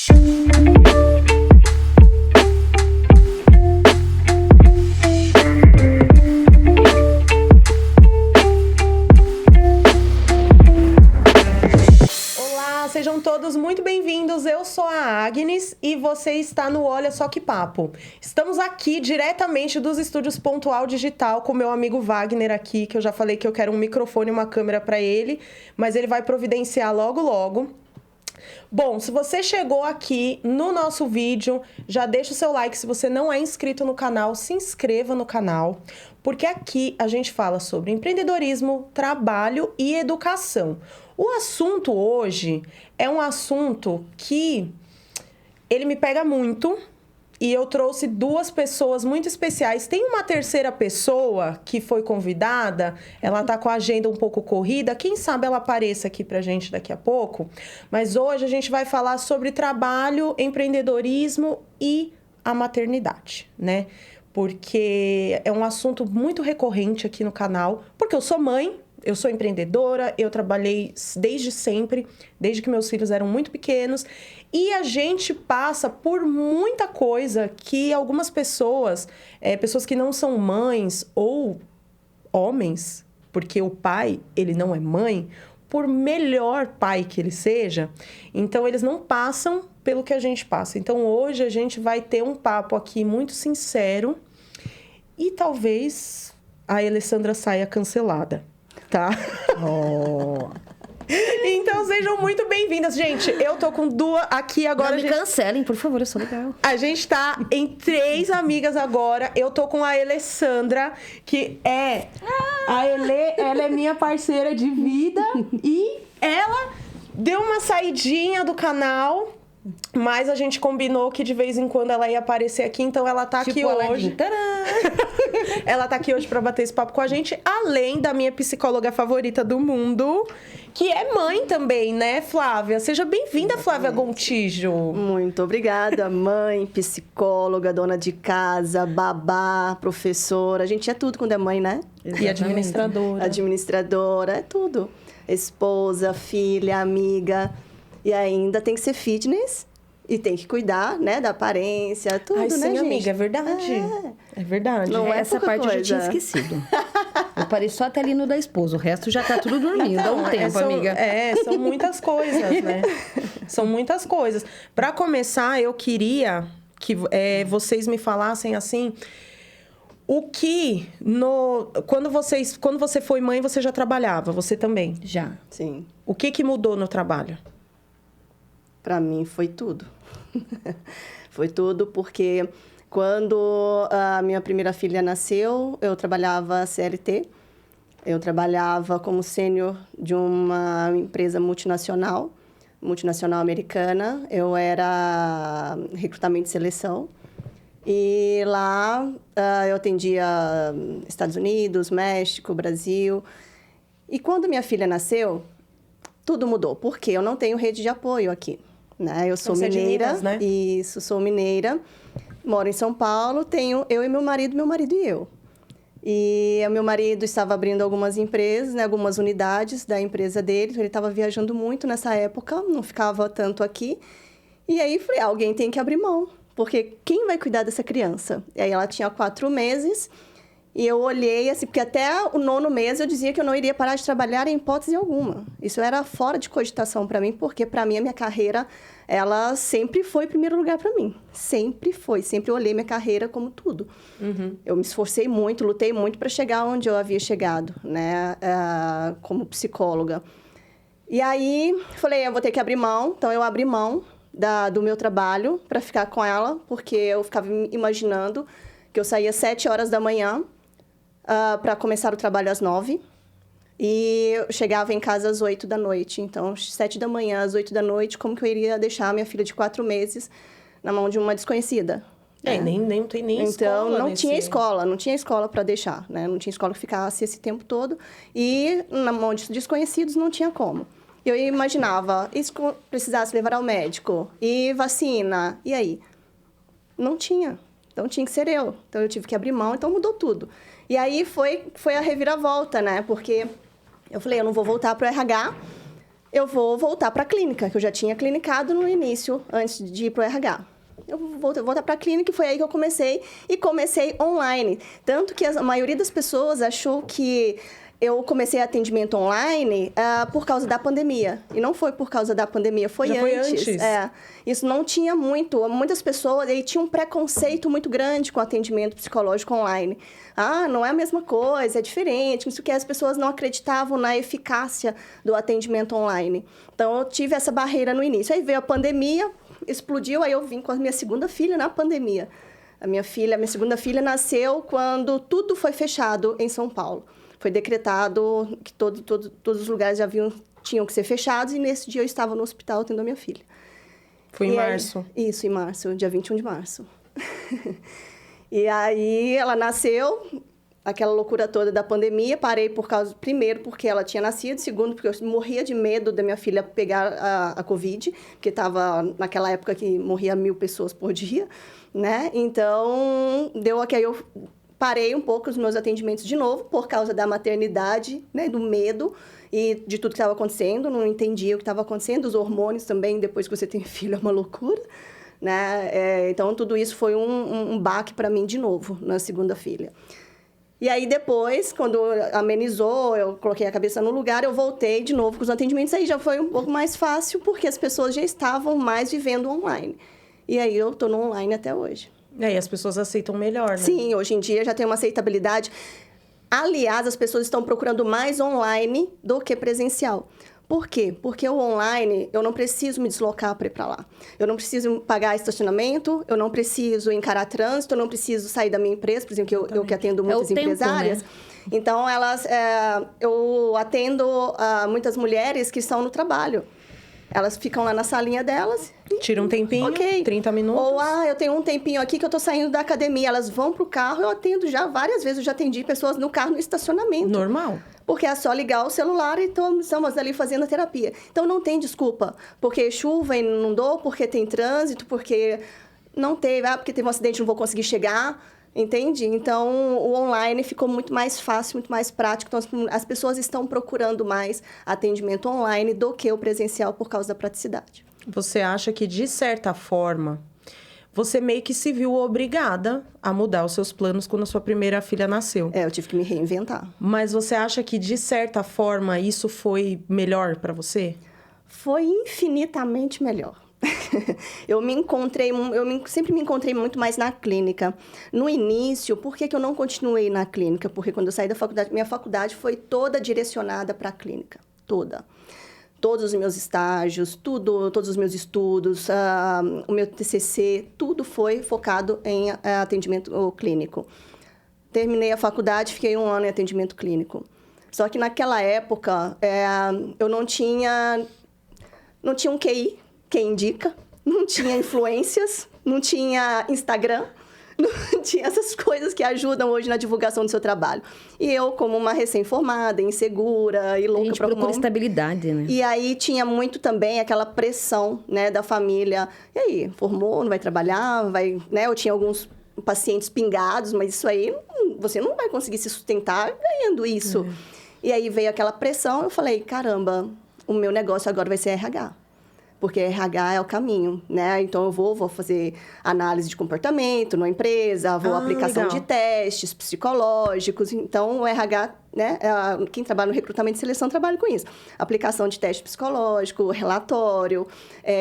Sejam todos muito bem-vindos, eu sou a Agnes e você está no Olha Só Que Papo. Estamos aqui diretamente dos estúdios Pontual Digital com meu amigo Wagner aqui, que eu já falei que eu quero um microfone e uma câmera para ele, mas ele vai providenciar logo logo. Bom, se você chegou aqui no nosso vídeo, já deixa o seu like. Se você não é inscrito no canal, se inscreva no canal, porque aqui a gente fala sobre empreendedorismo, trabalho e educação. O assunto hoje é um assunto que ele me pega muito e eu trouxe duas pessoas muito especiais. Tem uma terceira pessoa que foi convidada, ela tá com a agenda um pouco corrida, quem sabe ela apareça aqui pra gente daqui a pouco. Mas hoje a gente vai falar sobre trabalho, empreendedorismo e a maternidade, né? Porque é um assunto muito recorrente aqui no canal, porque eu sou mãe, eu sou empreendedora, eu trabalhei desde sempre, desde que meus filhos eram muito pequenos. E a gente passa por muita coisa que algumas pessoas, pessoas que não são mães ou homens, porque o pai, ele não é mãe, por melhor pai que ele seja, então eles não passam pelo que a gente passa. Então hoje a gente vai ter um papo aqui muito sincero e talvez a Alessandra saia cancelada. Tá? Oh. Então sejam muito bem-vindas, gente. Eu tô com duas aqui agora. Não me cancelem, por favor, eu sou legal. A gente tá em 3 amigas agora. Eu tô com a Alessandra, que é... A Elê, ela é minha parceira de vida e ela deu uma saidinha do canal, mas a gente combinou que de vez em quando ela ia aparecer aqui, então ela tá aqui hoje. Ela tá aqui hoje pra bater esse papo com a gente, além da minha psicóloga favorita do mundo, que é mãe também, né, Flávia? Seja bem-vinda, Flávia Gontijo. Muito obrigada, mãe, psicóloga, dona de casa, babá, professora. A gente é tudo quando é mãe, né? Exatamente. E administradora. Administradora, é tudo. Esposa, filha, amiga. E ainda tem que ser fitness e tem que cuidar, né, da aparência, tudo, Ai, né, sim, gente? amiga, é verdade. É verdade. Não é essa parte coisa. eu já tinha esquecido. Eu parei só até ali no da esposa, o resto já tá tudo dormindo. Dá um tempo, amiga. São muitas coisas, né? São muitas coisas. Para começar, eu queria que vocês me falassem assim... O que, quando você foi mãe, você já trabalhava? Você também? Já. Sim. O que mudou no trabalho? Para mim foi tudo. Foi tudo porque quando a minha primeira filha nasceu, eu trabalhava CLT. Eu trabalhava como sênior de uma empresa multinacional americana. Eu era recrutamento e seleção. E lá eu atendia Estados Unidos, México, Brasil. E quando minha filha nasceu, tudo mudou. Porque eu não tenho rede de apoio aqui. Né? Eu sou mineira, Minas, né? Isso, sou mineira, moro em São Paulo, tenho eu e meu marido e eu. E o meu marido estava abrindo algumas empresas, né, algumas unidades da empresa dele, ele estava viajando muito nessa época, não ficava tanto aqui. E aí falei, alguém tem que abrir mão, porque quem vai cuidar dessa criança? E aí ela tinha 4 meses... E eu olhei, assim, porque até o 9º mês eu dizia que eu não iria parar de trabalhar em hipótese alguma. Isso era fora de cogitação para mim, porque para mim a minha carreira, ela sempre foi em primeiro lugar para mim. Sempre foi, sempre olhei minha carreira como tudo. Uhum. Eu me esforcei muito, lutei muito para chegar onde eu havia chegado, né, como psicóloga. E aí, falei, eu vou ter que abrir mão. Então, eu abri mão do meu trabalho para ficar com ela, porque eu ficava imaginando que eu saía às 7 horas da manhã, para começar o trabalho às 9. E eu chegava em casa às 8 da noite. Então, 7 da manhã, às 8 da noite, como que eu iria deixar a minha filha de 4 meses na mão de uma desconhecida? Nem tem nem escola. Então, não tinha escola para deixar, né? Não tinha escola que ficasse esse tempo todo. E na mão de desconhecidos não tinha como. Eu imaginava, e se precisasse levar ao médico? E vacina? E aí? Não tinha. Então, tinha que ser eu. Então, eu tive que abrir mão, então mudou tudo. E aí, foi a reviravolta, né? Porque eu falei, eu não vou voltar para o RH, eu vou voltar para a clínica, que eu já tinha clinicado no início, antes de ir para o RH. Eu vou voltar para a clínica e foi aí que eu comecei. E comecei online. Tanto que a maioria das pessoas achou que eu comecei atendimento online por causa da pandemia. E não foi por causa da pandemia, foi Já antes. Foi antes. Isso não tinha muito. Muitas pessoas tinham um preconceito muito grande com atendimento psicológico online. Não é a mesma coisa, é diferente. Isso que as pessoas não acreditavam na eficácia do atendimento online. Então, eu tive essa barreira no início. Aí veio a pandemia, explodiu, aí eu vim com a minha segunda filha na pandemia. A minha segunda filha nasceu quando tudo foi fechado em São Paulo. Foi decretado que todos os lugares tinham que ser fechados, e nesse dia eu estava no hospital tendo a minha filha. Foi em março? Isso, em março, dia 21 de março. E aí ela nasceu, aquela loucura toda da pandemia, parei primeiro porque ela tinha nascido, segundo porque eu morria de medo da minha filha pegar a Covid, porque estava naquela época que morria 1.000 pessoas por dia, né? Então, aí eu parei um pouco os meus atendimentos de novo, por causa da maternidade, né, do medo e de tudo que estava acontecendo. Não entendia o que estava acontecendo. Os hormônios também, depois que você tem filho, é uma loucura, né? Então, tudo isso foi um baque para mim de novo, na segunda filha. E aí, depois, quando amenizou, eu coloquei a cabeça no lugar, eu voltei de novo com os atendimentos. Aí já foi um pouco mais fácil, porque as pessoas já estavam mais vivendo online. E aí, eu estou no online até hoje. E aí as pessoas aceitam melhor, né? Sim, hoje em dia já tem uma aceitabilidade. Aliás, as pessoas estão procurando mais online do que presencial. Por quê? Porque o online, eu não preciso me deslocar para ir para lá. Eu não preciso pagar estacionamento, eu não preciso encarar trânsito, eu não preciso sair da minha empresa, por exemplo, eu que atendo muitas empresárias. Tempo, né? Então, eu atendo muitas mulheres que estão no trabalho. Elas ficam lá na salinha delas. Tira um tempinho, 30 minutos. Ou, eu tenho um tempinho aqui que eu tô saindo da academia. Elas vão pro carro, eu atendo já várias vezes. Eu já atendi pessoas no carro, no estacionamento. Normal. Porque é só ligar o celular e estamos ali fazendo a terapia. Então, não tem desculpa. Porque chuva inundou, porque tem trânsito, porque não teve... porque teve um acidente, não vou conseguir chegar. Entende? Então, o online ficou muito mais fácil, muito mais prático. Então, as pessoas estão procurando mais atendimento online do que o presencial por causa da praticidade. Você acha que, de certa forma, você meio que se viu obrigada a mudar os seus planos quando a sua primeira filha nasceu? Eu tive que me reinventar. Mas você acha que, de certa forma, isso foi melhor para você? Foi infinitamente melhor. Sempre me encontrei muito mais na clínica. No início, por que eu não continuei na clínica? Porque quando eu saí da faculdade, minha faculdade foi toda direcionada para a clínica. Toda. Todos os meus estágios, todos os meus estudos, o meu TCC, tudo foi focado em atendimento clínico. Terminei a faculdade, fiquei 1 ano em atendimento clínico. Só que naquela época, eu não tinha um QI, quem indica, não tinha influências, não tinha Instagram, não tinha essas coisas que ajudam hoje na divulgação do seu trabalho. E eu, como uma recém-formada, insegura e louca para procura estabilidade, né? E aí tinha muito também aquela pressão, né, da família. E aí, formou, não vai trabalhar, né? Eu tinha alguns pacientes pingados, mas isso aí, você não vai conseguir se sustentar ganhando isso. E aí veio aquela pressão, eu falei, caramba, o meu negócio agora vai ser RH. Porque RH é o caminho, né? Então, eu vou fazer análise de comportamento na empresa, aplicação de testes psicológicos. Então, o RH, né? Quem trabalha no recrutamento e seleção trabalha com isso. Aplicação de teste psicológico, relatório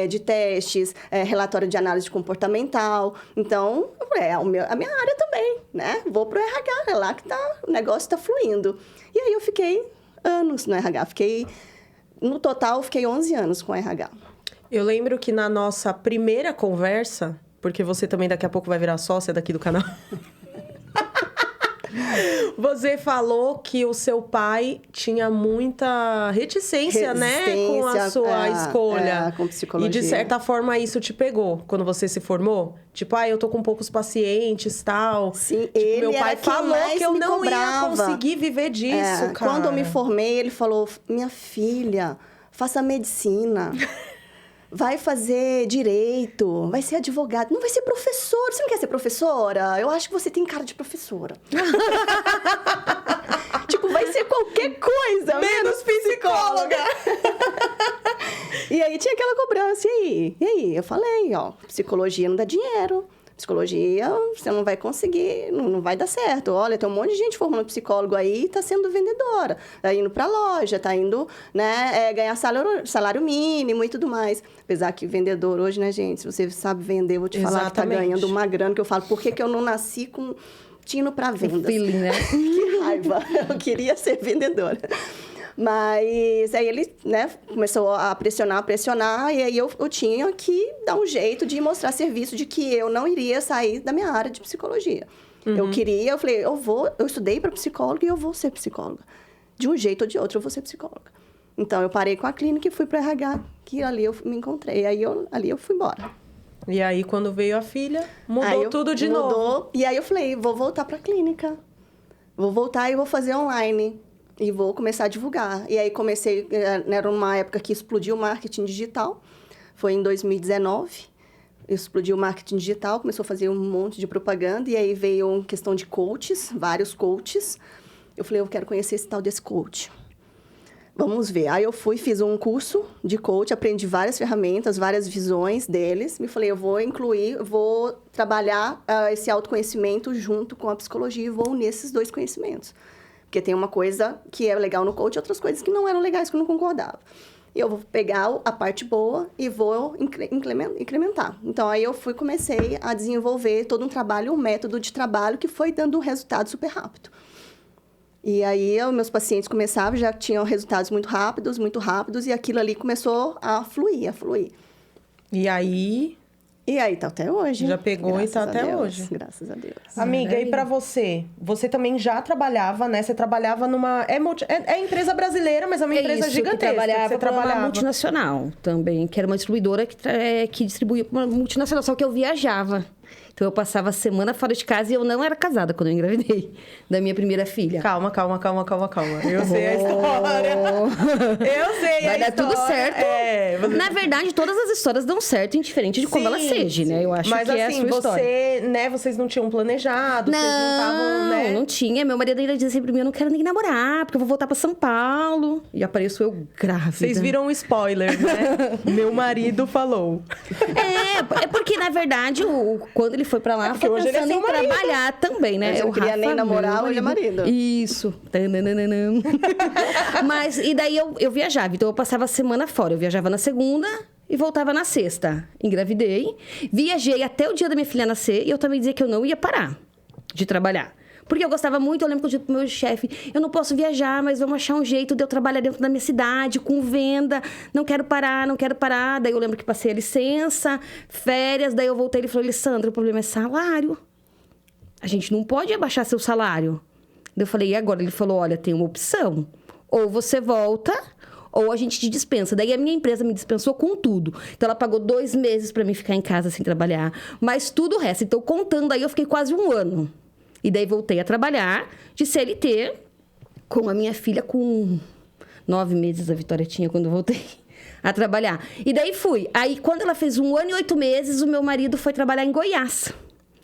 de testes, relatório de análise comportamental. Então, a minha área também, né? Vou pro RH, é lá que o negócio está fluindo. E aí, eu fiquei anos no RH. No total, fiquei 11 anos com o RH. Eu lembro que na nossa primeira conversa, porque você também daqui a pouco vai virar sócia daqui do canal. Você falou que o seu pai tinha muita reticência, né? Com a sua escolha. Com psicologia. E de certa forma isso te pegou quando você se formou? Tipo, eu tô com poucos pacientes e tal. Sim, tipo, meu pai falou que eu não ia conseguir viver disso, cara. Quando eu me formei, ele falou, minha filha, faça medicina. Vai fazer direito, vai ser advogado, não vai ser professor. Você não quer ser professora? Eu acho que você tem cara de professora. Tipo, vai podia ser qualquer coisa. Menos psicóloga. E aí tinha aquela cobrança, e aí? Eu falei, ó, psicologia não dá dinheiro. Psicologia, você não vai conseguir, não vai dar certo. Olha, tem um monte de gente formando psicólogo aí e tá sendo vendedora. Tá indo pra loja, tá indo, né, ganhar salário mínimo e tudo mais. Apesar que vendedor hoje, né, gente, se você sabe vender, eu vou te falar que tá ganhando uma grana, que eu falo, por que eu não nasci com tino pra vendas? Feeling, né? Que raiva, eu queria ser vendedora. Mas aí ele, né, começou a pressionar, e aí eu tinha que dar um jeito de mostrar serviço de que eu não iria sair da minha área de psicologia. Eu falei, eu estudei para psicóloga e eu vou ser psicóloga. De um jeito ou de outro, eu vou ser psicóloga. Então, eu parei com a clínica e fui para RH, que ali eu me encontrei. Ali eu fui embora. E aí, quando veio a filha, mudou tudo de novo. E aí eu falei, vou voltar para a clínica. Vou voltar e vou fazer online. E vou começar a divulgar. E aí comecei, era uma época que explodiu o marketing digital. Foi em 2019. Explodiu o marketing digital, começou a fazer um monte de propaganda. E aí veio uma questão de coaches, vários coaches. Eu falei, eu quero conhecer esse tal desse coach. Vamos ver. Aí eu fiz um curso de coach, aprendi várias ferramentas, várias visões deles. Me falei, eu vou trabalhar esse autoconhecimento junto com a psicologia e vou unir esses dois conhecimentos. Porque tem uma coisa que é legal no coach e outras coisas que não eram legais, que eu não concordava. E eu vou pegar a parte boa e vou incrementar. Então, aí comecei a desenvolver todo um trabalho, um método de trabalho que foi dando um resultado super rápido. E aí, meus pacientes começavam, já tinham resultados muito rápidos, e aquilo ali começou a fluir. E aí... E aí, tá até hoje. Já pegou e tá até hoje. Graças a Deus. Amiga, e pra você? Você também já trabalhava, né? Você trabalhava numa... É empresa brasileira, mas é uma empresa gigantesca. Eu trabalhava numa multinacional também, que era uma distribuidora que distribuía para uma multinacional, só que eu viajava. Então, eu passava a semana fora de casa e eu não era casada quando eu engravidei da minha primeira filha. Calma. Eu sei a história. Eu sei Vai dar tudo certo. Na verdade, todas as histórias dão certo, indiferente de como ela seja, né? Eu acho que é a sua história. Né? Vocês não tinham planejado, vocês não estavam, né? Não tinha. Meu marido ainda dizia sempre pra mim, eu não quero nem namorar, porque eu vou voltar pra São Paulo. E apareço eu grávida. Vocês viram um spoiler, né? Meu marido falou. É porque, na verdade, quando ele foi pra lá, foi pensando em trabalhar também, né? Eu não queria nem namorar, hoje é marido. Isso. Mas, e daí eu viajava. Então, eu passava a semana fora. Eu viajava na segunda e voltava na sexta. Engravidei. Viajei até o dia da minha filha nascer. E eu também dizia que eu não ia parar de trabalhar. Porque eu gostava muito, eu lembro que eu disse pro meu chefe, eu não posso viajar, mas vamos achar um jeito de eu trabalhar dentro da minha cidade, com venda, não quero parar. Daí eu lembro que passei a licença, férias, daí eu voltei e ele falou, Alessandra, o problema é salário. A gente não pode abaixar seu salário. Daí eu falei, e agora? Ele falou, olha, tem uma opção, ou você volta, ou a gente te dispensa. Daí a minha empresa me dispensou com tudo. Então, ela pagou 2 meses para mim ficar em casa sem trabalhar, mas tudo o resto. Então, contando aí, eu fiquei quase 1 ano. E daí voltei a trabalhar de CLT com a minha filha com 9 meses, a Vitória tinha quando eu voltei a trabalhar. E daí fui. Aí, quando ela fez 1 ano e 8 meses, o meu marido foi trabalhar em Goiás.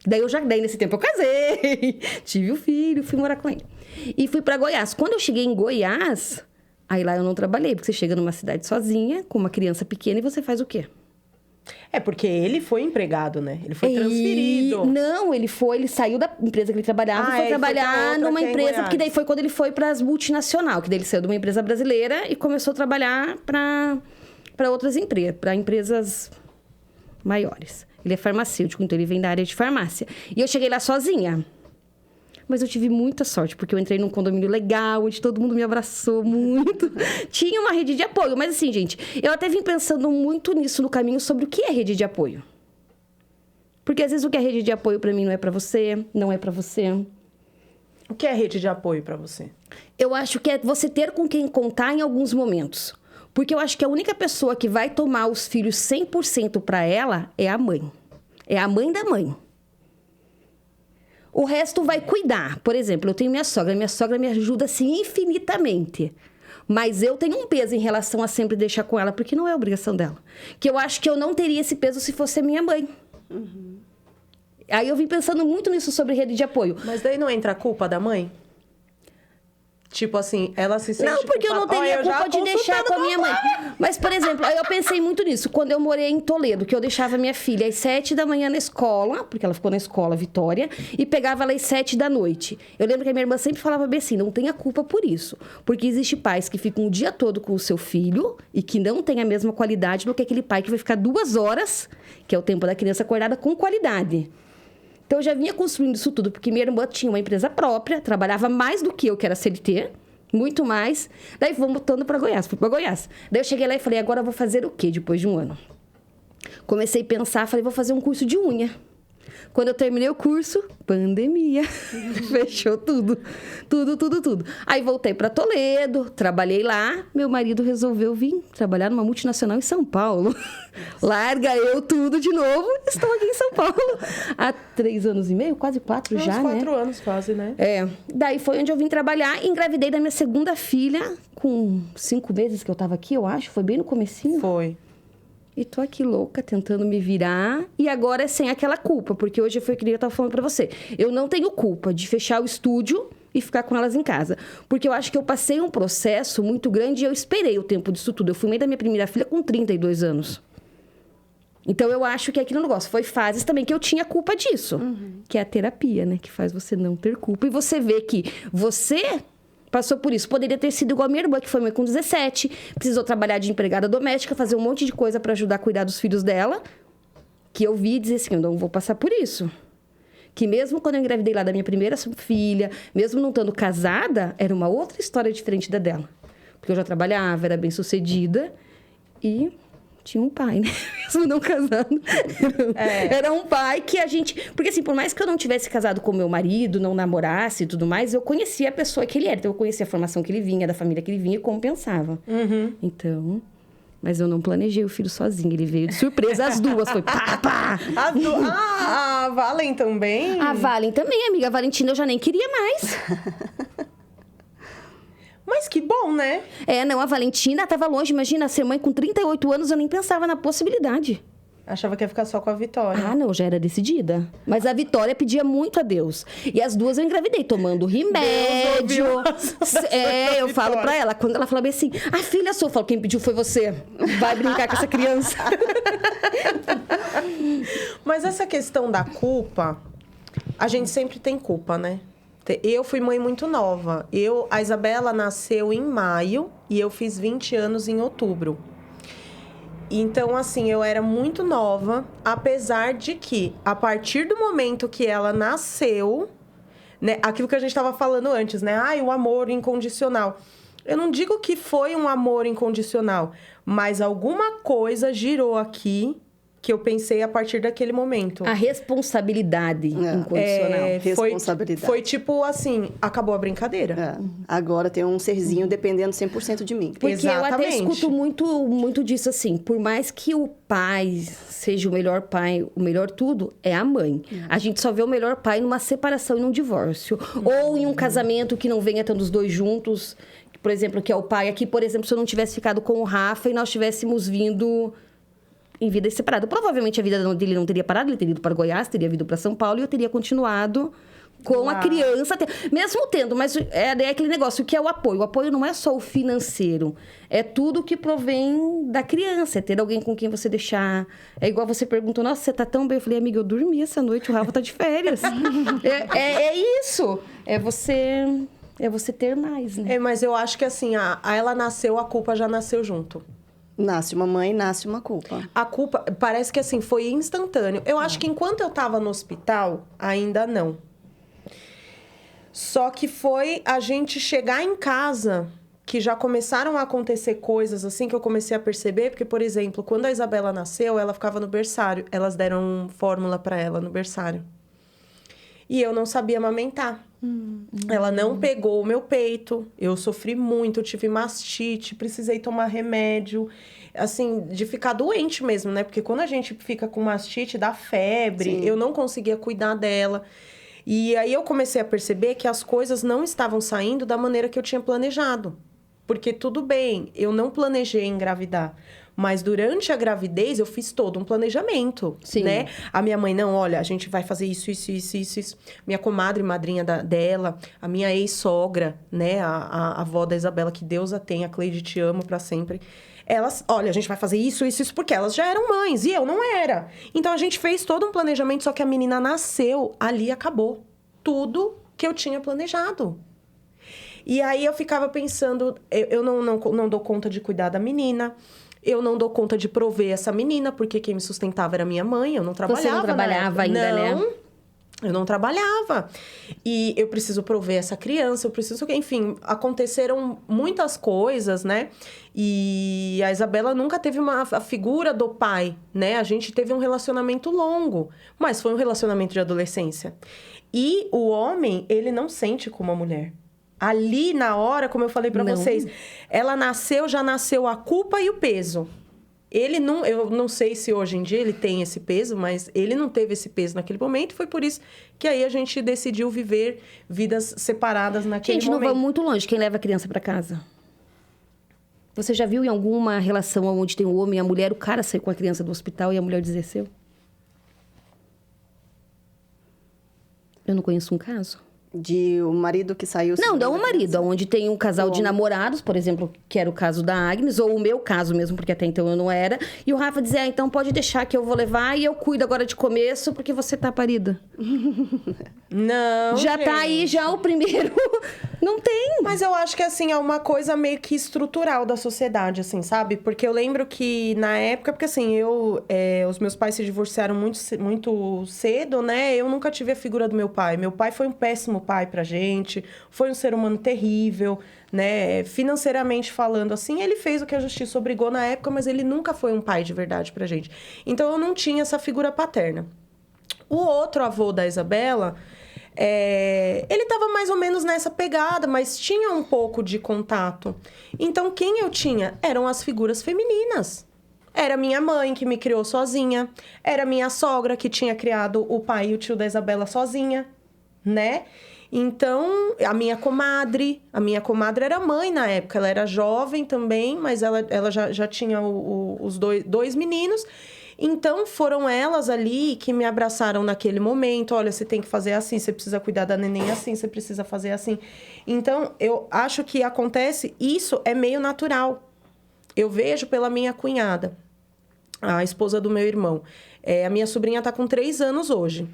Daí nesse tempo eu casei, tive o filho, fui morar com ele. E fui para Goiás. Quando eu cheguei em Goiás, aí lá eu não trabalhei, porque você chega numa cidade sozinha, com uma criança pequena, e você faz o quê? É, porque ele foi empregado, né? Ele foi transferido. Não, ele saiu da empresa que ele trabalhava e foi trabalhar numa empresa, porque daí foi quando ele foi para as multinacionais, que daí ele saiu de uma empresa brasileira e começou a trabalhar para outras empresas, para empresas maiores. Ele é farmacêutico, então ele vem da área de farmácia. E eu cheguei lá sozinha. Mas eu tive muita sorte, porque eu entrei num condomínio legal, onde todo mundo me abraçou muito. Tinha uma rede de apoio. Mas assim, gente, eu até vim pensando muito nisso no caminho, sobre o que é rede de apoio. Porque às vezes o que é rede de apoio para mim não é para você, não é para você. O que é rede de apoio para você? Eu acho que é você ter com quem contar em alguns momentos. Porque eu acho que a única pessoa que vai tomar os filhos 100% para ela é a mãe. É a mãe da mãe. O resto vai cuidar. Por exemplo, eu tenho minha sogra me ajuda assim infinitamente. Mas eu tenho um peso em relação a sempre deixar com ela, porque não é obrigação dela. Que eu acho que eu não teria esse peso se fosse a minha mãe. Uhum. Aí eu vim pensando muito nisso sobre rede de apoio. Mas daí não entra a culpa da mãe? Tipo assim, ela se sente Não, porque eu não culpada. teria Ó, eu já culpa de deixar com a minha mãe. Mas, por exemplo, eu pensei muito nisso. Quando eu morei em Toledo, que eu deixava minha filha às 7 da manhã na escola, porque ela ficou na escola, Vitória, e pegava ela às 7 da noite. Eu lembro que a minha irmã sempre falava bem assim, não tenha culpa por isso. Porque existe pais que ficam o dia todo com o seu filho e que não tem a mesma qualidade do que aquele pai que vai ficar 2 horas, que é o tempo da criança acordada, com qualidade. Então, eu já vinha construindo isso tudo, porque minha irmã tinha uma empresa própria, trabalhava mais do que eu, que era CLT, muito mais. Daí, fui voltando para Goiás, fui para Goiás. Daí, eu cheguei lá e falei, agora eu vou fazer o quê depois de um ano? Comecei a pensar, falei, vou fazer um curso de unha. Quando eu terminei o curso, pandemia. Fechou tudo. Tudo. Aí voltei para Toledo, trabalhei lá. Meu marido resolveu vir trabalhar numa multinacional em São Paulo. Larga eu tudo de novo. Estou aqui em São Paulo há 3 anos e meio, quase 4 já, né? 4 anos quase, né? É. Daí foi onde eu vim trabalhar. Engravidei da minha segunda filha com 5 meses que eu tava aqui, eu acho. Foi bem no comecinho. Foi. E tô aqui louca, tentando me virar. E agora é sem aquela culpa, porque hoje foi o que eu tava falando pra você. Eu não tenho culpa de fechar o estúdio e ficar com elas em casa. Porque eu acho que eu passei um processo muito grande e eu esperei o tempo disso tudo. Eu fui mãe da minha primeira filha com 32 anos. Então, eu acho que aquele negócio foi fases também que eu tinha culpa disso. Que é a terapia, né? Que faz você não ter culpa. E você vê que você passou por isso. Poderia ter sido igual a minha irmã, que foi mãe com 17. Precisou trabalhar de empregada doméstica, fazer um monte de coisa para ajudar a cuidar dos filhos dela. Que eu vi e dizia assim, eu não vou passar por isso. Que mesmo quando eu engravidei lá da minha primeira filha, mesmo não estando casada, era uma outra história diferente da dela. Porque eu já trabalhava, era bem-sucedida e tinha um pai, né? Mesmo não casado. Era um pai que a gente... Porque assim, por mais que eu não tivesse casado com meu marido, não namorasse e tudo mais, eu conhecia a pessoa que ele era. Então, eu conhecia a formação que ele vinha, da família que ele vinha e como pensava. Então... Mas eu não planejei o filho sozinha. Ele veio de surpresa, as duas. Foi pá, pá. A Valen também? A Valen também, amiga. A Valentina eu já nem queria mais. Mas que bom, né? Não, a Valentina tava longe. Imagina, ser mãe com 38 anos, eu nem pensava na possibilidade. Achava que ia ficar só com a Vitória. Ah, não, já era decidida. Mas a Vitória pedia muito a Deus. E as duas eu engravidei, tomando remédio. Eu falo pra ela, quando ela fala bem assim, a filha sua, eu falo, quem pediu foi você. Vai brincar com essa criança. Mas essa questão da culpa, a gente sempre tem culpa, né? Eu fui mãe muito nova. A Isabela nasceu em maio e eu fiz 20 anos em outubro. Então, assim, eu era muito nova, apesar de que, a partir do momento que ela nasceu, né, aquilo que a gente estava falando antes, né? O amor incondicional. Eu não digo que foi um amor incondicional, mas alguma coisa girou aqui que eu pensei a partir daquele momento. A responsabilidade incondicional. Responsabilidade. Foi tipo assim, acabou a brincadeira. Agora tem um serzinho dependendo 100% de mim. Porque Exatamente. eu até escuto muito disso assim. Por mais que o pai seja o melhor pai, o melhor tudo, é a mãe. A gente só vê o melhor pai numa separação e num divórcio. Ou em um casamento que não venha estando os dois juntos. Por exemplo, que é o pai aqui. Por exemplo, se eu não tivesse ficado com o Rafa e nós tivéssemos vindo em vida separada. Provavelmente a vida dele não teria parado, ele teria ido para Goiás, teria vindo para São Paulo e eu teria continuado com a criança, mesmo tendo, mas é aquele negócio, que é o apoio. O apoio não é só o financeiro, é tudo que provém da criança, é ter alguém com quem você deixar. É igual você perguntou, nossa, você tá tão bem? Eu falei, amiga, eu dormi essa noite, o Rafa tá de férias. é isso, é você ter mais, né? Mas eu acho que assim, ela nasceu, a culpa já nasceu junto. Nasce uma mãe, nasce uma culpa. A culpa, parece que assim, foi instantâneo. Eu acho que enquanto eu tava no hospital, ainda não. Só que foi a gente chegar em casa que já começaram a acontecer coisas assim que eu comecei a perceber. Porque, por exemplo, quando a Isabela nasceu, ela ficava no berçário. Elas deram fórmula pra ela no berçário. E eu não sabia amamentar. Ela não pegou o meu peito. Eu sofri muito, eu tive mastite, precisei tomar remédio. Assim, de ficar doente mesmo, né? Porque quando a gente fica com mastite, dá febre. Sim. Eu não conseguia cuidar dela. E aí eu comecei a perceber que as coisas não estavam saindo da maneira que eu tinha planejado. Porque tudo bem, eu não planejei engravidar. Mas durante a gravidez, eu fiz todo um planejamento, Sim. né? A minha mãe, não, olha, a gente vai fazer isso. Minha comadre, madrinha dela, a minha ex-sogra, né? A avó da Isabela, que Deus a tenha, Cleide, te amo pra sempre. Elas, olha, a gente vai fazer isso, porque elas já eram mães e eu não era. Então, a gente fez todo um planejamento, só que a menina nasceu, ali acabou tudo que eu tinha planejado. E aí, eu ficava pensando, eu não dou conta de cuidar da menina, eu não dou conta de prover essa menina, porque quem me sustentava era minha mãe, eu não trabalhava. Você não trabalhava ainda, né? Eu não trabalhava. E eu preciso prover essa criança, enfim, aconteceram muitas coisas, né? E a Isabela nunca teve a figura do pai, né? A gente teve um relacionamento longo, mas foi um relacionamento de adolescência. E o homem, ele não sente como a mulher. Ali, na hora, como eu falei pra vocês, ela já nasceu a culpa e o peso. Eu não sei se hoje em dia ele tem esse peso, mas ele não teve esse peso naquele momento. Foi por isso que aí a gente decidiu viver vidas separadas naquele momento. Gente, não vamos muito longe. Quem leva a criança pra casa? Você já viu em alguma relação onde tem o homem e a mulher, o cara saiu com a criança do hospital e a mulher desceu? Eu não conheço um caso. De o marido que saiu... Não o marido. Onde tem um casal de namorados, por exemplo, que era o caso da Agnes, ou o meu caso mesmo, porque até então eu não era. E o Rafa dizia, então pode deixar que eu vou levar e eu cuido agora de começo, porque você tá parida. Não, já gente. Tá aí, já o primeiro... Não tem. Mas eu acho que, assim, é uma coisa meio que estrutural da sociedade, assim, sabe? Porque eu lembro que, na época... Porque, assim, os meus pais se divorciaram muito cedo, né? Eu nunca tive a figura do meu pai. Meu pai foi um péssimo pai pra gente. Foi um ser humano terrível, né? Financeiramente falando, assim, ele fez o que a justiça obrigou na época, mas ele nunca foi um pai de verdade pra gente. Então, eu não tinha essa figura paterna. O outro avô da Isabela... ele estava mais ou menos nessa pegada, mas tinha um pouco de contato. Então, quem eu tinha? Eram as figuras femininas. Era minha mãe, que me criou sozinha. Era minha sogra, que tinha criado o pai e o tio da Isabela sozinha, né? Então, a minha comadre era mãe na época. Ela era jovem também, mas ela já tinha os dois meninos. Então, foram elas ali que me abraçaram naquele momento. Olha, você tem que fazer assim, você precisa cuidar da neném assim, você precisa fazer assim. Então, eu acho que isso é meio natural. Eu vejo pela minha cunhada, a esposa do meu irmão. A minha sobrinha está com 3 anos hoje.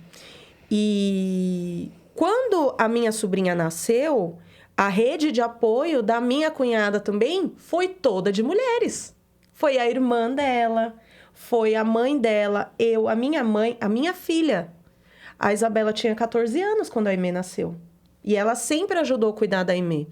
E quando a minha sobrinha nasceu, a rede de apoio da minha cunhada também foi toda de mulheres. Foi a irmã dela... Foi a mãe dela, a minha mãe, a minha filha. A Isabela tinha 14 anos quando a Aimee nasceu. E ela sempre ajudou a cuidar da Aimee.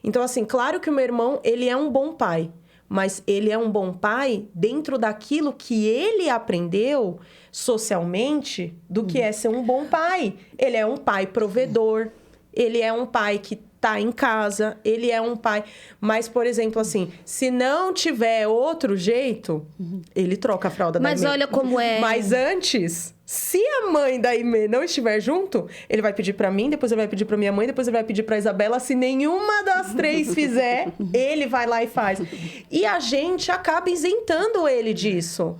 Então, assim, claro que o meu irmão, ele é um bom pai. Mas ele é um bom pai dentro daquilo que ele aprendeu socialmente do que é ser um bom pai. Ele é um pai provedor. Ele é um pai que tá em casa, ele é um pai... Mas, por exemplo, assim, se não tiver outro jeito, ele troca a fralda da Aimee. Mas olha como é... Mas antes, se a mãe da Aimee não estiver junto, ele vai pedir pra mim, depois ele vai pedir pra minha mãe, depois ele vai pedir pra Isabela. Se nenhuma das 3 fizer, ele vai lá e faz. E a gente acaba isentando ele disso,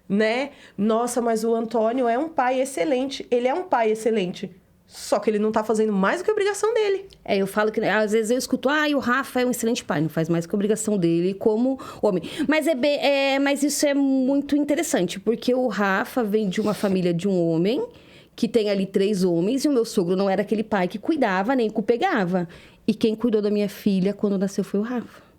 né? Nossa, mas o Antônio é um pai excelente. Ele é um pai excelente. Só que ele não tá fazendo mais do que a obrigação dele. Eu falo que... Às vezes eu escuto... o Rafa é um excelente pai. Não faz mais que a obrigação dele como homem. Mas, mas isso é muito interessante. Porque o Rafa vem de uma família de um homem... Que tem ali 3 homens. E o meu sogro não era aquele pai que cuidava, nem que pegava. E quem cuidou da minha filha quando nasceu foi o Rafa.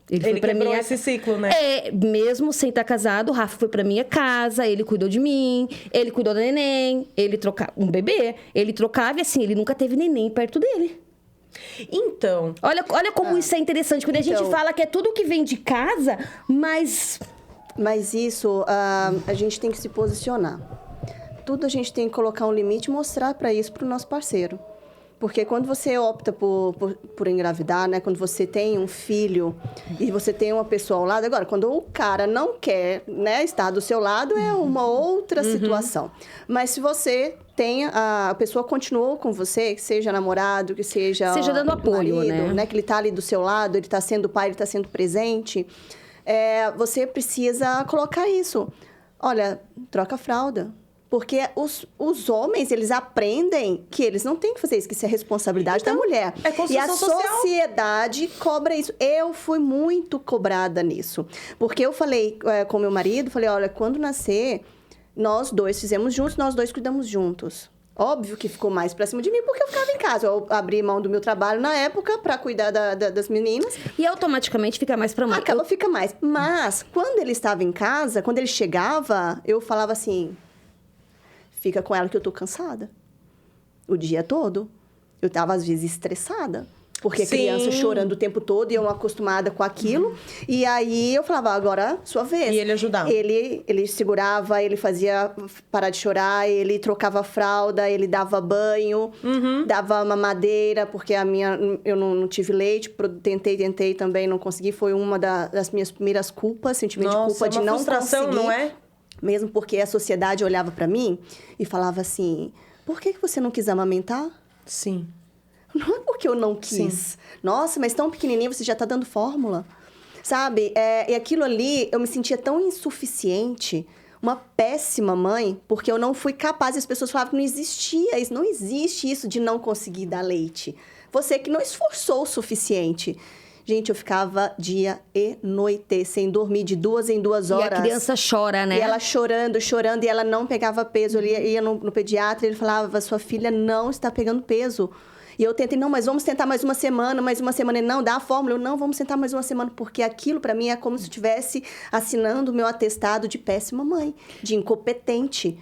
Ele quebrou esse ciclo, né? Mesmo sem estar casado, o Rafa foi pra minha casa, ele cuidou de mim, ele cuidou da neném, ele trocava um bebê, ele trocava e assim, ele nunca teve neném perto dele. Então... Olha como isso é interessante, quando a gente fala que é tudo que vem de casa, mas... Mas isso, a gente tem que se posicionar. Tudo a gente tem que colocar um limite e mostrar para isso pro nosso parceiro. Porque quando você opta por engravidar, né? Quando você tem um filho e você tem uma pessoa ao lado... Agora, quando o cara não quer, né, estar do seu lado, é uma outra situação. Mas se você tem... A pessoa continuou com você, que seja namorado, que seja dando apoio, marido, né? Que ele está ali do seu lado, ele está sendo pai, ele está sendo presente... você precisa colocar isso. Olha, troca a fralda. Porque os homens, eles aprendem que eles não têm que fazer isso, que isso é responsabilidade da mulher. É construção e a social. sociedade cobra isso. Eu fui muito cobrada nisso. Porque eu falei com meu marido, falei, olha, quando nascer, nós dois fizemos juntos, nós dois cuidamos juntos. Óbvio que ficou mais pra cima de mim, porque eu ficava em casa. Eu abri mão do meu trabalho na época pra cuidar das meninas. E automaticamente fica mais pra mãe. Fica mais. Mas, quando ele estava em casa, quando ele chegava, eu falava assim... Fica com ela que eu tô cansada. O dia todo. Eu tava, às vezes, estressada. Porque a criança chorando o tempo todo e eu não acostumada com aquilo. E aí, eu falava, agora, sua vez. E ele ajudava? Ele segurava, ele fazia parar de chorar, ele trocava a fralda, ele dava banho, dava mamadeira, porque eu não tive leite. Tentei também, não consegui. Foi uma das minhas primeiras culpas, sentimento de culpa de não conseguir. Não é? Mesmo porque a sociedade olhava pra mim e falava assim, por que você não quis amamentar? Sim. Não é porque eu não quis. Sim. Nossa, mas tão pequenininha, você já tá dando fórmula. Sabe? E aquilo ali, eu me sentia tão insuficiente, uma péssima mãe, porque eu não fui capaz. E as pessoas falavam que não existia isso. Não existe isso de não conseguir dar leite. Você que não esforçou o suficiente. Gente, eu ficava dia e noite sem dormir, de 2 em 2 horas. E a criança chora, né? E ela chorando, e ela não pegava peso. Eu ia no pediatra e ele falava, sua filha não está pegando peso. E eu tentei, não, mas vamos tentar mais uma semana. Ele, não, dá a fórmula. Eu, não, vamos tentar mais uma semana. Porque aquilo, pra mim, é como se eu estivesse assinando o meu atestado de péssima mãe, de incompetente.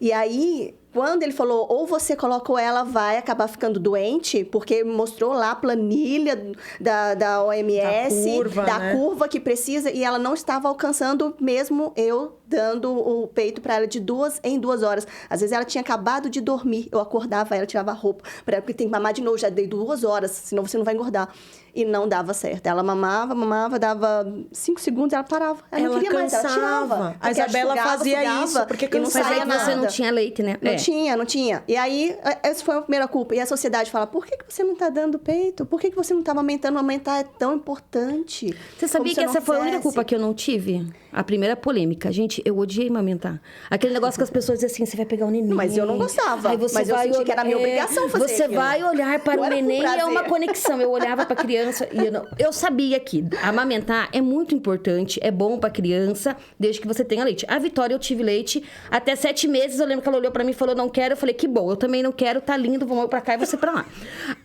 E aí... Quando ele falou, ou você coloca ou ela vai acabar ficando doente, porque mostrou lá a planilha da OMS, da curva que precisa, e ela não estava alcançando, mesmo eu dando o peito para ela de 2 em 2 horas. Às vezes ela tinha acabado de dormir, eu acordava ela, tirava a roupa, porque tem que mamar de novo, já dei 2 horas, senão você não vai engordar. E não dava certo. Ela mamava, dava 5 segundos, ela parava. Ela não queria cansava. Mais, ela tirava. A Isabela fazia isso, porque cansava. Mas aí você não tinha leite, né? Não tinha. E aí, essa foi a primeira culpa. E a sociedade fala, por que você não tá dando peito? Por que você não tá amamentando? Amamentar é tão importante. Você sabia que essa foi a única culpa que eu não tive? A primeira polêmica. Gente, eu odiei amamentar. Aquele negócio que as pessoas dizem assim, você vai pegar o neném. Mas eu não gostava. Aí você mas vai eu senti que era a minha obrigação fazer Você vai olhar para o neném e é uma conexão. Eu olhava para a criança e eu sabia que amamentar é muito importante, é bom para a criança, desde que você tenha leite. A Vitória, eu tive leite até 7 meses. Eu lembro que ela olhou para mim e falou, não quero. Eu falei, que bom, eu também não quero, tá lindo, vamos para cá e você para lá.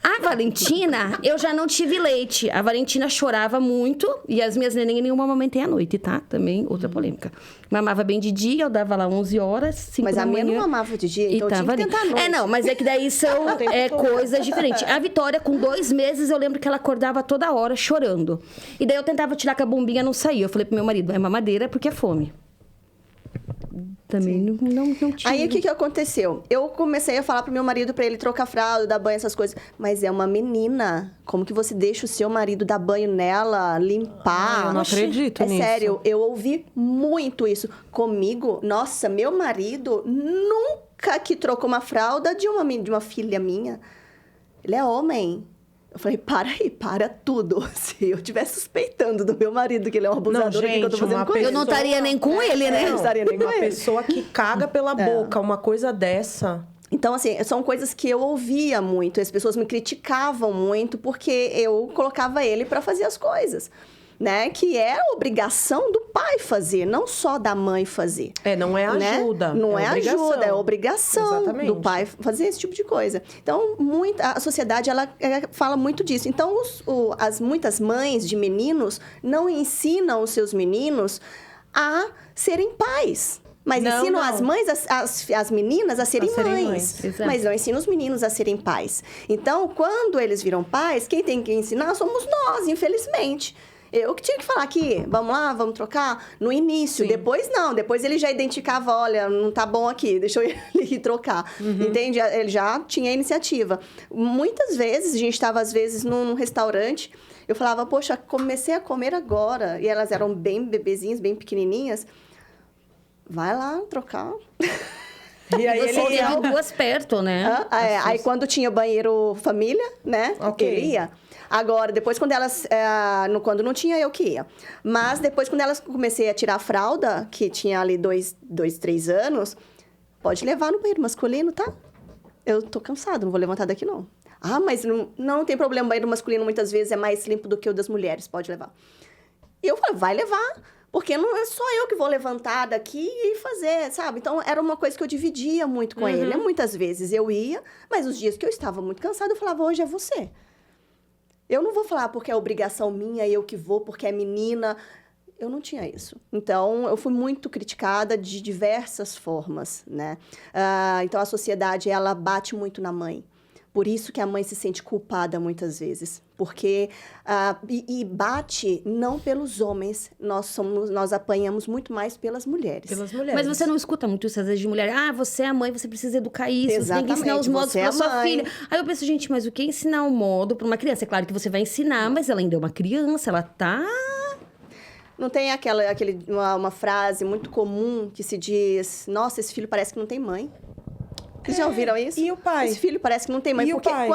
A Valentina, eu já não tive leite. A Valentina chorava muito e as minhas neném nenhuma amamentei à noite, tá? Também outra polêmica. Mamava bem de dia, eu dava lá 11 horas, 5 Mas da manhã. Mas a minha não mamava de dia, então eu tinha que tentar à noite. Não, mas é que daí são coisas diferentes. A Vitória, com 2 meses, eu lembro que ela acordava toda hora chorando. E daí eu tentava tirar com a bombinha, não saía. Eu falei pro meu marido, é mamadeira porque é fome. Também não tinha. Aí, o que aconteceu? Eu comecei a falar pro meu marido pra ele trocar fralda, dar banho, essas coisas. Mas é uma menina. Como que você deixa o seu marido dar banho nela, limpar? Eu não acredito nisso. É sério, eu ouvi muito isso. Comigo, nossa, meu marido nunca que trocou uma fralda de uma filha minha. Ele é homem. Eu falei, para aí, para tudo. Se eu estivesse suspeitando do meu marido que ele é um abusador, o que eu tô fazendo com ele? Eu não estaria nem com ele, né? Não estaria nem com ele. Uma pessoa que caga pela boca, uma coisa dessa. Então, assim, são coisas que eu ouvia muito. As pessoas me criticavam muito porque eu colocava ele para fazer as coisas. Né? Que é a obrigação do pai fazer, não só da mãe fazer. Não é ajuda. Né? Não é ajuda, é obrigação Exatamente. do pai fazer esse tipo de coisa. Então, a sociedade, ela fala muito disso. Então, muitas mães de meninos não ensinam os seus meninos a serem pais. Mas ensinam as mães, as meninas a serem mães. Mas não ensinam os meninos a serem pais. Então, quando eles viram pais, quem tem que ensinar somos nós, infelizmente. Eu que tinha que falar aqui, vamos lá, vamos trocar? No início, depois não. Depois ele já identificava, olha, não tá bom aqui, deixa eu ir trocar. Entende? Ele já tinha a iniciativa. Muitas vezes, a gente estava, às vezes, num restaurante, eu falava, poxa, comecei a comer agora. E elas eram bem bebezinhas, bem pequenininhas. Vai lá trocar. E aí Você ele teve duas perto, né? Aí quando tinha banheiro família, né? Ok. Ele ia. Agora, depois quando elas... quando não tinha, eu que ia. Mas depois quando elas comecei a tirar a fralda, que tinha ali 3 anos, pode levar no banheiro masculino, tá? Eu tô cansada, não vou levantar daqui, não. Ah, mas não tem problema, o banheiro masculino muitas vezes é mais limpo do que o das mulheres, pode levar. E eu falei, vai levar, porque não é só eu que vou levantar daqui e fazer, sabe? Então, era uma coisa que eu dividia muito com ele. Muitas vezes eu ia, mas os dias que eu estava muito cansada, eu falava, hoje é você. Eu não vou falar porque é obrigação minha, eu que vou, porque é menina. Eu não tinha isso. Então, eu fui muito criticada de diversas formas, né? Então, a sociedade, ela bate muito na mãe. Por isso que a mãe se sente culpada muitas vezes. Porque... e bate não pelos homens. Nós apanhamos muito mais pelas mulheres. Pelas mulheres. Mas você não escuta muito isso, às vezes, de mulher. Ah, você é a mãe, você precisa educar isso. Você tem que ensinar os modos pra sua filha. Aí eu penso, gente, mas o que é ensinar o modo pra uma criança? É claro que você vai ensinar, mas ela ainda é uma criança, ela tá... Não tem uma frase muito comum que se diz... Nossa, esse filho parece que não tem mãe. Vocês já ouviram isso? E o pai? Esse filho parece que não tem mãe. E o pai?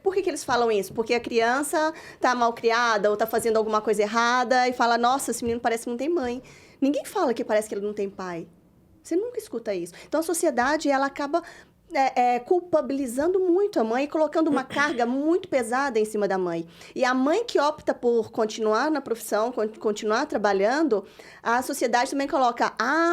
Por que eles falam isso? Porque a criança tá mal criada ou tá fazendo alguma coisa errada e fala, nossa, esse menino parece que não tem mãe. Ninguém fala que parece que ele não tem pai. Você nunca escuta isso. Então, a sociedade, ela acaba culpabilizando muito a mãe e colocando uma carga muito pesada em cima da mãe. E a mãe que opta por continuar na profissão, continuar trabalhando, a sociedade também coloca,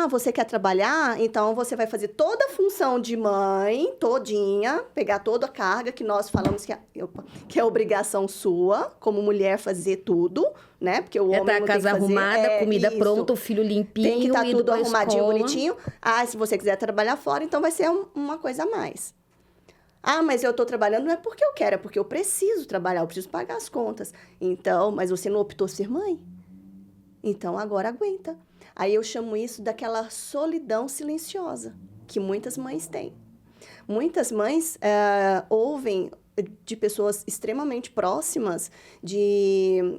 você quer trabalhar? Então, você vai fazer toda a função de mãe, todinha, pegar toda a carga que nós falamos que é obrigação sua, como mulher, fazer tudo, né? Porque o homem tá a não casa tem que fazer, arrumada, comida isso. pronta, o filho limpinho, Tem que estar indo tudo pra arrumadinho, escola. bonitinho. Se você quiser trabalhar fora, então vai ser uma coisa a mais. Mas eu estou trabalhando não é porque eu quero, é porque eu preciso trabalhar, eu preciso pagar as contas. Então, mas você não optou ser mãe? Então, agora aguenta. Aí eu chamo isso daquela solidão silenciosa, que muitas mães têm. Muitas mães ouvem de pessoas extremamente próximas,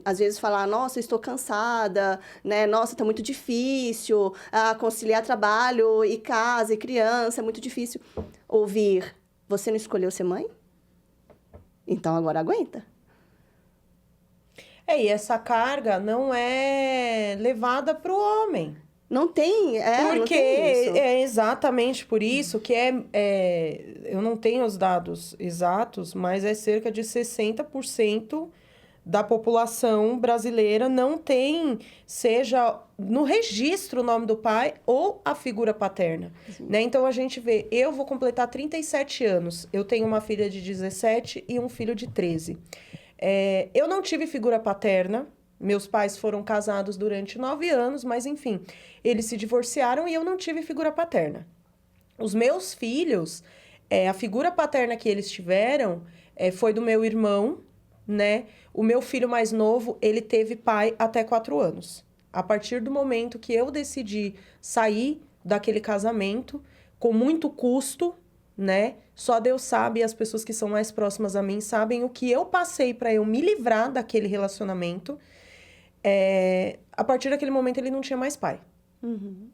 às vezes falar, nossa, eu estou cansada, né? Nossa, está muito difícil, conciliar trabalho e casa e criança, é muito difícil. Ouvir, você não escolheu ser mãe? Então, agora aguenta. E essa carga não é levada para o homem. Não tem, Porque não tem isso. é exatamente por isso que eu não tenho os dados exatos, mas é cerca de 60% da população brasileira não tem, seja no registro o nome do pai ou a figura paterna, né? Então, a gente vê, eu vou completar 37 anos, eu tenho uma filha de 17 e um filho de 13. Eu não tive figura paterna. Meus pais foram casados durante 9 anos, mas enfim, eles se divorciaram e eu não tive figura paterna. Os meus filhos, a figura paterna que eles tiveram foi do meu irmão, né? O meu filho mais novo, ele teve pai até 4 anos. A partir do momento que eu decidi sair daquele casamento, com muito custo, né? Só Deus sabe, e as pessoas que são mais próximas a mim sabem o que eu passei para eu me livrar daquele relacionamento. A partir daquele momento, ele não tinha mais pai.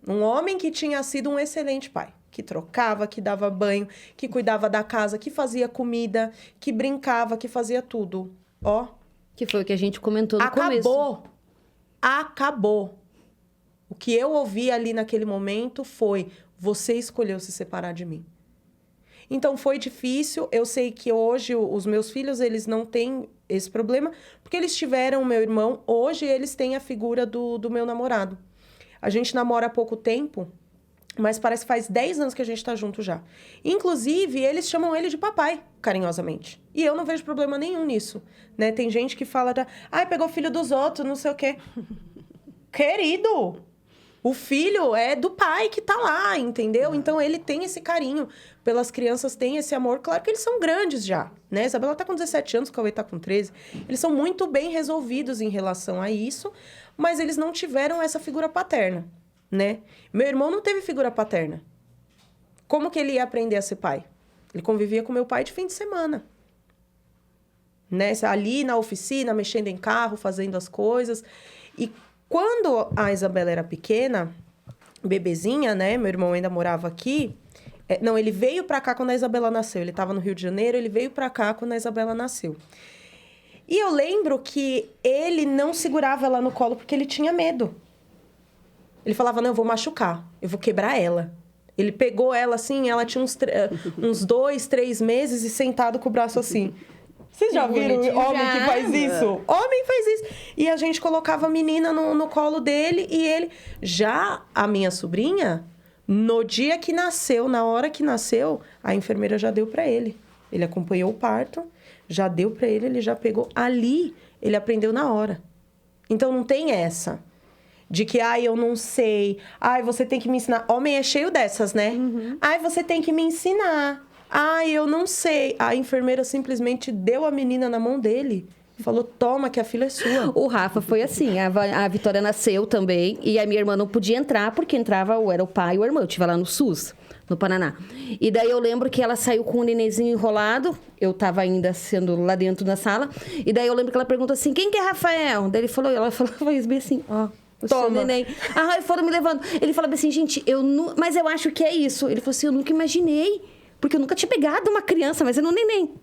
Um homem que tinha sido um excelente pai. Que trocava, que dava banho, que cuidava da casa, que fazia comida, que brincava, que fazia tudo. Que foi o que a gente comentou no começo. Acabou. O que eu ouvi ali naquele momento foi: você escolheu se separar de mim. Então, foi difícil. Eu sei que hoje os meus filhos, eles não têm esse problema, porque eles tiveram o meu irmão. Hoje, eles têm a figura do meu namorado. A gente namora há pouco tempo, mas parece que faz 10 anos que a gente tá junto já. Inclusive, eles chamam ele de papai, carinhosamente. E eu não vejo problema nenhum nisso, né? Tem gente que fala, pegou o filho dos outros, não sei o quê. Querido! O filho é do pai que tá lá, entendeu? Então, ele tem esse carinho pelas crianças, tem esse amor. Claro que eles são grandes já, né? Isabela tá com 17 anos, o Cauê tá com 13. Eles são muito bem resolvidos em relação a isso, mas eles não tiveram essa figura paterna, né? Meu irmão não teve figura paterna. Como que ele ia aprender a ser pai? Ele convivia com meu pai de fim de semana. Né? Ali na oficina, mexendo em carro, fazendo as coisas. E quando a Isabela era pequena, bebezinha, né? Meu irmão ainda morava aqui. Não, ele veio pra cá quando a Isabela nasceu. Ele tava no Rio de Janeiro, ele veio pra cá quando a Isabela nasceu. E eu lembro que ele não segurava ela no colo porque ele tinha medo. Ele falava, não, eu vou machucar, eu vou quebrar ela. Ele pegou ela assim, ela tinha uns 2, 3 meses e sentado com o braço assim. Vocês já viram homem que faz isso? Homem faz isso. E a gente colocava a menina no colo dele e ele... Já a minha sobrinha, no dia que nasceu, na hora que nasceu, a enfermeira já deu pra ele. Ele acompanhou o parto, já deu pra ele, ele já pegou. Ali, ele aprendeu na hora. Então, não tem essa de que, eu não sei. Você tem que me ensinar. Homem é cheio dessas, né? Você tem que me ensinar. Eu não sei. A enfermeira simplesmente deu a menina na mão dele. Falou, toma, que a filha é sua. O Rafa foi assim, a Vitória nasceu também, e a minha irmã não podia entrar, porque entrava, era o pai e o irmão. Eu estive lá no SUS, no Paraná. E daí eu lembro que ela saiu com o nenenzinho enrolado, eu tava ainda sendo lá dentro da sala, e daí eu lembro que ela perguntou assim, quem que é Rafael? Daí ela falou isso bem assim, o seu neném. Aí foram me levando. Ele falava assim, gente, mas eu acho que é isso. Ele falou assim, eu nunca imaginei, porque eu nunca tinha pegado uma criança, mas era um neném.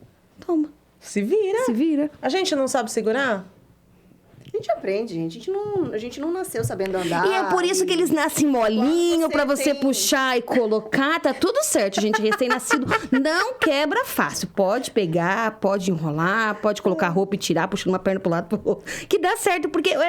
Toma. Se vira. Se vira. A gente não sabe segurar? A gente aprende, gente. A gente não nasceu sabendo andar. E é por isso que eles nascem molinho, pra você puxar e colocar. Tá tudo certo, gente. Recém-nascido não quebra fácil. Pode pegar, pode enrolar, pode colocar roupa e tirar, puxando uma perna pro lado pro outro. Que dá certo, porque eu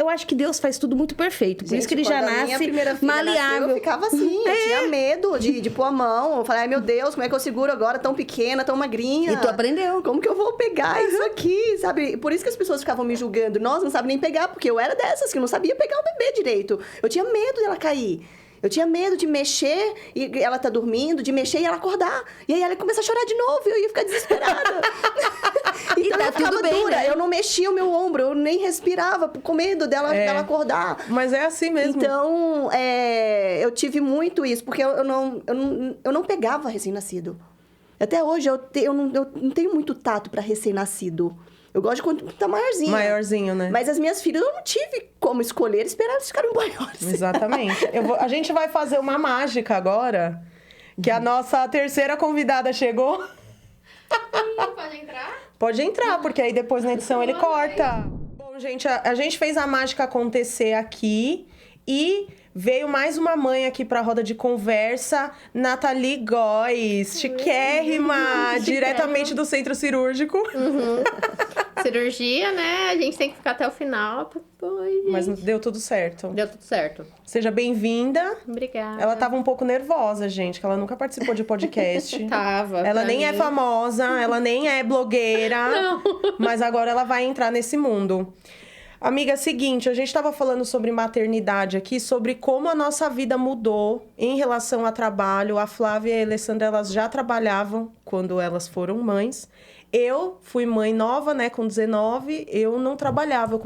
acho que Deus faz tudo muito perfeito. Por isso que ele já nasce maleável. Eu ficava assim, eu tinha medo de pôr a mão. Eu falei, ai meu Deus, como é que eu seguro agora tão pequena, tão magrinha? E tu aprendeu. Como que eu vou pegar isso aqui, sabe? Por isso que as pessoas ficavam me julgando. Nossa, não sabe nem pegar, porque eu era dessas que não sabia pegar o bebê direito. Eu tinha medo dela cair. Eu tinha medo de mexer e ela tá dormindo, de mexer e ela acordar. E aí ela começa a chorar de novo e eu ia ficar desesperada. Então eu ficava dura. Né? Eu não mexia o meu ombro, eu nem respirava com medo dela acordar. Mas é assim mesmo. Então, eu tive muito isso, porque eu não pegava recém-nascido. Até hoje eu não tenho muito tato para recém-nascido. Eu gosto de quando tá maiorzinho. Maiorzinho, né? Mas as minhas filhas eu não tive como escolher, esperar eles ficarem maiores. Exatamente. A gente vai fazer uma mágica agora, que a nossa terceira convidada chegou. Pode entrar? Pode entrar, porque aí depois na edição ele corta. Bom, gente, a gente fez a mágica acontecer aqui e... Veio mais uma mãe aqui pra roda de conversa, Nathalie Góes, chiquérrima, diretamente do centro cirúrgico. Cirurgia, né? A gente tem que ficar até o final. Oi, mas deu tudo certo. Deu tudo certo. Seja bem-vinda. Obrigada. Ela tava um pouco nervosa, gente, que ela nunca participou de podcast. Tava. Ela nem é famosa, ela nem é blogueira. Não. Mas agora ela vai entrar nesse mundo. Amiga, seguinte, a gente estava falando sobre maternidade aqui, sobre como a nossa vida mudou em relação a trabalho. A Flávia e a Alessandra, elas já trabalhavam quando elas foram mães. Eu fui mãe nova, né, com 19, eu não trabalhava.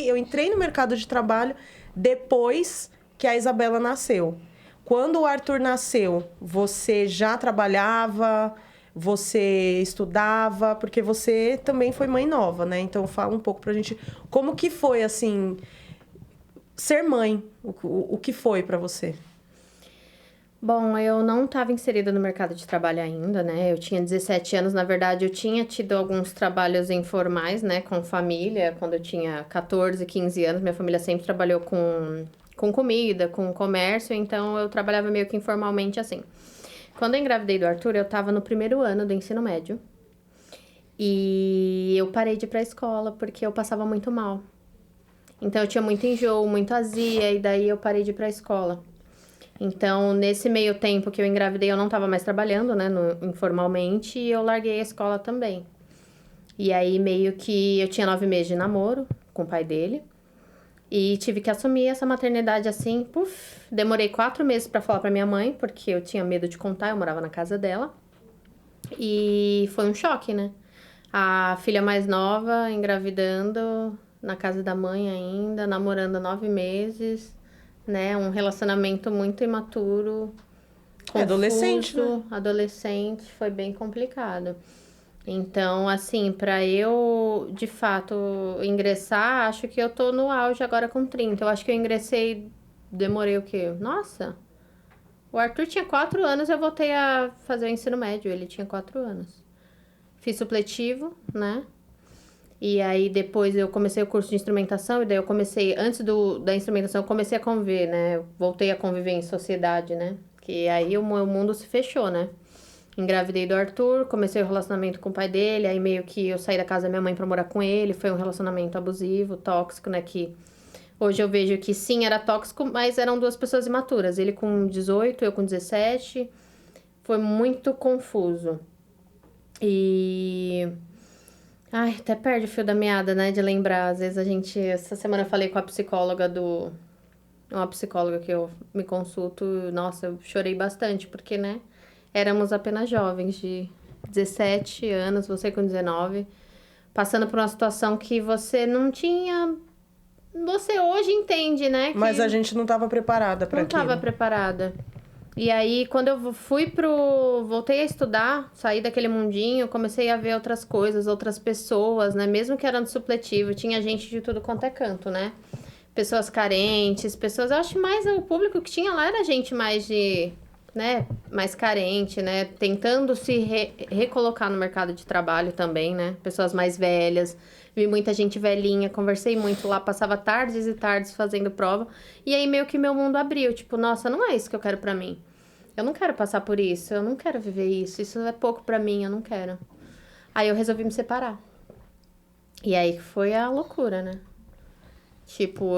Eu entrei no mercado de trabalho depois que a Isabela nasceu. Quando o Arthur nasceu, você já trabalhava... Você estudava, porque você também foi mãe nova, né? Então, fala um pouco pra gente como que foi, assim, ser mãe. O que foi pra você? Bom, eu não estava inserida no mercado de trabalho ainda, né? Eu tinha 17 anos, na verdade, eu tinha tido alguns trabalhos informais, né? Com família, quando eu tinha 14, 15 anos. Minha família sempre trabalhou com comida, com comércio, então eu trabalhava meio que informalmente assim. Quando eu engravidei do Arthur, eu tava no primeiro ano do ensino médio. E eu parei de ir pra escola, porque eu passava muito mal. Então, eu tinha muito enjoo, muito azia, e daí eu parei de ir pra escola. Então, nesse meio tempo que eu engravidei, eu não tava mais trabalhando, né, informalmente, e eu larguei a escola também. E aí, meio que eu tinha 9 meses de namoro com o pai dele. E tive que assumir essa maternidade assim, demorei 4 meses pra falar pra minha mãe, porque eu tinha medo de contar, eu morava na casa dela. E foi um choque, né? A filha mais nova, engravidando, na casa da mãe ainda, namorando 9 meses, né? Um relacionamento muito imaturo, confuso, adolescente, né? Adolescente, foi bem complicado. Então, assim, pra eu, de fato, ingressar, acho que eu tô no auge agora com 30. Eu acho que eu ingressei, demorei o quê? Nossa, O Arthur tinha 4 anos, eu voltei a fazer o ensino médio. Ele tinha 4 anos. Fiz supletivo, né? E aí, depois eu comecei o curso de instrumentação. E daí eu comecei... Antes da instrumentação, eu comecei a conviver, né? Eu voltei a conviver em sociedade, né? Que aí o meu mundo se fechou, né? Engravidei do Arthur, comecei o relacionamento com o pai dele. Aí, meio que eu saí da casa da minha mãe pra morar com ele. Foi um relacionamento abusivo, tóxico, né? Que hoje eu vejo que sim, era tóxico, mas eram 2 pessoas imaturas. Ele com 18, eu com 17. Foi muito confuso. E... Ai, até perde o fio da meada, né? De lembrar. Às vezes a gente... Essa semana eu falei com a psicóloga uma psicóloga que eu me consulto. Nossa, eu chorei bastante, porque, né? Éramos apenas jovens de 17 anos, você com 19. Passando por uma situação que você não tinha... Você hoje entende, né? Que Mas a gente não tava preparada pra aquilo. não estava preparada. E aí, quando eu voltei a estudar, saí daquele mundinho, comecei a ver outras coisas, outras pessoas, né? Mesmo que era no supletivo, tinha gente de tudo quanto é canto, né? Pessoas carentes, pessoas... Eu acho mais o público que tinha lá era gente mais de... né? Mais carente, né? Tentando se recolocar no mercado de trabalho também, né? Pessoas mais velhas. Vi muita gente velhinha, conversei muito lá, passava tardes e tardes fazendo prova. E aí meio que meu mundo abriu, tipo, nossa, não é isso que eu quero pra mim. Eu não quero passar por isso, eu não quero viver isso é pouco pra mim, eu não quero. Aí eu resolvi me separar. E aí foi a loucura, né? Tipo,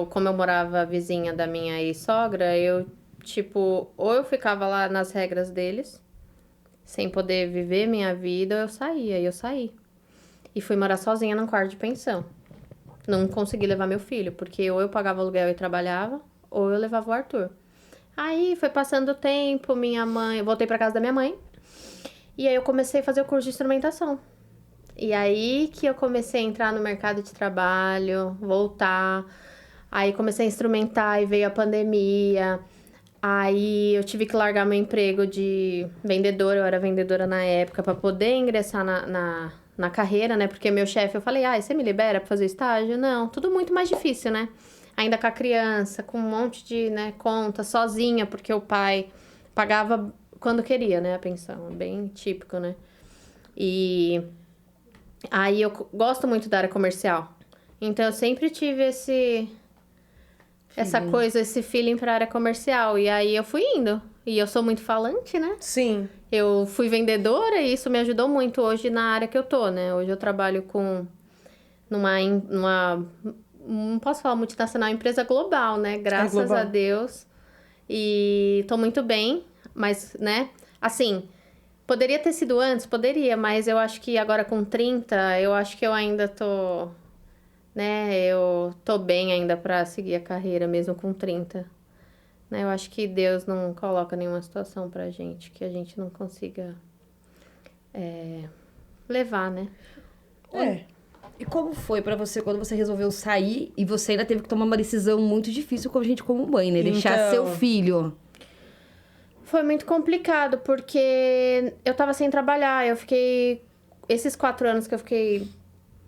como eu morava vizinha da minha ex-sogra, eu, tipo, ou eu ficava lá nas regras deles, sem poder viver minha vida, ou eu saía, e eu saí. E fui morar sozinha num quarto de pensão. Não consegui levar meu filho, porque ou eu pagava aluguel e trabalhava, ou eu levava o Arthur. Aí foi passando o tempo, eu voltei pra casa da minha mãe. E aí eu comecei a fazer o curso de instrumentação. E aí que eu comecei a entrar no mercado de trabalho, voltar. Aí comecei a instrumentar e veio a pandemia. Aí eu tive que largar meu emprego de vendedora, eu era vendedora na época, pra poder ingressar na carreira, né? Porque meu chefe, eu falei, você me libera pra fazer estágio? Não, tudo muito mais difícil, né? Ainda com a criança, com um monte de, né, conta, sozinha, porque o pai pagava quando queria, né, a pensão. É bem típico, né? E aí eu gosto muito da área comercial. Então eu sempre tive essa coisa, esse feeling pra área comercial. E aí eu fui indo. E eu sou muito falante, né? Sim. Eu fui vendedora e isso me ajudou muito hoje na área que eu tô, né? Hoje eu trabalho numa não posso falar multinacional, empresa global, né? Graças a Deus. E tô muito bem, mas, né? Assim, poderia ter sido antes? Poderia, mas eu acho que agora com 30, eu acho que eu ainda tô... né? Eu tô bem ainda pra seguir a carreira, mesmo com 30. Né? Eu acho que Deus não coloca nenhuma situação pra gente que a gente não consiga levar, né? E como foi pra você quando você resolveu sair e você ainda teve que tomar uma decisão muito difícil com a gente como mãe, né? Deixar seu filho. Foi muito complicado, porque eu tava sem trabalhar. Eu fiquei... Esses 4 anos que eu fiquei...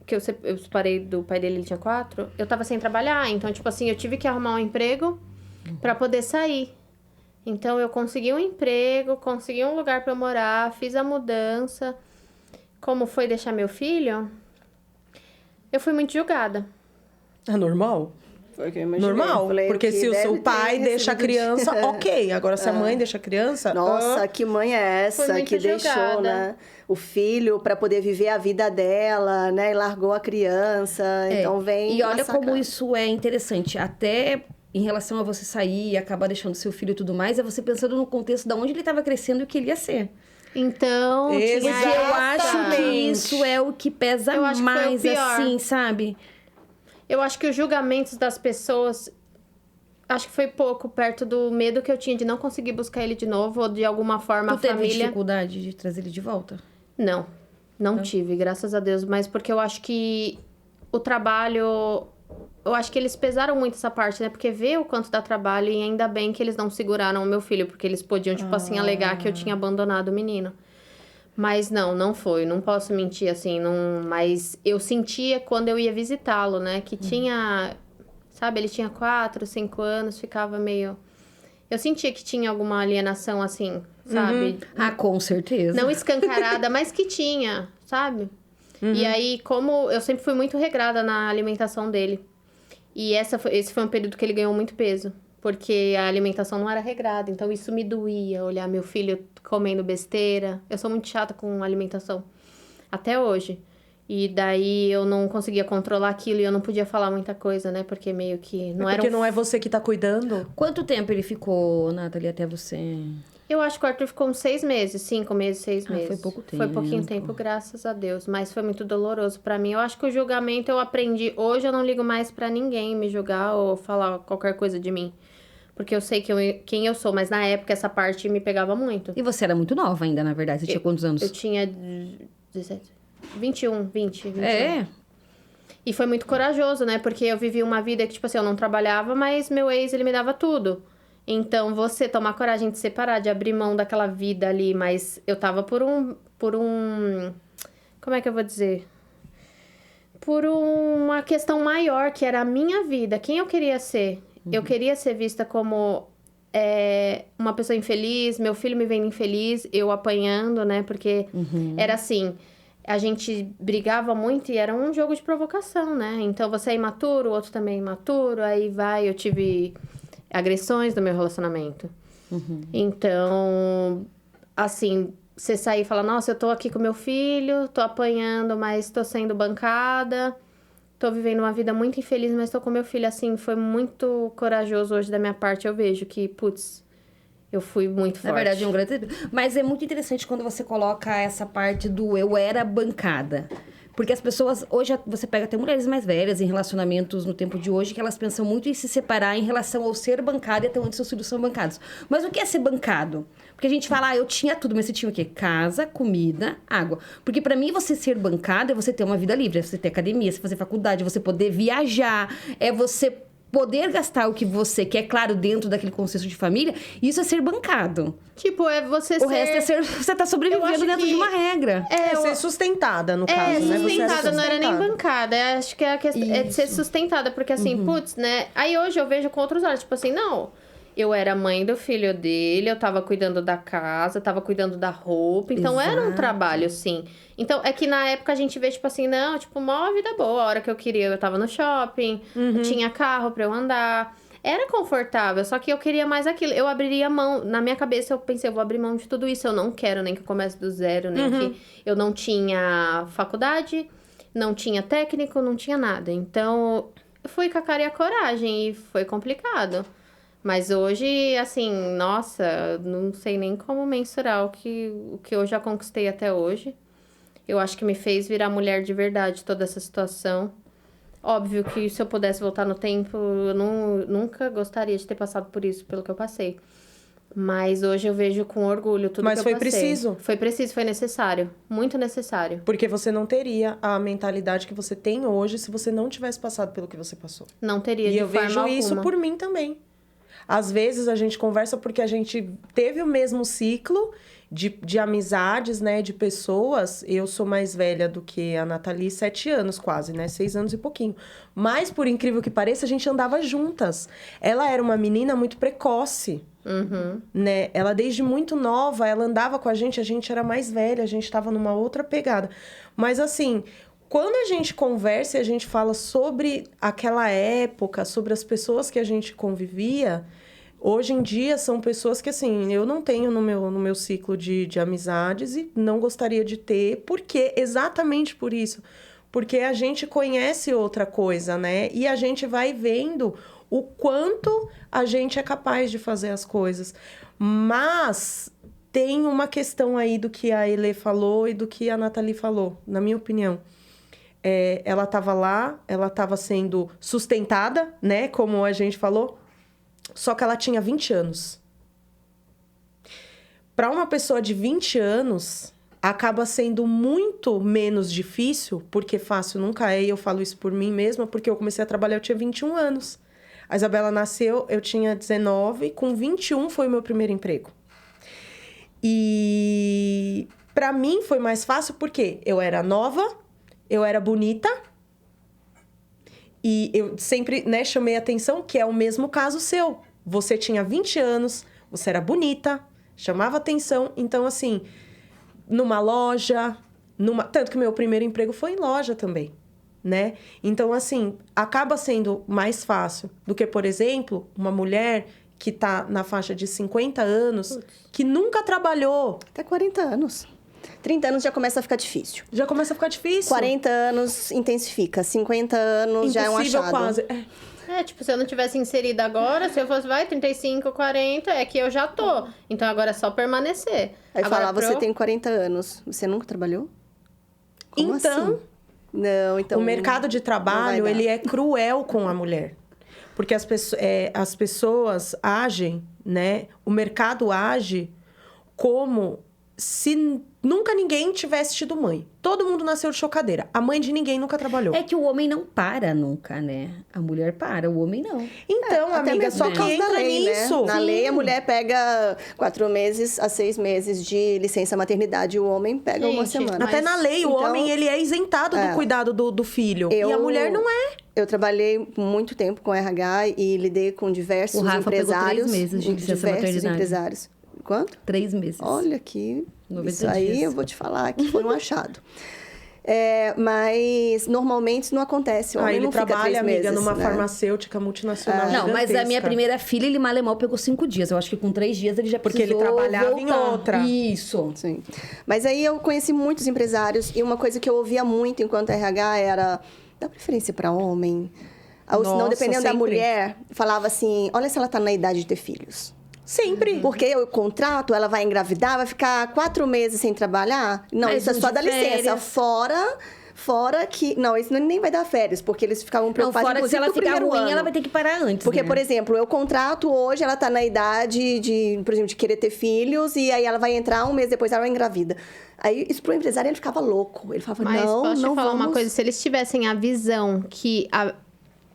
Que eu separei do pai dele, ele tinha 4. Eu tava sem trabalhar. Então, tipo assim, eu tive que arrumar um emprego pra poder sair. Então, eu consegui um emprego, consegui um lugar pra eu morar, fiz a mudança. Como foi deixar meu filho... Eu fui muito julgada. É normal? Foi o que eu imaginei. Normal, Falei, porque se o seu deve pai ter deixa a recebido criança, ok. Agora, se a mãe deixa a criança... Nossa, que mãe é Foi essa muito que deixou, julgada. né, o filho para poder viver a vida dela, né? E largou a criança. Então vem E olha massacrar. como isso é interessante. Até em relação a você sair e acabar deixando seu filho e tudo mais, é você pensando no contexto de onde ele estava crescendo e o que ele ia ser. Então, Porque eu Exatamente. acho que isso é o que pesa Eu acho que foi o mais, pior. assim, sabe? eu acho que os julgamentos das pessoas... Acho que foi pouco perto do medo que eu tinha de não conseguir buscar ele de novo. Ou de alguma forma Tu a teve família... dificuldade de trazer ele de volta? Não tive, graças a Deus. Mas porque eu acho que o trabalho... Eu acho que eles pesaram muito essa parte, né? Porque vê o quanto dá trabalho e ainda bem que eles não seguraram o meu filho. Porque eles podiam, tipo assim, alegar que eu tinha abandonado o menino. Mas não foi. Não posso mentir, assim. Não... Mas eu sentia quando eu ia visitá-lo, né? Que tinha... Sabe, ele tinha 4, 5 anos, ficava meio... Eu sentia que tinha alguma alienação, assim, sabe? Ah, com certeza. Não escancarada, mas que tinha, sabe? E aí, como eu sempre fui muito regrada na alimentação dele. E esse foi um período que ele ganhou muito peso. Porque a alimentação não era regrada. Então, isso me doía, olhar meu filho comendo besteira. Eu sou muito chata com alimentação. Até hoje. E daí, eu não conseguia controlar aquilo e eu não podia falar muita coisa, né? Porque meio que não era Porque não é você que tá cuidando? Quanto tempo ele ficou, Nathalie, até você... Eu acho que o Arthur ficou uns 6 meses, 5 meses, 6 meses. Foi pouco tempo. Foi pouquinho tempo, graças a Deus. Mas foi muito doloroso pra mim. Eu acho que o julgamento eu aprendi. Hoje eu não ligo mais pra ninguém me julgar ou falar qualquer coisa de mim. Porque eu sei quem eu sou. Mas na época essa parte me pegava muito. E você era muito nova ainda, na verdade. Você tinha quantos anos? Eu tinha 17, 21. É? E foi muito corajoso, né? Porque eu vivi uma vida que, tipo assim, eu não trabalhava, mas meu ex, ele me dava tudo. Então, você tomar coragem de separar, de abrir mão daquela vida ali, mas eu tava por um... Como é que eu vou dizer? Por uma questão maior, que era a minha vida. Quem eu queria ser? Eu queria ser vista como uma pessoa infeliz, meu filho me vendo infeliz, eu apanhando, né? Porque era assim... A gente brigava muito e era um jogo de provocação, né? Então, você é imaturo, o outro também é imaturo. Aí eu tive agressões no meu relacionamento. Então, assim, você sair e falar... Nossa, eu tô aqui com meu filho, tô apanhando, mas tô sendo bancada. Tô vivendo uma vida muito infeliz, mas tô com meu filho. Assim, foi muito corajoso hoje da minha parte. Eu vejo que, putz... Eu fui muito forte. Na verdade, é um grande... Mas é muito interessante quando você coloca essa parte do eu era bancada. Porque as pessoas... Hoje, você pega até mulheres mais velhas em relacionamentos no tempo de hoje, que elas pensam muito em se separar em relação ao ser bancada e até onde seus filhos são bancados. Mas o que é ser bancado? Porque a gente fala, eu tinha tudo, mas você tinha o quê? Casa, comida, água. Porque pra mim, você ser bancada é você ter uma vida livre. É você ter academia, você fazer faculdade, é você poder viajar, é você... poder gastar o que você quer, claro, dentro daquele contexto de família, isso é ser bancado. Tipo, é você O resto é você tá sobrevivendo dentro de uma regra. Ser sustentada, no caso, né? Você era Sustentada, não era nem bancada. Acho que a questão é de ser sustentada, porque assim, putz, né? Aí hoje eu vejo com outros olhos, tipo assim, não... Eu era mãe do filho dele, eu tava cuidando da casa, tava cuidando da roupa. Então, era um trabalho, sim. Então, é que na época a gente vê, tipo assim, não, tipo, uma vida boa. A hora que eu queria, eu tava no shopping, tinha carro pra eu andar. Era confortável, só que eu queria mais aquilo. Eu abriria mão. Na minha cabeça, eu pensei, eu vou abrir mão de tudo isso. Eu não quero nem que eu comece do zero, nem que eu não tinha faculdade, não tinha técnico, não tinha nada. Então, eu fui com a cara e a coragem e foi complicado. Mas hoje, assim, nossa, não sei nem como mensurar o que eu já conquistei até hoje. Eu acho que me fez virar mulher de verdade toda essa situação. Óbvio que se eu pudesse voltar no tempo, eu nunca gostaria de ter passado por isso, pelo que eu passei. Mas hoje eu vejo com orgulho tudo que eu passei. Mas foi preciso? Foi preciso, foi necessário. Muito necessário. Porque você não teria a mentalidade que você tem hoje se você não tivesse passado pelo que você passou. Não teria, de forma alguma. E eu vejo isso alguma. por mim também. Às vezes a gente conversa porque a gente teve o mesmo ciclo de amizades, né? De pessoas. Eu sou mais velha do que a Nathalie, 7 anos quase, né? 6 anos e pouquinho. Mas, por incrível que pareça, a gente andava juntas. Ela era uma menina muito precoce, né? Ela, desde muito nova, ela andava com a gente era mais velha, a gente tava numa outra pegada. Mas, assim... Quando a gente conversa e a gente fala sobre aquela época, sobre as pessoas que a gente convivia, hoje em dia são pessoas que, assim, eu não tenho no meu ciclo de amizades e não gostaria de ter, porque exatamente por isso. Porque a gente conhece outra coisa, né? E a gente vai vendo o quanto a gente é capaz de fazer as coisas. Mas tem uma questão aí do que a Elê falou e do que a Nathalie falou, na minha opinião. Ela estava lá, ela estava sendo sustentada, né? Como a gente falou. Só que ela tinha 20 anos. Para uma pessoa de 20 anos, acaba sendo muito menos difícil, porque fácil nunca é, e eu falo isso por mim mesma, porque eu comecei a trabalhar, eu tinha 21 anos. A Isabela nasceu, eu tinha 19, com 21 foi o meu primeiro emprego. E para mim foi mais fácil porque eu era nova, eu era bonita e eu sempre, né, chamei a atenção, que é o mesmo caso seu. Você tinha 20 anos, você era bonita, chamava atenção. Então, assim, numa loja... Tanto que meu primeiro emprego foi em loja também, né? Então, assim, acaba sendo mais fácil do que, por exemplo, uma mulher que tá na faixa de 50 anos, que nunca trabalhou. Até 40 anos. 30 anos já começa a ficar difícil. Já começa a ficar difícil. 40 anos intensifica. 50 anos já é um achado. Quase. Tipo, se eu não tivesse inserida agora, se eu fosse, 35, 40, é que eu já tô. Então, agora é só permanecer. Aí agora, falar, você tem 40 anos, você nunca trabalhou? Como então, assim? Não, então... O mercado de trabalho, ele é cruel com a mulher. Porque as pessoas agem, né? O mercado age como se nunca ninguém tivesse tido mãe. Todo mundo nasceu de chocadeira. A mãe de ninguém nunca trabalhou. É que o homem não para nunca, né? A mulher para, o homem não. Então, amiga, só que entra lei, nisso. Né? Na lei, a mulher pega 4 meses a 6 meses de licença maternidade. O homem pega uma semana. Até na lei, o homem, ele é isentado do cuidado do filho. E a mulher não é. Eu trabalhei muito tempo com RH e lidei com diversos o Rafa empresários. Pegou 3 meses de licença maternidade. Empresários. Quanto? 3 meses. Olha aqui, 90 isso aí dias. eu vou te falar que foi um achado. Mas normalmente isso não acontece. O homem ele não fica trabalha, 3 amiga, meses, numa né? farmacêutica multinacional Não, mas a minha gigantesca. primeira filha, ele mal e mal pegou 5 dias. Eu acho que com 3 dias ele já Porque ele precisou trabalhava em voltar. outra. Isso. Sim. Mas aí eu conheci muitos empresários e uma coisa que eu ouvia muito enquanto RH era dá preferência para homem. Ou senão, Nossa, dependendo da sempre. mulher, falava assim, olha se ela tá na idade de ter filhos. Sempre. Porque eu contrato, ela vai engravidar, vai ficar 4 meses sem trabalhar. Não, Mais isso é um só de da licença. férias. Fora que... Não, isso nem vai dar férias, porque eles ficavam Não, preocupados, fora que se inclusive, ela com o ficar primeiro ruim, ano. ela vai ter que parar antes, Porque, né? por exemplo, eu contrato hoje, ela tá na idade de, por exemplo, de querer ter filhos, e aí ela vai entrar 1 mês depois, ela vai engravida. Aí, isso pro empresário, ele ficava louco. Ele falava, Mas não, posso não te falar vamos... uma coisa? Se eles tivessem a visão que...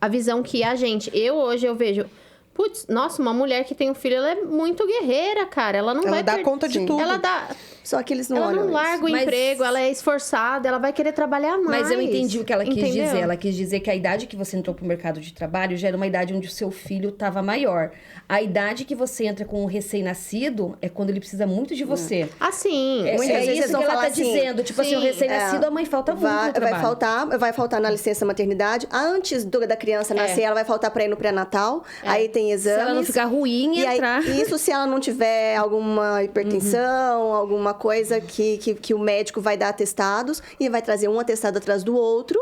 A visão que a gente... Hoje eu vejo... Putz, nossa, uma mulher que tem um filho, ela é muito guerreira, cara. Ela não vai... Ela dá conta de tudo. Ela dá... Só que eles não Ela olham não larga o Mas- emprego, ela é esforçada, ela vai querer trabalhar mais. Mas eu entendi o que ela quis Entendeu? dizer. Ela quis dizer que a idade que você entrou pro mercado de trabalho já era uma idade onde o seu filho estava maior. A idade que você entra com um recém-nascido é quando ele precisa muito de você. Ah, sim. É, Muitas é vezes isso eles vão que ela falar tá assim, dizendo. Tipo assim, o sim, recém-nascido, a mãe falta muito no trabalho. vai faltar na licença maternidade. Antes da criança nascer, ela vai faltar para ir no pré-natal. Aí tem exames. Se ela não ficar ruim e aí, entrar... isso se ela não tiver alguma hipertensão, alguma coisa que o médico vai dar atestados e vai trazer um atestado atrás do outro.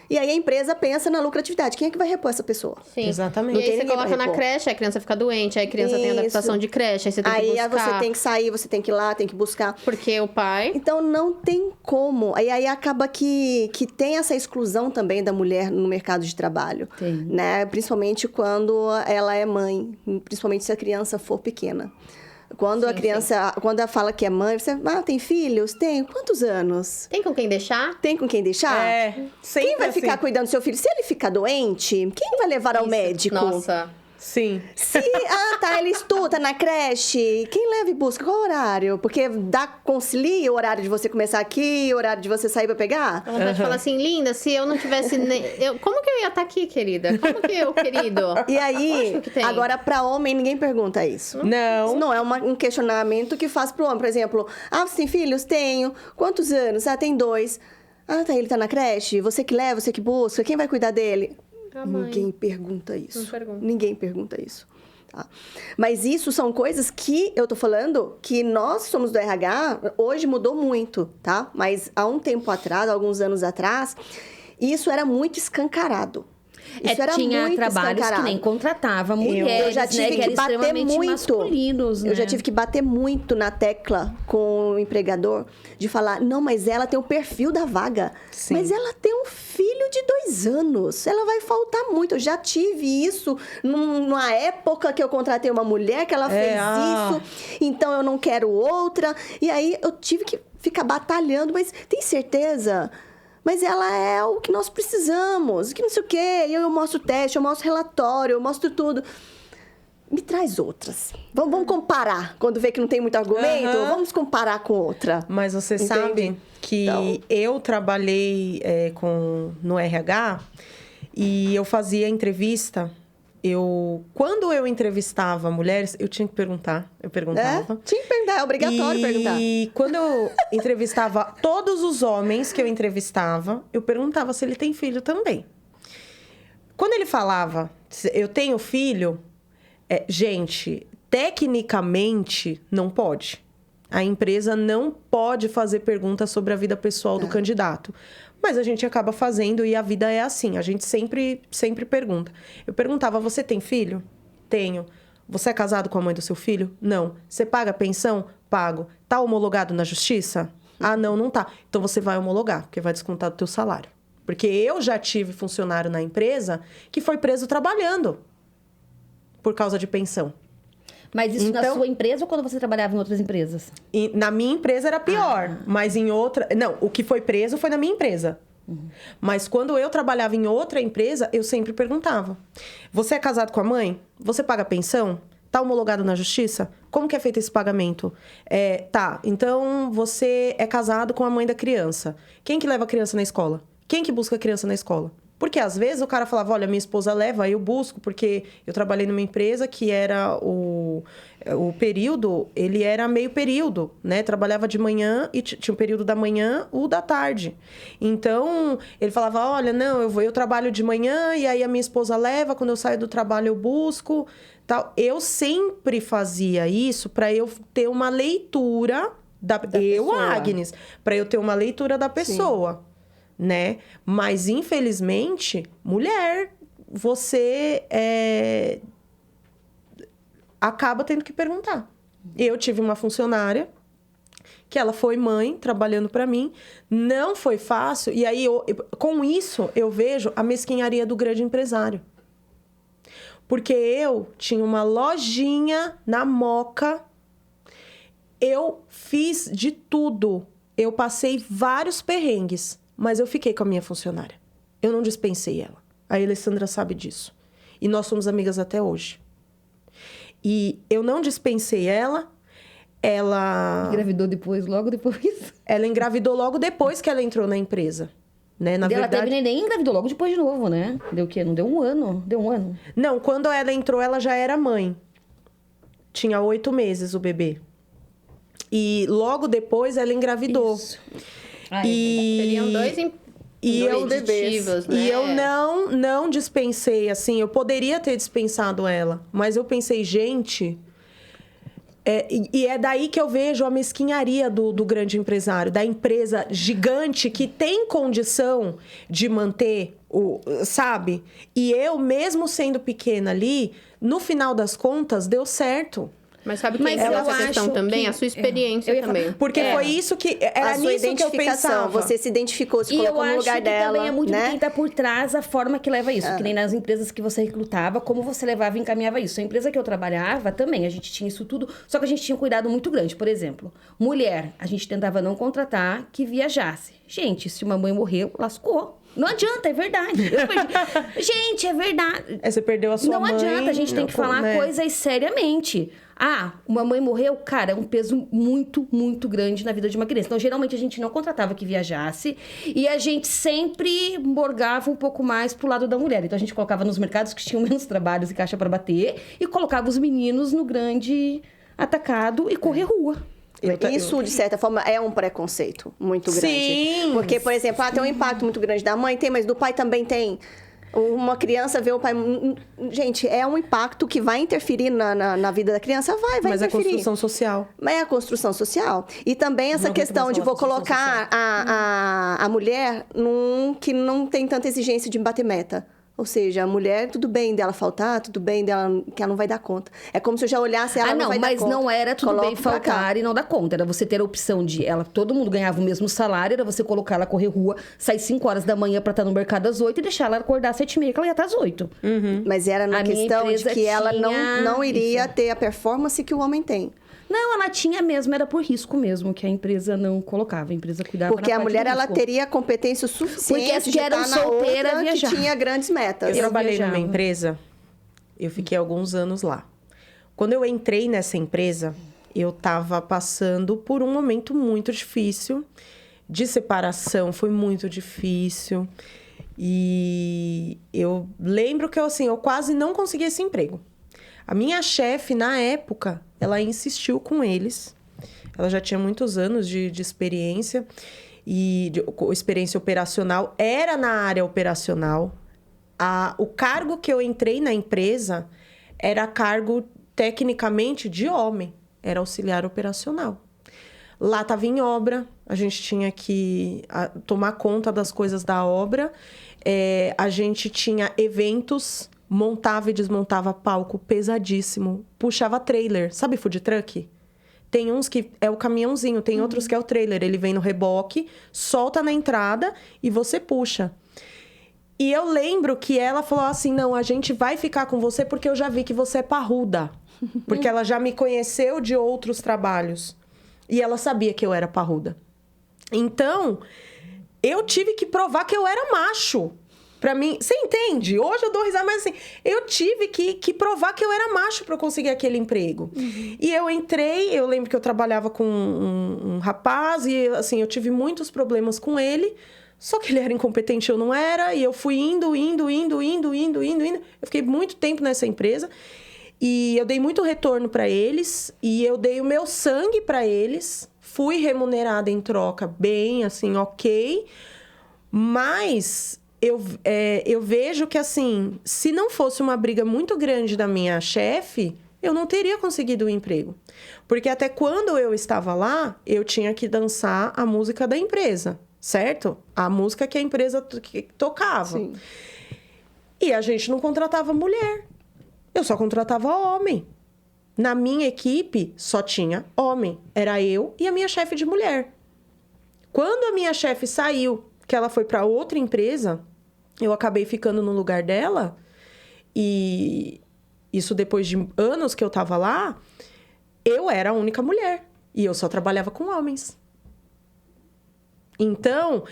E aí a empresa pensa na lucratividade. Quem é que vai repor essa pessoa? Sim. Exatamente. E Não aí tem você ninguém coloca pra na repor. creche, aí a criança fica doente, aí a criança tem Isso. adaptação de creche, aí você tem que Aí buscar. você tem que sair, você tem que ir lá, tem que buscar. Porque o pai... Então, não tem como. Aí acaba que tem essa exclusão também da mulher no mercado de trabalho. Tem. Né? Principalmente quando ela é mãe. Principalmente se a criança for pequena. Quando a criança... Quando ela fala que é mãe, você... tem filhos? Tem. Quantos anos? Tem com quem deixar? Tem com quem deixar? Sempre Quem vai assim. ficar cuidando do seu filho? Se ele ficar doente, quem vai levar ao médico? Nossa. Sim. Se, ele estuda na creche, quem leva e busca? Qual horário? Porque concilia o horário de você começar aqui, o horário de você sair pra pegar? Ela pode falar assim, linda, se eu não tivesse... Como que eu ia estar aqui, querida? Como que eu, querido? E aí, Lógico que tem. agora pra homem, ninguém pergunta isso. Isso Não. não é um questionamento que faz pro homem. Por exemplo, você tem filhos? Tenho. Quantos anos? Tem 2. Ele tá na creche? Você que leva, você que busca? Quem vai cuidar dele? A mãe. Ninguém pergunta isso. Não pergunta. Ninguém pergunta isso. Tá? Mas isso são coisas que eu tô falando que nós somos do RH, hoje mudou muito, tá? Mas há um tempo atrás, alguns anos atrás, isso era muito escancarado. Isso era tinha muito trabalhos escancarado. que nem contratava mulheres, Eu já tive né, que eram bater extremamente muito. masculinos, né? Eu já tive que bater muito na tecla com o empregador de falar, não, mas ela tem o perfil da vaga. Sim. Mas ela tem um filho de 2 anos. Ela vai faltar muito. Eu já tive isso numa época que eu contratei uma mulher que ela fez isso. Então, eu não quero outra. E aí, eu tive que ficar batalhando. Mas tem certeza? Mas ela é o que nós precisamos, que não sei o quê. E eu mostro teste, eu mostro relatório, eu mostro tudo. Me traz outras. Vamos comparar. Quando vê que não tem muito argumento, vamos comparar com outra. Mas você Entende? sabe que Então. eu trabalhei no RH e eu fazia entrevista Quando eu entrevistava mulheres, eu tinha que perguntar. Eu perguntava. Tinha que perguntar, é obrigatório perguntar. E quando eu entrevistava todos os homens que eu entrevistava, eu perguntava se ele tem filho também. Quando ele falava, eu tenho filho, gente, tecnicamente não pode. A empresa não pode fazer perguntas sobre a vida pessoal do candidato. Mas a gente acaba fazendo e a vida é assim. A gente sempre pergunta. Eu perguntava, você tem filho? Tenho. Você é casado com a mãe do seu filho? Não. Você paga pensão? Pago. Tá homologado na justiça? Ah, não tá. Então você vai homologar, porque vai descontar do teu salário. Porque eu já tive funcionário na empresa que foi preso trabalhando por causa de pensão. Mas isso na sua empresa ou quando você trabalhava em outras empresas? Na minha empresa era pior, mas em outra... Não, o que foi preso foi na minha empresa. Mas quando eu trabalhava em outra empresa, eu sempre perguntava. Você é casado com a mãe? Você paga pensão? Tá homologado na justiça? Como que é feito esse pagamento? Tá, então você é casado com a mãe da criança. Quem que leva a criança na escola? Quem que busca a criança na escola? Porque às vezes o cara falava, olha, minha esposa leva, aí eu busco, porque eu trabalhei numa empresa que era o período, ele era meio período, né? Trabalhava de manhã e tinha um período da manhã, o da tarde. Então, ele falava, olha, não, eu trabalho de manhã e aí a minha esposa leva, quando eu saio do trabalho eu busco, tal. Eu sempre fazia isso para eu ter uma leitura da pessoa. Agnes, para eu ter uma leitura da pessoa. Sim. Né? Mas, infelizmente, mulher, você acaba tendo que perguntar. Eu tive uma funcionária que ela foi mãe, trabalhando para mim. Não foi fácil. E aí, com isso, eu vejo a mesquinharia do grande empresário. Porque eu tinha uma lojinha na Moca. Eu fiz de tudo. Eu passei vários perrengues. Mas eu fiquei com a minha funcionária. Eu não dispensei ela. A Alessandra sabe disso. E nós somos amigas até hoje. E eu não dispensei ela. Ela... Engravidou depois, logo depois? Ela engravidou logo depois que ela entrou na empresa. Né? Na verdade... Ela teve neném e engravidou logo depois de novo, né? Deu o quê? Não deu um ano? Deu um ano? Não, quando ela entrou, ela já era mãe. Tinha 8 meses o bebê. E logo depois ela engravidou. Isso. Seriam dois bebês, né? E eu não dispensei, assim, eu poderia ter dispensado ela, mas eu pensei, gente... E é daí que eu vejo a mesquinharia do grande empresário, da empresa gigante que tem condição de manter sabe? E eu, mesmo sendo pequena ali, no final das contas, deu certo. Mas sabe o que é essa questão também? A sua experiência também. Porque foi isso que... Era nisso que eu pensava. Você se identificou, se colocou no lugar dela. E eu acho que também é muito quem tá por trás, a forma que leva isso. Que nem nas empresas que você recrutava, como você levava e encaminhava isso. A empresa que eu trabalhava também, a gente tinha isso tudo. Só que a gente tinha um cuidado muito grande. Por exemplo, mulher, a gente tentava não contratar que viajasse. Gente, se uma mãe morreu, lascou. Não adianta, é verdade. Gente, é verdade. Você perdeu a sua mãe. Não adianta, a gente tem que falar coisas seriamente. Uma mãe morreu, cara, é um peso muito, muito grande na vida de uma criança. Então, geralmente, a gente não contratava que viajasse e a gente sempre morgava um pouco mais pro lado da mulher. Então, a gente colocava nos mercados que tinham menos trabalhos e caixa para bater e colocava os meninos no grande atacado e correr rua. Isso, de certa forma, é um preconceito muito grande. Sim. Porque, por exemplo, tem um impacto muito grande da mãe, mas do pai também tem. Uma criança vê o pai... Gente, é um impacto que vai interferir na vida da criança? Vai interferir. Mas é construção social. Mas é a construção social. E também essa questão de vou colocar a mulher que não tem tanta exigência de bater meta. Ou seja, a mulher, tudo bem dela faltar, tudo bem dela que ela não vai dar conta. É como se eu já olhasse ela não vai dar conta. Mas não era tudo bem faltar e não dar conta. Era você ter a opção de todo mundo ganhava o mesmo salário, era você colocar ela correr rua, sair 5 horas da manhã pra estar no mercado às 8 e deixar ela acordar às 7h30, que ela ia estar às 8. Uhum. Mas era na questão de que ela não iria ter a performance que o homem tem. Não, ela tinha mesmo, era por risco mesmo, que a empresa não colocava, a empresa cuidava. Porque a mulher, ela teria competência suficiente de estar na outra que tinha grandes metas. Eu trabalhei numa empresa, eu fiquei alguns anos lá. Quando eu entrei nessa empresa, eu estava passando por um momento muito difícil, de separação, foi muito difícil. E eu lembro que eu quase não consegui esse emprego. A minha chefe, na época, ela insistiu com eles. Ela já tinha muitos anos de experiência e de experiência operacional. Era na área operacional. O cargo que eu entrei na empresa era cargo, tecnicamente, de homem. Era auxiliar operacional. Lá estava em obra, a gente tinha que tomar conta das coisas da obra. A gente tinha eventos, montava e desmontava palco pesadíssimo, puxava trailer, sabe food truck? Tem uns que é o caminhãozinho, tem outros que é o trailer, ele vem no reboque, solta na entrada e você puxa. E eu lembro que ela falou assim, não, a gente vai ficar com você porque eu já vi que você é parruda. Porque ela já me conheceu de outros trabalhos. E ela sabia que eu era parruda. Então, eu tive que provar que eu era macho. Pra mim, você entende? Hoje eu dou risada, mas assim, eu tive que provar que eu era macho pra eu conseguir aquele emprego. E eu entrei, eu lembro que eu trabalhava com um rapaz e assim, eu tive muitos problemas com ele. Só que ele era incompetente, eu não era. E eu fui indo. Eu fiquei muito tempo nessa empresa. E eu dei muito retorno para eles. E eu dei o meu sangue para eles. Fui remunerada em troca bem, assim, ok. Mas eu vejo que, assim, se não fosse uma briga muito grande da minha chefe, eu não teria conseguido o emprego. Porque até quando eu estava lá, eu tinha que dançar a música da empresa. Certo? A música que a empresa tocava. Sim. E a gente não contratava mulher. Eu só contratava homem. Na minha equipe, só tinha homem. Era eu e a minha chefe de mulher. Quando a minha chefe saiu, que ela foi para outra empresa, eu acabei ficando no lugar dela. E isso depois de anos que eu tava lá, eu era a única mulher. E eu só trabalhava com homens. Então,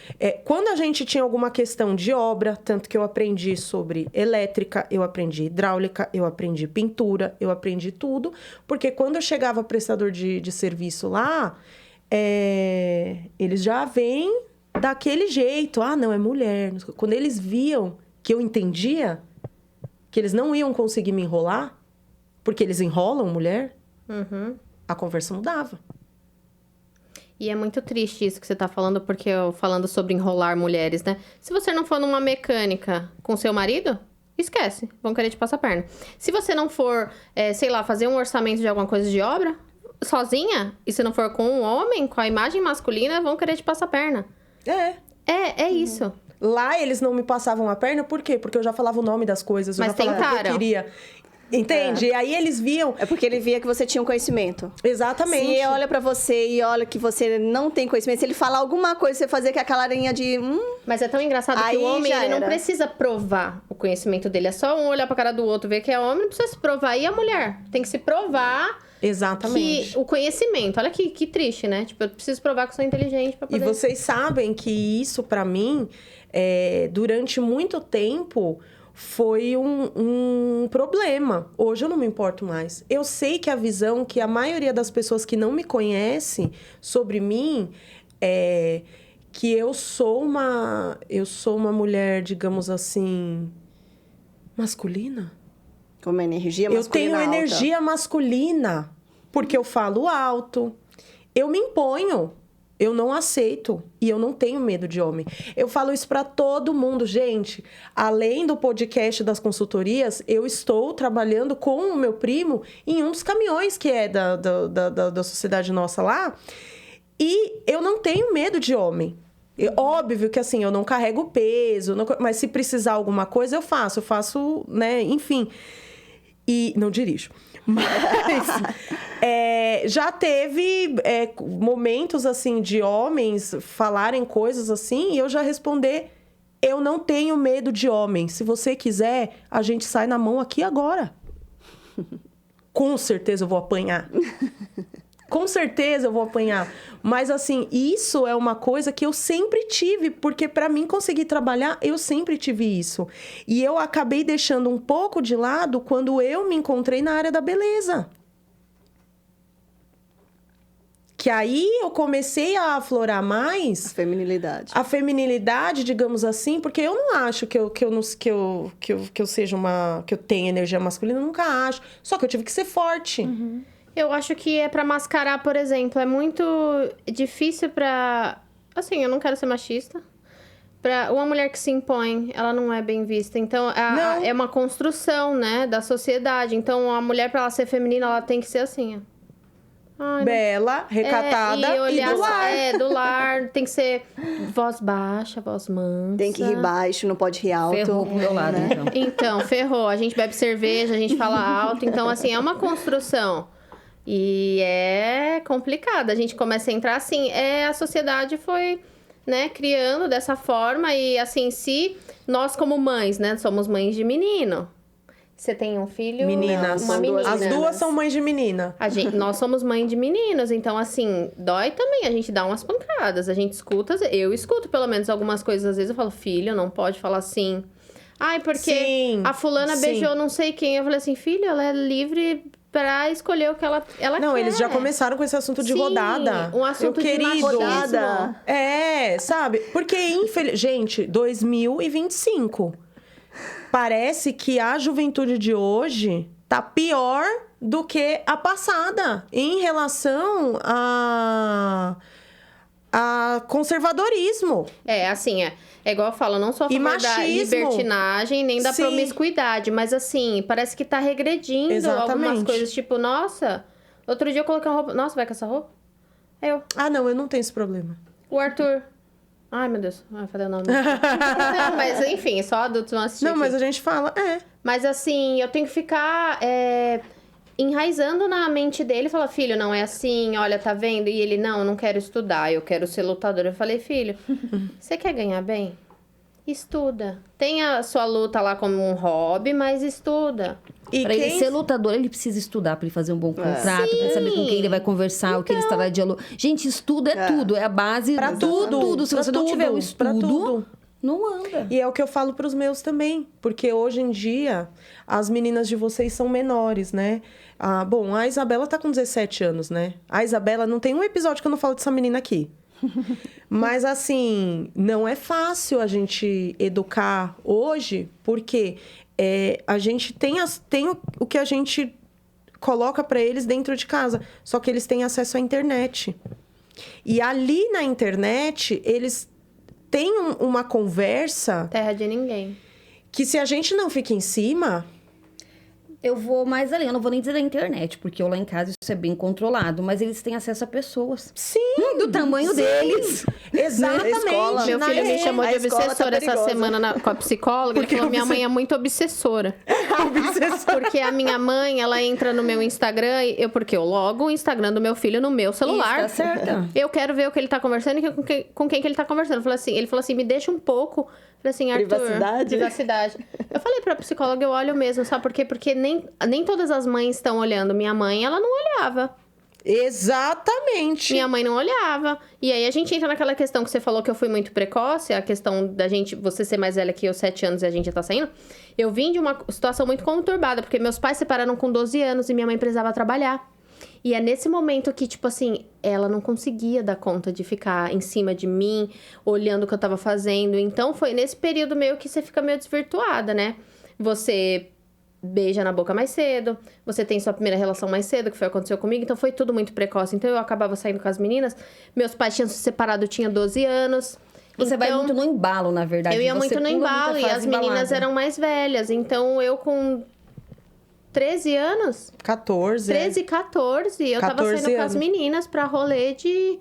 quando a gente tinha alguma questão de obra, tanto que eu aprendi sobre elétrica, eu aprendi hidráulica, eu aprendi pintura, eu aprendi tudo. Porque quando eu chegava prestador de serviço lá, eles já vêm daquele jeito. Ah, não, é mulher. Quando eles viam que eu entendia, que eles não iam conseguir me enrolar, porque eles enrolam mulher, a conversa mudava. E é muito triste isso que você tá falando, porque falando sobre enrolar mulheres, né? Se você não for numa mecânica com seu marido, esquece, vão querer te passar a perna. Se você não for, sei lá, fazer um orçamento de alguma coisa de obra, sozinha, e se não for com um homem, com a imagem masculina, vão querer te passar a perna. É isso. Lá eles não me passavam a perna, por quê? Porque eu já falava o nome das coisas, eu Mas já falava o que eu tentaram. queria. Entende? E aí eles viam... É porque ele via que você tinha um conhecimento. Exatamente. Se ele olha pra você e olha que você não tem conhecimento, se ele falar alguma coisa, você fazer com aquela arinha de... Mas é tão engraçado que Aí o homem, já ele não era. precisa provar o conhecimento dele. É só um olhar pra cara do outro, ver que é homem, não precisa se provar. E a mulher? Tem que se provar Exatamente. que o conhecimento... Olha que triste, né? Tipo, eu preciso provar que eu sou inteligente pra poder... E vocês sabem que isso, pra mim, durante muito tempo, foi um problema. Hoje eu não me importo mais. Eu sei que a visão que a maioria das pessoas que não me conhecem sobre mim é que eu sou uma mulher, digamos assim, masculina. Com uma energia Eu masculina tenho alta. energia masculina, porque eu falo alto. Eu me imponho. Eu não aceito. E eu não tenho medo de homem. Eu falo isso pra todo mundo. Gente, além do podcast das consultorias, eu estou trabalhando com o meu primo em um dos caminhões que é da sociedade nossa lá. E eu não tenho medo de homem. Óbvio que, assim, eu não carrego peso, mas se precisar alguma coisa, eu faço, né, enfim. E não dirijo. Mas já teve momentos, assim, de homens falarem coisas assim, e eu já responder, eu não tenho medo de homem. Se você quiser, a gente sai na mão aqui agora. Com certeza eu vou apanhar. Com certeza eu vou apanhar. Mas, assim, isso é uma coisa que eu sempre tive. Porque, para mim, conseguir trabalhar, eu sempre tive isso. E eu acabei deixando um pouco de lado quando eu me encontrei na área da beleza. Que aí eu comecei a aflorar mais Feminilidade. a feminilidade, digamos assim, porque eu não acho que eu seja uma... que eu tenha energia masculina, eu nunca acho. Só que eu tive que ser forte. Eu acho que é pra mascarar, por exemplo, é muito difícil pra... Assim, eu não quero ser machista. Pra uma mulher que se impõe, ela não é bem vista. Então, Não. é uma construção, né, da sociedade. Então, a mulher, pra ela ser feminina, ela tem que ser assim, ó. Ai, Bela, recatada e olhar, do lar. do lar. Tem que ser voz baixa, voz mansa. Tem que rir baixo, não pode rir alto. Ferrou pro meu lado, então. Então, ferrou. A gente bebe cerveja, a gente fala alto. Então, assim, é uma construção. E é complicado. A gente começa a entrar assim. A sociedade foi, né, criando dessa forma. E, assim, se nós como mães, né, somos mães de menino. Você tem um filho, Meninas. uma menina. As duas são mães de menina. Nós somos mãe de meninos, então assim, dói também, a gente dá umas pancadas, a gente escuta, eu escuto pelo menos algumas coisas, às vezes eu falo, filho, não pode falar assim. Ai, porque Sim, a fulana sim. beijou não sei quem. Eu falei assim, filho, ela é livre pra escolher o que ela Não, quer. eles já começaram com esse assunto de Sim, rodada. um assunto Meu de querido. machismo. Sabe? Porque, gente, 2025. Parece que a juventude de hoje tá pior do que a passada em relação a conservadorismo. Assim, é igual eu falo, eu não sou a E favor da machismo. libertinagem, nem da Sim. promiscuidade, mas assim, parece que tá regredindo algumas Exatamente. coisas, tipo, nossa, outro dia eu coloquei uma roupa, nossa, vai com essa roupa? Eu, Ah, não, eu não tenho esse problema. o Arthur, ai meu Deus, eu falei o nome. Não, mas enfim, só adultos vão assistir Não, aqui. mas a gente fala, Mas assim, eu tenho que ficar enraizando na mente dele e falar, filho, não é assim, olha, tá vendo? E ele, não, eu não quero estudar, eu quero ser lutador. Eu falei, filho, você quer ganhar bem? Estuda. Tem a sua luta lá como um hobby, mas estuda. E Pra ele ser lutador, ele precisa estudar pra ele fazer um bom contrato, pra saber com quem ele vai conversar, o que ele estará diálogo. Gente, estudo é tudo, é a base Pra tudo. Se pra você não tiver o pra estudo, tudo. não anda. E é o que eu falo pros meus também. Porque hoje em dia, as meninas de vocês são menores, né? Bom, a Isabela tá com 17 anos, né? A Isabela, não tem um episódio que eu não falo dessa menina aqui. Mas, assim, não é fácil a gente educar hoje, porque a gente tem o que a gente coloca pra eles dentro de casa. Só que eles têm acesso à internet. E ali na internet, eles têm uma conversa Terra de ninguém. que se a gente não fica em cima... Eu vou mais além, eu não vou nem dizer da internet, porque eu lá em casa isso é bem controlado, mas eles têm acesso a pessoas. Sim! Do tamanho deles. Exatamente. escola. Meu filho me chamou de A escola tá obsessora essa perigosa. semana com a psicóloga. Ele falou, minha mãe é muito obsessora. Porque a minha mãe, ela entra no meu Instagram, porque eu logo o Instagram do meu filho no meu celular. Isso, tá certo. Eu quero ver o que ele tá conversando e com quem que ele tá conversando. Ele falou assim, me deixa um pouco. Eu falei assim, Arthur... Privacidade. Eu falei pra psicóloga, eu olho mesmo, sabe por quê? Porque nem todas as mães estão olhando. Minha mãe, ela não olhava. Exatamente. Minha mãe não olhava. E aí a gente entra naquela questão que você falou que eu fui muito precoce, a questão da gente, você ser mais velha que eu, 7 anos, e a gente já tá saindo. Eu vim de uma situação muito conturbada, porque meus pais se separaram com 12 anos e minha mãe precisava trabalhar. E é nesse momento que, tipo assim, ela não conseguia dar conta de ficar em cima de mim, olhando o que eu tava fazendo. Então, foi nesse período meio que você fica meio desvirtuada, né? Você beija na boca mais cedo, você tem sua primeira relação mais cedo, que foi o que aconteceu comigo. Então, foi tudo muito precoce. Então, eu acabava saindo com as meninas. Meus pais tinham se separado, eu tinha 12 anos. Você vai Então, muito no embalo, na verdade. eu ia Você muito no pula muita embalo e fase as meninas embalada. eram mais velhas. Então, eu com 13 anos... 14. 13, 14. Eu tava 14 saindo com as anos. meninas pra rolê de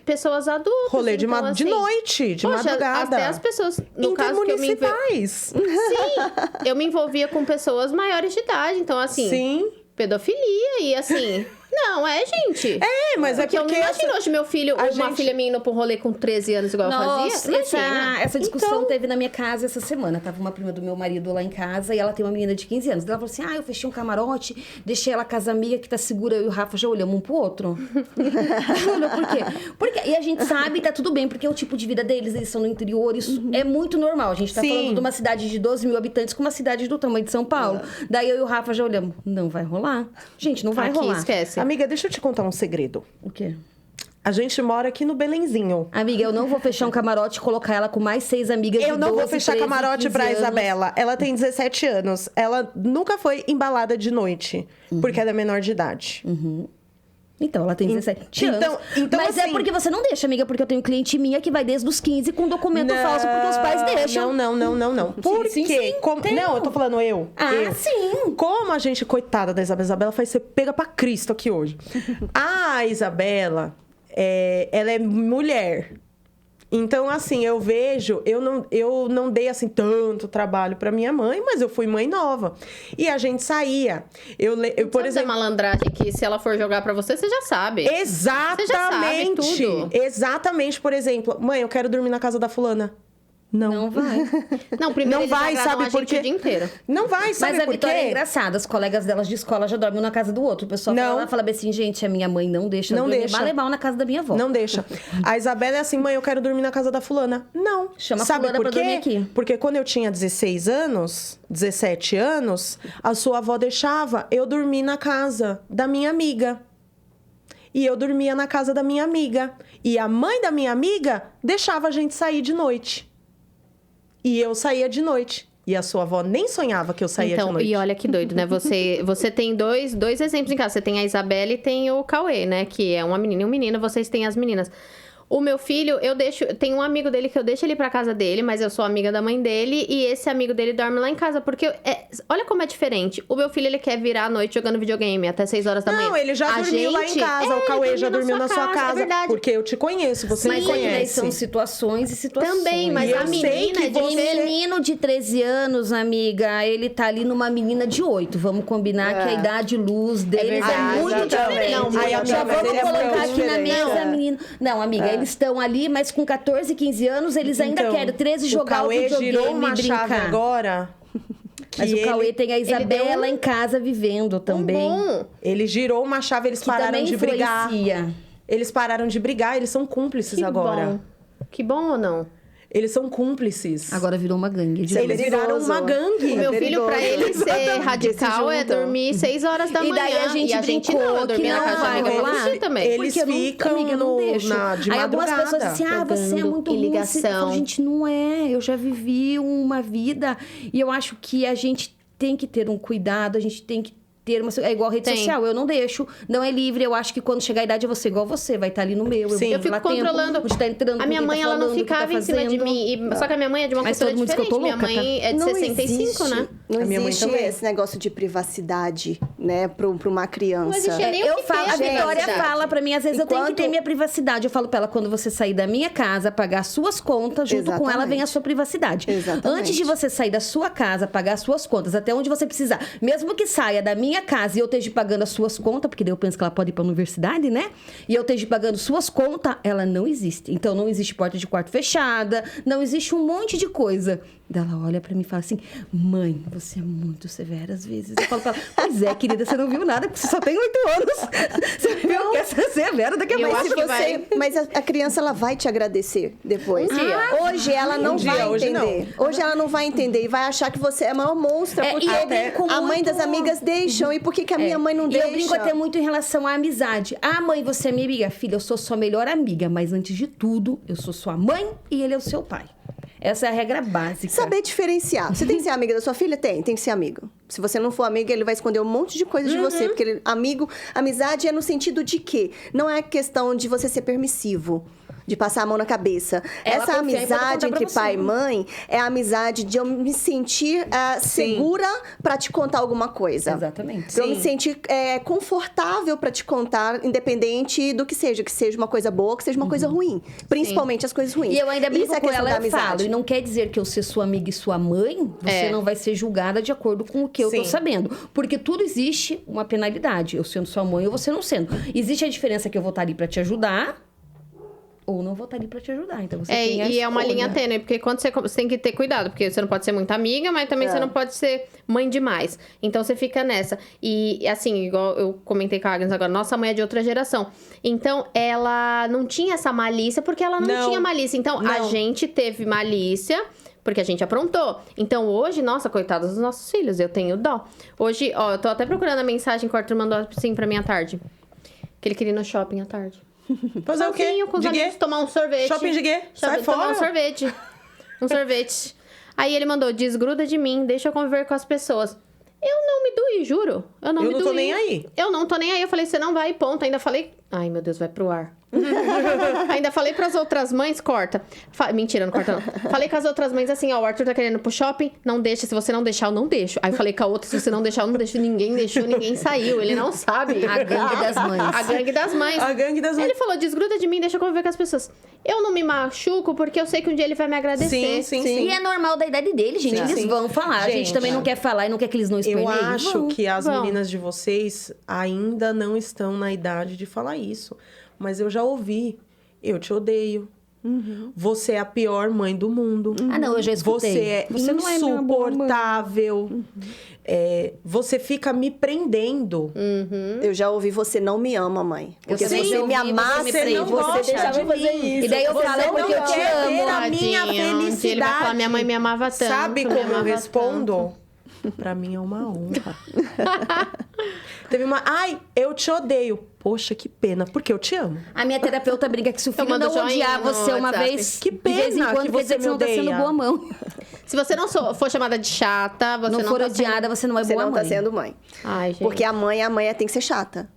pessoas adultas. Rolê de, então, de assim, noite, de poxa, madrugada. até as pessoas, no caso que eu me Intermunicipais. Sim, eu me envolvia com pessoas maiores de idade. Então, assim, Sim. pedofilia e assim... Não, gente. Mas Porque eu não imagino hoje meu filho, a uma gente- filha minha indo pra um rolê com 13 anos igual eu Nossa, fazia. Imagina. essa discussão Então- teve na minha casa essa semana. Tava uma prima do meu marido lá em casa e ela tem uma menina de 15 anos. Ela falou assim: eu fechei um camarote, deixei ela com as amigas que tá segura. Eu e o Rafa já olhamos um pro outro. Olha, por quê? Porque, e a gente sabe, tá tudo bem, porque é o tipo de vida deles, eles são no interior, isso é muito normal. A gente tá Sim. falando de uma cidade de 12 mil habitantes com uma cidade do tamanho de São Paulo. Daí eu e o Rafa já olhamos, não vai rolar. Gente, não vai Aqui, rolar. esquece. Amiga, deixa eu te contar um segredo. O quê? A gente mora aqui no Belenzinho. Amiga, eu não vou fechar um camarote e colocar ela com mais 6 amigas de Eu não 12, vou fechar 13, camarote 15 pra anos. Isabela. Ela tem 17 anos. Ela nunca foi embalada de noite, porque ela é menor de idade. Então, ela tem 17 anos. Então, Mas é assim- porque você não deixa, amiga, porque eu tenho cliente minha que vai desde os 15 com documento falso, porque os pais deixam. Não. Por sim, quê? tem. Não, eu tô falando eu. Ah, eu. sim. Como a gente, coitada da Isabela, vai ser pega pra Cristo aqui hoje. A Isabela, ela é mulher. Então, assim, eu vejo... Eu não dei, assim, tanto trabalho pra minha mãe, mas eu fui mãe nova. E a gente saía. Por exemplo... malandragem que se ela for jogar pra você, você já sabe. Exatamente. Você já sabe tudo. Exatamente. Por exemplo, mãe, eu quero dormir na casa da fulana. Não vai. Não, primeiro Não eles vai, agradam sabe a por gente quê? o dia inteiro. Não vai, sabe Mas a por Vitória é quê? engraçada. As colegas delas de escola já dormem na casa do outro. O pessoal Não. fala assim, gente, a minha mãe não deixa. Não eu deixa. Mal na casa da minha avó. Não deixa. A Isabela é assim, mãe, eu quero dormir na casa da fulana. Não. Chama a Sabe fulana por pra quê? dormir aqui. Porque quando eu tinha 16 anos, 17 anos, a sua avó deixava eu dormir na casa da minha amiga. E eu dormia na casa da minha amiga. E a mãe da minha amiga deixava a gente sair de noite. E eu saía de noite. E a sua avó nem sonhava que eu saía de noite. E olha que doido, né? Você tem dois exemplos em casa. Você tem a Isabela e tem o Cauê, né? Que é uma menina e um menino. Vocês têm as meninas. O meu filho, tem um amigo dele que eu deixo ele pra casa dele, mas eu sou amiga da mãe dele, e esse amigo dele dorme lá em casa, porque olha como é diferente. O meu filho, ele quer virar à noite jogando videogame até 6 horas da manhã. Não, ele já dormiu lá em casa. O Cauê já dormiu na sua casa. É verdade. Porque eu te conheço, você Mas me aí, né, conhece. são situações e situações. Também, mas E a eu sei menina que é de E menino de 13 anos, amiga, ele tá ali numa menina de 8. Vamos combinar que a idade luz deles é, verdade, muito exatamente. diferente. Não, Ai, amiga, já mas vamos ele é colocar muito aqui na diferente. mesa, menino. Não, amiga, eles estão ali, mas com 14, 15 anos, eles ainda Então, querem 13 jogar o Cauê videogame girou uma e brincar. chave agora. Mas que o Cauê ele- tem a Isabela em casa vivendo também. Bom. Ele girou uma chave, eles Que pararam também de brigar. influencia. Eles pararam de brigar, eles são cúmplices Que agora. bom. Que bom ou não? Eles são cúmplices. Agora virou uma gangue. de Eles dois. viraram perigoso. uma gangue. O meu filho, pra perigoso. ele ser radical, é juntam. dormir 6 horas da E manhã. daí a gente brincou não, eu que dormia na não casa da vai amiga rolar. dele também. Eles Porque eu não- ficam amiga, eu não deixo. de Aí algumas madrugada. pessoas dizem assim, você é Jogando muito em ruim. ligação. Eu falo, gente, não é. Eu já vivi uma vida. E eu acho que a gente tem que ter um cuidado, a gente tem que ter uma... É igual rede Tem. social, eu não deixo. Não é livre, eu acho que quando chegar a idade eu vou ser igual você. Vai estar ali no meu. Sim. vou Eu fico lá tempo, controlando. onde tá entrando, A com minha quem mãe, tá ela não falando, o que tá ficava em cima de fazendo. mim. Só que a minha mãe é de uma Mas cultura todo mundo diz que eu diferente. tô Minha louca, mãe é de 65, né? Não A minha mãe existe também. esse negócio de privacidade, né, pra uma criança. Não existe nem o Eu que falo, ter a Vitória privacidade. fala pra mim, às vezes eu tenho que Enquanto- ter minha privacidade. Eu falo pra ela, quando você sair da minha casa, pagar suas contas, junto com ela vem a sua privacidade. Exatamente. Antes de você sair da sua casa, pagar suas contas, até onde você precisar. Mesmo que saia da minha casa e eu esteja pagando as suas contas, porque daí eu penso que ela pode ir pra universidade, né? E eu esteja pagando suas contas, ela não existe. Então não existe porta de quarto fechada, não existe um monte de coisa. Daí ela olha pra mim e fala assim, mãe, você é muito severa às vezes. Eu falo pra ela, pois é, querida, você não viu nada, porque você só tem 8 anos. Você viu que essa severa daqui a Eu pouco. acho que vai. Mas a criança, ela vai te agradecer depois. Um dia. Hoje ela não dia, vai hoje entender. Hoje ela não vai entender e vai achar que você é a maior monstra. É, Porque e eu brinco a mãe muito- das amigas deixam. E por que a minha mãe não E deixa? eu brinco até muito em relação à amizade. Ah, mãe, você é minha amiga. Filha, eu sou sua melhor amiga, mas antes de tudo, eu sou sua mãe e ele é o seu pai. Essa é a regra básica. Saber diferenciar. Você tem que ser amiga da sua filha? Tem que ser amigo. Se você não for amiga, ele vai esconder um monte de coisas de você. Porque amizade é no sentido de quê? Não é questão de você ser permissivo. De passar a mão na cabeça. Ela Essa confia e pode amizade contar pra entre você. pai e mãe é a amizade de eu me sentir segura pra te contar alguma coisa. Exatamente. Pra eu me Sim. sentir confortável pra te contar, independente do que seja uma coisa boa, que seja uma coisa ruim. Principalmente as coisas ruins. E eu ainda brinco Isso é com questão ela, da eu falo. amizade. E não quer dizer que eu ser sua amiga e sua mãe, você não vai ser julgada de acordo com o que eu tô Sim. sabendo. Porque tudo existe uma penalidade. Eu sendo sua mãe ou você não sendo. Existe a diferença que eu vou estar ali pra te ajudar ou não vou estar ali pra te ajudar. Então você tem a E é uma escolha. linha tênue, porque quando você tem que ter cuidado, porque você não pode ser muito amiga, mas também você não pode ser mãe demais. Então você fica nessa. E assim, igual eu comentei com a Agnes agora, nossa mãe é de outra geração. Então ela não tinha essa malícia, porque ela não tinha malícia. Então a Não. gente teve malícia. Porque a gente aprontou. Então, hoje, nossa, coitados dos nossos filhos, eu tenho dó. Hoje, ó, eu tô até procurando a mensagem que o Arthur mandou assim pra mim à tarde. Que ele queria ir no shopping à tarde. Fazer o quê? Sozinho, com os De quê? amigos, tomar um sorvete. Shopping de quê? Sai Tomar um fora. sorvete. Um sorvete. Aí ele mandou, desgruda de mim, deixa eu conviver com as pessoas. Eu não me doí, juro. Eu não tô nem aí. Eu não tô nem aí. Eu falei, você não vai, ponto. Ainda falei... Ai, meu Deus, vai pro ar. Ainda falei pras outras mães, corta. Mentira, não corta não. Falei com as outras mães assim, ó, o Arthur tá querendo ir pro shopping, não deixa. Se você não deixar, eu não deixo. Aí eu falei com a outra, se você não deixar, eu não deixo. Ninguém deixou, ninguém saiu. Ele não sabe. A gangue das mães. A gangue das mães. A gangue das mães. Ele falou, desgruda de mim, deixa eu conviver com as pessoas. Eu não me machuco porque eu sei que um dia ele vai me agradecer. Sim. E é normal da idade dele, gente. Sim, Eles sim. vão falar. A gente Gente, também não quer falar e não quer que eles não Eu esperneiem. acho Vão. que as Vão. meninas de vocês ainda não estão na idade de falar isso. Mas eu já ouvi. Eu te odeio. Você é a pior mãe do mundo. Ah, não, eu já escutei. Você é Você não é minha boa mãe. insuportável. Você fica me prendendo. Eu já ouvi, você não me ama, mãe. Porque se também você ouvi, me amasse, você não você gosta deixava de eu fazer mim. isso. E daí eu Você falo, é não porque eu te quer amo. ter a minha Tadinho. felicidade. Ele vai falar, minha mãe me amava tanto. Sabe me como eu amava respondo? Pra mim é uma honra. Teve uma... Ai, eu te odeio. Poxa, que pena. Porque eu te amo. A minha terapeuta briga que se o filho mando não joinha odiar no você uma WhatsApp. vez, Que de vez em pena quando, que quer dizer você que você não me tá sendo odeia. boa mão. Se você não for chamada de chata, você Não não for tá odiada, você não é Você boa não mãe. tá sendo mãe. Ai, gente. Porque a mãe tem que ser chata.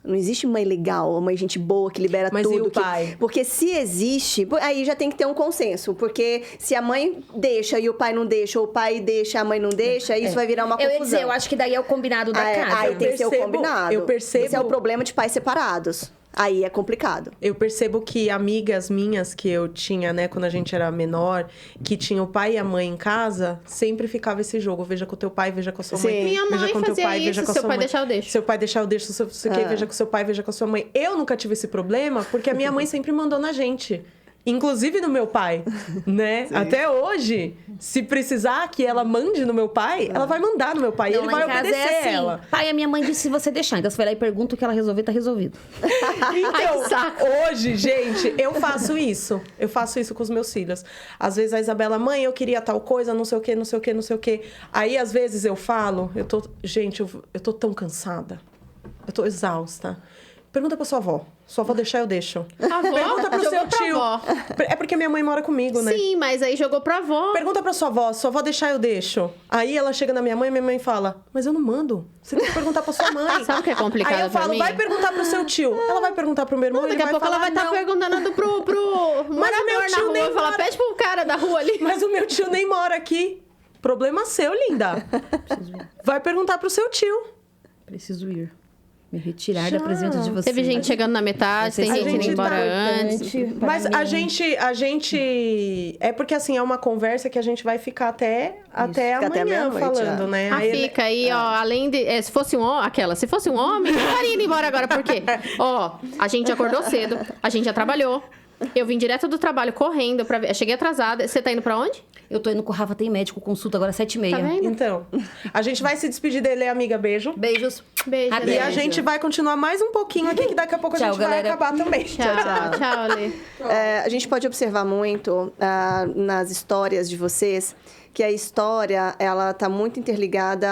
Não existe mãe legal, uma mãe gente boa que libera Mas e tudo. o pai? Porque se existe, aí já tem que ter um consenso. Porque se a mãe deixa e o pai não deixa, ou o pai deixa e a mãe não deixa, isso vai virar uma Eu confusão. ia dizer, eu acho que daí é o combinado da casa. Aí tem que ser o percebo- combinado. eu percebo- Esse é o problema de pais separados. Aí é complicado. Eu percebo que amigas minhas que eu tinha, né, quando a gente era menor, que tinha o pai e a mãe em casa, sempre ficava esse jogo. Veja com o teu pai, veja com a sua mãe. Sim. Minha Veja mãe com o teu fazia pai, isso, veja com a seu sua pai mãe. deixar, eu deixo. Seu pai deixar, eu deixo. Seu quê, veja com seu pai, veja com a sua mãe. Eu nunca tive esse problema, porque a minha mãe sempre mandou na gente. Inclusive no meu pai, né? Até hoje, se precisar que ela mande no meu pai, ela vai mandar no meu pai. E Não, ele lá vai em casa obedecer é assim. ela. Pai, a minha mãe disse se você deixar. Então você vai lá e pergunta o que ela resolver, tá resolvido. Então, que saco. hoje, gente, eu faço isso. Eu faço isso com os meus filhos. Às vezes a Isabela, mãe, eu queria tal coisa, não sei o quê, não sei o quê, não sei o quê. Aí, às vezes, eu falo, gente, eu tô tão cansada. Eu tô exausta. Pergunta pra sua avó. Sua avó deixar, eu deixo. A avó Pergunta pro jogou seu pra tio. avó. É porque minha mãe mora comigo, né? Sim, mas aí jogou pra avó. Pergunta pra sua avó deixar, eu deixo. Aí ela chega na minha mãe fala, mas eu não mando. Você tem que perguntar pra sua mãe. Sabe o que é complicado Aí eu falo, pra mim? vai perguntar pro seu tio. Ela vai perguntar pro meu irmão, Daqui ele a pouco falar, ela vai estar não. perguntando pro morador meu na tio rua. nem E falar, mora. pede pro cara da rua ali. Mas o meu tio nem mora aqui. Problema seu, linda. Vai perguntar pro seu tio. Preciso ir. Me retirar da presença de você. Teve gente chegando na metade, tem A gente indo gente embora tá antes. Mas a gente... É porque, assim, é uma conversa que a gente vai ficar até até amanhã meia-noite, falando, né? Ah, Aí fica aí, ó, além de... se fosse um homem, se fosse um homem, eu estaria indo embora agora, por quê? Ó, a gente acordou cedo, a gente já trabalhou, eu vim direto do trabalho correndo, eu cheguei atrasada. Você tá indo pra onde? Eu tô indo com o Rafa, tem médico, consulta agora 7h30. Tá vendo? Então, a gente vai se despedir dele, amiga. Beijo. Beijos. Beijo, Até. E a Beijo. gente vai continuar mais um pouquinho aqui, que daqui a pouco a Tchau, gente galera. vai acabar também. Tchau, Lê. A gente pode observar muito nas histórias de vocês que a história, ela tá muito interligada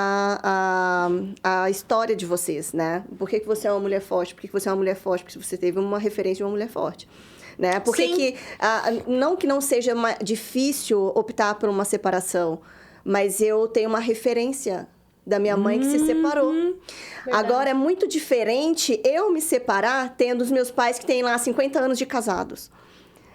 à história de vocês, né? Por que você é uma mulher forte? Por que você é uma mulher forte? Porque você teve uma referência de uma mulher forte. Né? Por Sim. que não que não seja difícil optar por uma separação, mas eu tenho uma referência da minha mãe que se separou. Agora, é muito diferente eu me separar tendo os meus pais que têm lá 50 anos de casados.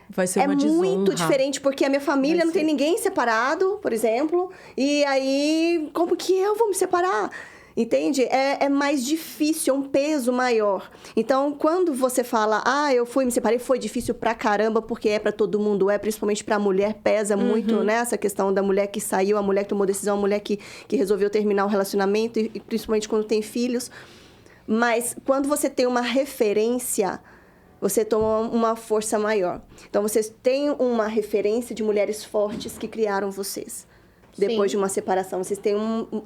Vai ser É uma desonra. muito diferente, porque a minha família Vai não tem ser. ninguém separado, por exemplo. E aí, como que eu vou me separar? Entende? É mais difícil, é um peso maior. Então, quando você fala, eu fui, me separei, foi difícil pra caramba, porque é pra todo mundo, principalmente pra mulher, pesa muito, né? Essa questão da mulher que saiu, a mulher que tomou decisão, a mulher que resolveu terminar o relacionamento, e principalmente quando tem filhos. Mas, quando você tem uma referência, você toma uma força maior. Então, vocês têm uma referência de mulheres fortes que criaram vocês. Depois Sim. de uma separação, vocês têm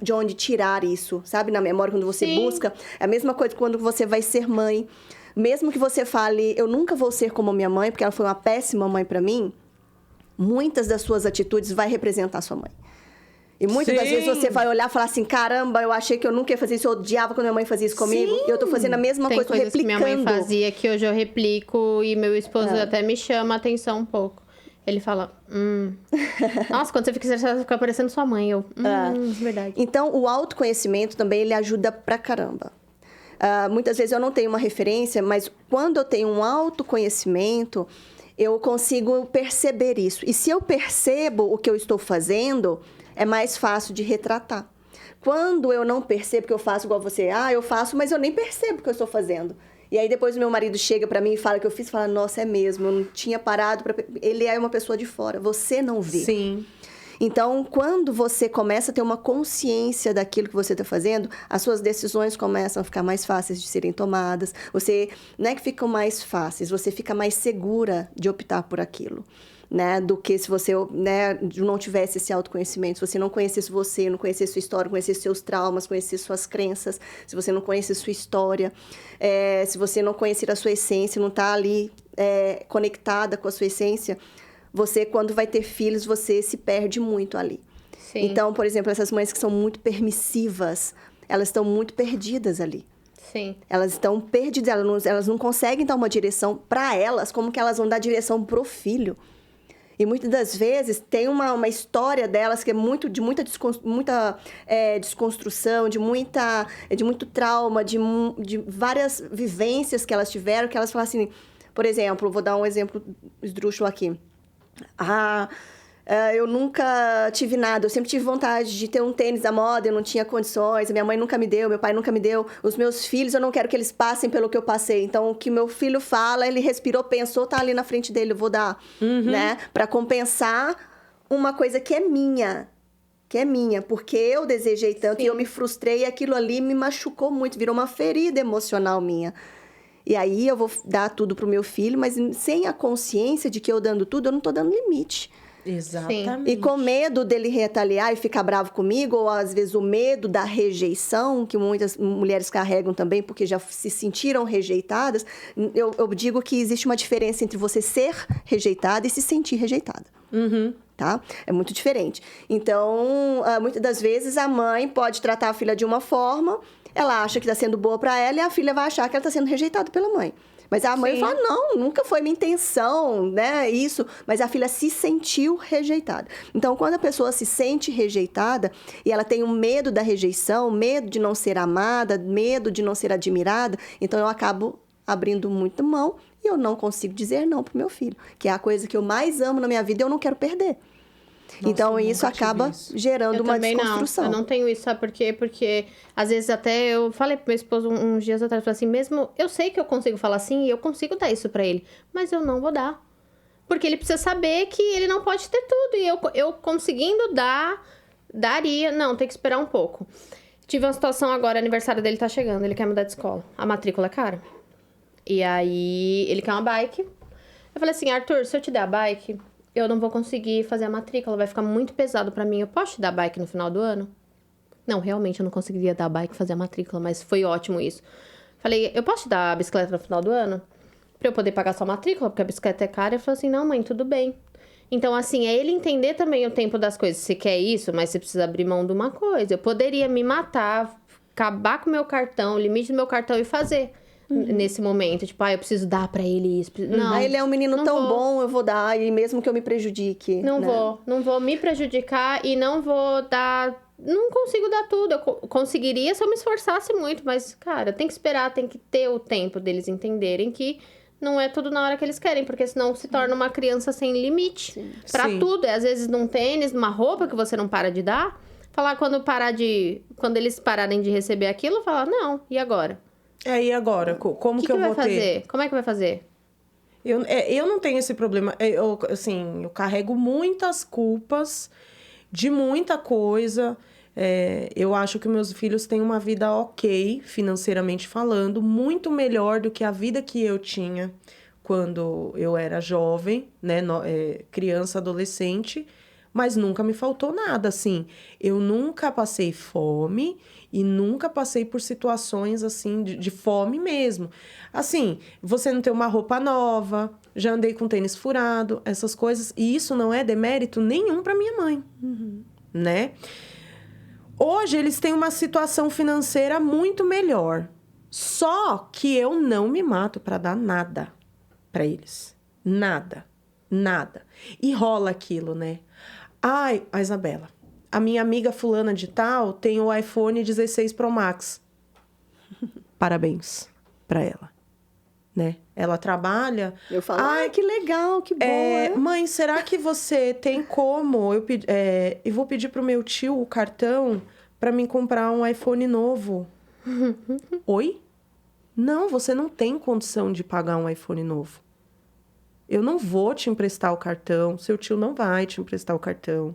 de onde tirar isso, sabe? Na memória, quando você Sim. busca. É a mesma coisa quando você vai ser mãe. Mesmo que você fale, eu nunca vou ser como minha mãe, porque ela foi uma péssima mãe para mim, muitas das suas atitudes vai representar a sua mãe. E muitas das Sim. vezes você vai olhar e falar assim, caramba, eu achei que eu nunca ia fazer isso, eu odiava quando minha mãe fazia isso comigo. Sim. E eu tô fazendo a mesma Tem coisa, tô coisas que replicando. minha mãe fazia que hoje eu replico e meu esposo até me chama a atenção um pouco. Ele fala, Nossa, quando você fica estressada, você fica parecendo sua mãe. Eu, verdade. Então, o autoconhecimento também, ele ajuda pra caramba. Muitas vezes eu não tenho uma referência, mas quando eu tenho um autoconhecimento, eu consigo perceber isso. E se eu percebo o que eu estou fazendo, é mais fácil de retratar. Quando eu não percebo que eu faço igual você, eu faço, mas eu nem percebo o que eu estou fazendo. E aí depois o meu marido chega pra mim e fala que eu fiz, fala, nossa, é mesmo, eu não tinha parado pra... Ele é uma pessoa de fora, você não vê. Sim. Então, quando você começa a ter uma consciência daquilo que você está fazendo, as suas decisões começam a ficar mais fáceis de serem tomadas. Você não é que ficam mais fáceis, você fica mais segura de optar por aquilo. Né, do que se você, né, não tivesse esse autoconhecimento, se você não conhecesse você, não conhecesse sua história, conhecesse seus traumas, conhecesse suas crenças, se você não conhecesse sua história, se você não conhecer a sua essência, não está ali conectada com a sua essência, você, quando vai ter filhos, você se perde muito ali. Sim. Então, por exemplo, essas mães que são muito permissivas, elas estão muito perdidas ali. Sim. Elas estão perdidas, elas não conseguem dar uma direção para elas, como que elas vão dar direção pro filho. E muitas das vezes tem uma história delas que é de muita desconstrução, de muito trauma, de várias vivências que elas tiveram, que elas falam assim, por exemplo, vou dar um exemplo esdrúxulo aqui. Eu nunca tive nada, eu sempre tive vontade de ter um tênis da moda, eu não tinha condições, minha mãe nunca me deu, meu pai nunca me deu, os meus filhos eu não quero que eles passem pelo que eu passei, então o que meu filho fala, ele respirou, pensou, tá ali na frente dele, eu vou dar, né, pra compensar uma coisa que é minha, porque eu desejei tanto. Sim. E eu me frustrei e aquilo ali me machucou muito, virou uma ferida emocional minha. E aí eu vou dar tudo pro meu filho, mas sem a consciência de que eu dando tudo, eu não tô dando limite. Exatamente. E com medo dele retaliar e ficar bravo comigo, ou às vezes o medo da rejeição, que muitas mulheres carregam também, porque já se sentiram rejeitadas, eu digo que existe uma diferença entre você ser rejeitada e se sentir rejeitada. Tá? É muito diferente. Então, muitas das vezes, a mãe pode tratar a filha de uma forma, ela acha que está sendo boa para ela, e a filha vai achar que ela está sendo rejeitada pela mãe. Mas a mãe fala, não, nunca foi minha intenção, né, isso. Mas a filha se sentiu rejeitada. Então, quando a pessoa se sente rejeitada e ela tem um medo da rejeição, medo de não ser amada, medo de não ser admirada, então eu acabo abrindo muito mão e eu não consigo dizer não pro meu filho, que é a coisa que eu mais amo na minha vida e eu não quero perder. Nossa, então, isso acaba gerando uma desconstrução. Eu não tenho isso, sabe por quê? Porque, às vezes, até eu falei pro meu esposo uns dias atrás, falei assim, mesmo eu sei que eu consigo falar assim e eu consigo dar isso pra ele, mas eu não vou dar. Porque ele precisa saber que ele não pode ter tudo. E eu conseguindo daria. Não, tem que esperar um pouco. Tive uma situação agora, aniversário dele tá chegando, ele quer mudar de escola. A matrícula é cara. E aí, ele quer uma bike. Eu falei assim, Arthur, se eu te der a bike, eu não vou conseguir fazer a matrícula, vai ficar muito pesado pra mim. Eu posso te dar a bike no final do ano? Não, realmente eu não conseguiria dar a bike e fazer a matrícula, mas foi ótimo isso. Falei, eu posso te dar a bicicleta no final do ano? Pra eu poder pagar sua matrícula, porque a bicicleta é cara. Ele falou assim, não, mãe, tudo bem. Então, assim, é ele entender também o tempo das coisas. Você quer isso, mas você precisa abrir mão de uma coisa. Eu poderia me matar, acabar com o meu cartão, o limite do meu cartão e fazer. Nesse momento, tipo, eu preciso dar pra ele isso. Não, ele é um menino tão bom, eu vou dar, e mesmo que eu me prejudique. Não vou me prejudicar e não vou dar... Não consigo dar tudo. Eu conseguiria se eu me esforçasse muito, mas, cara, tem que esperar, tem que ter o tempo deles entenderem que não é tudo na hora que eles querem, porque senão se torna uma criança sem limite. Pra tudo. Às vezes num tênis, numa roupa que você não para de dar. Falar quando eles pararem de receber aquilo, falar, não, e agora? E agora? Como que eu vou fazer? Como é que vai fazer? Eu não tenho esse problema. Eu carrego muitas culpas de muita coisa. Eu acho que meus filhos têm uma vida ok, financeiramente falando, muito melhor do que a vida que eu tinha quando eu era jovem, né? Criança, adolescente. Mas nunca me faltou nada, assim. Eu nunca passei fome e nunca passei por situações, assim, de fome mesmo. Assim, você não ter uma roupa nova, já andei com tênis furado, essas coisas. E isso não é demérito nenhum pra minha mãe, né? Hoje, eles têm uma situação financeira muito melhor. Só que eu não me mato para dar nada para eles. Nada. Nada. E rola aquilo, né? Ai, a Isabela, a minha amiga fulana de tal tem o iPhone 16 Pro Max. Parabéns para ela, né? Ela trabalha... Eu falo, ai, que legal, que bom. Mãe, será que você tem como... Eu vou pedir pro meu tio o cartão para mim comprar um iPhone novo. Oi? Não, você não tem condição de pagar um iPhone novo. Eu não vou te emprestar o cartão, seu tio não vai te emprestar o cartão.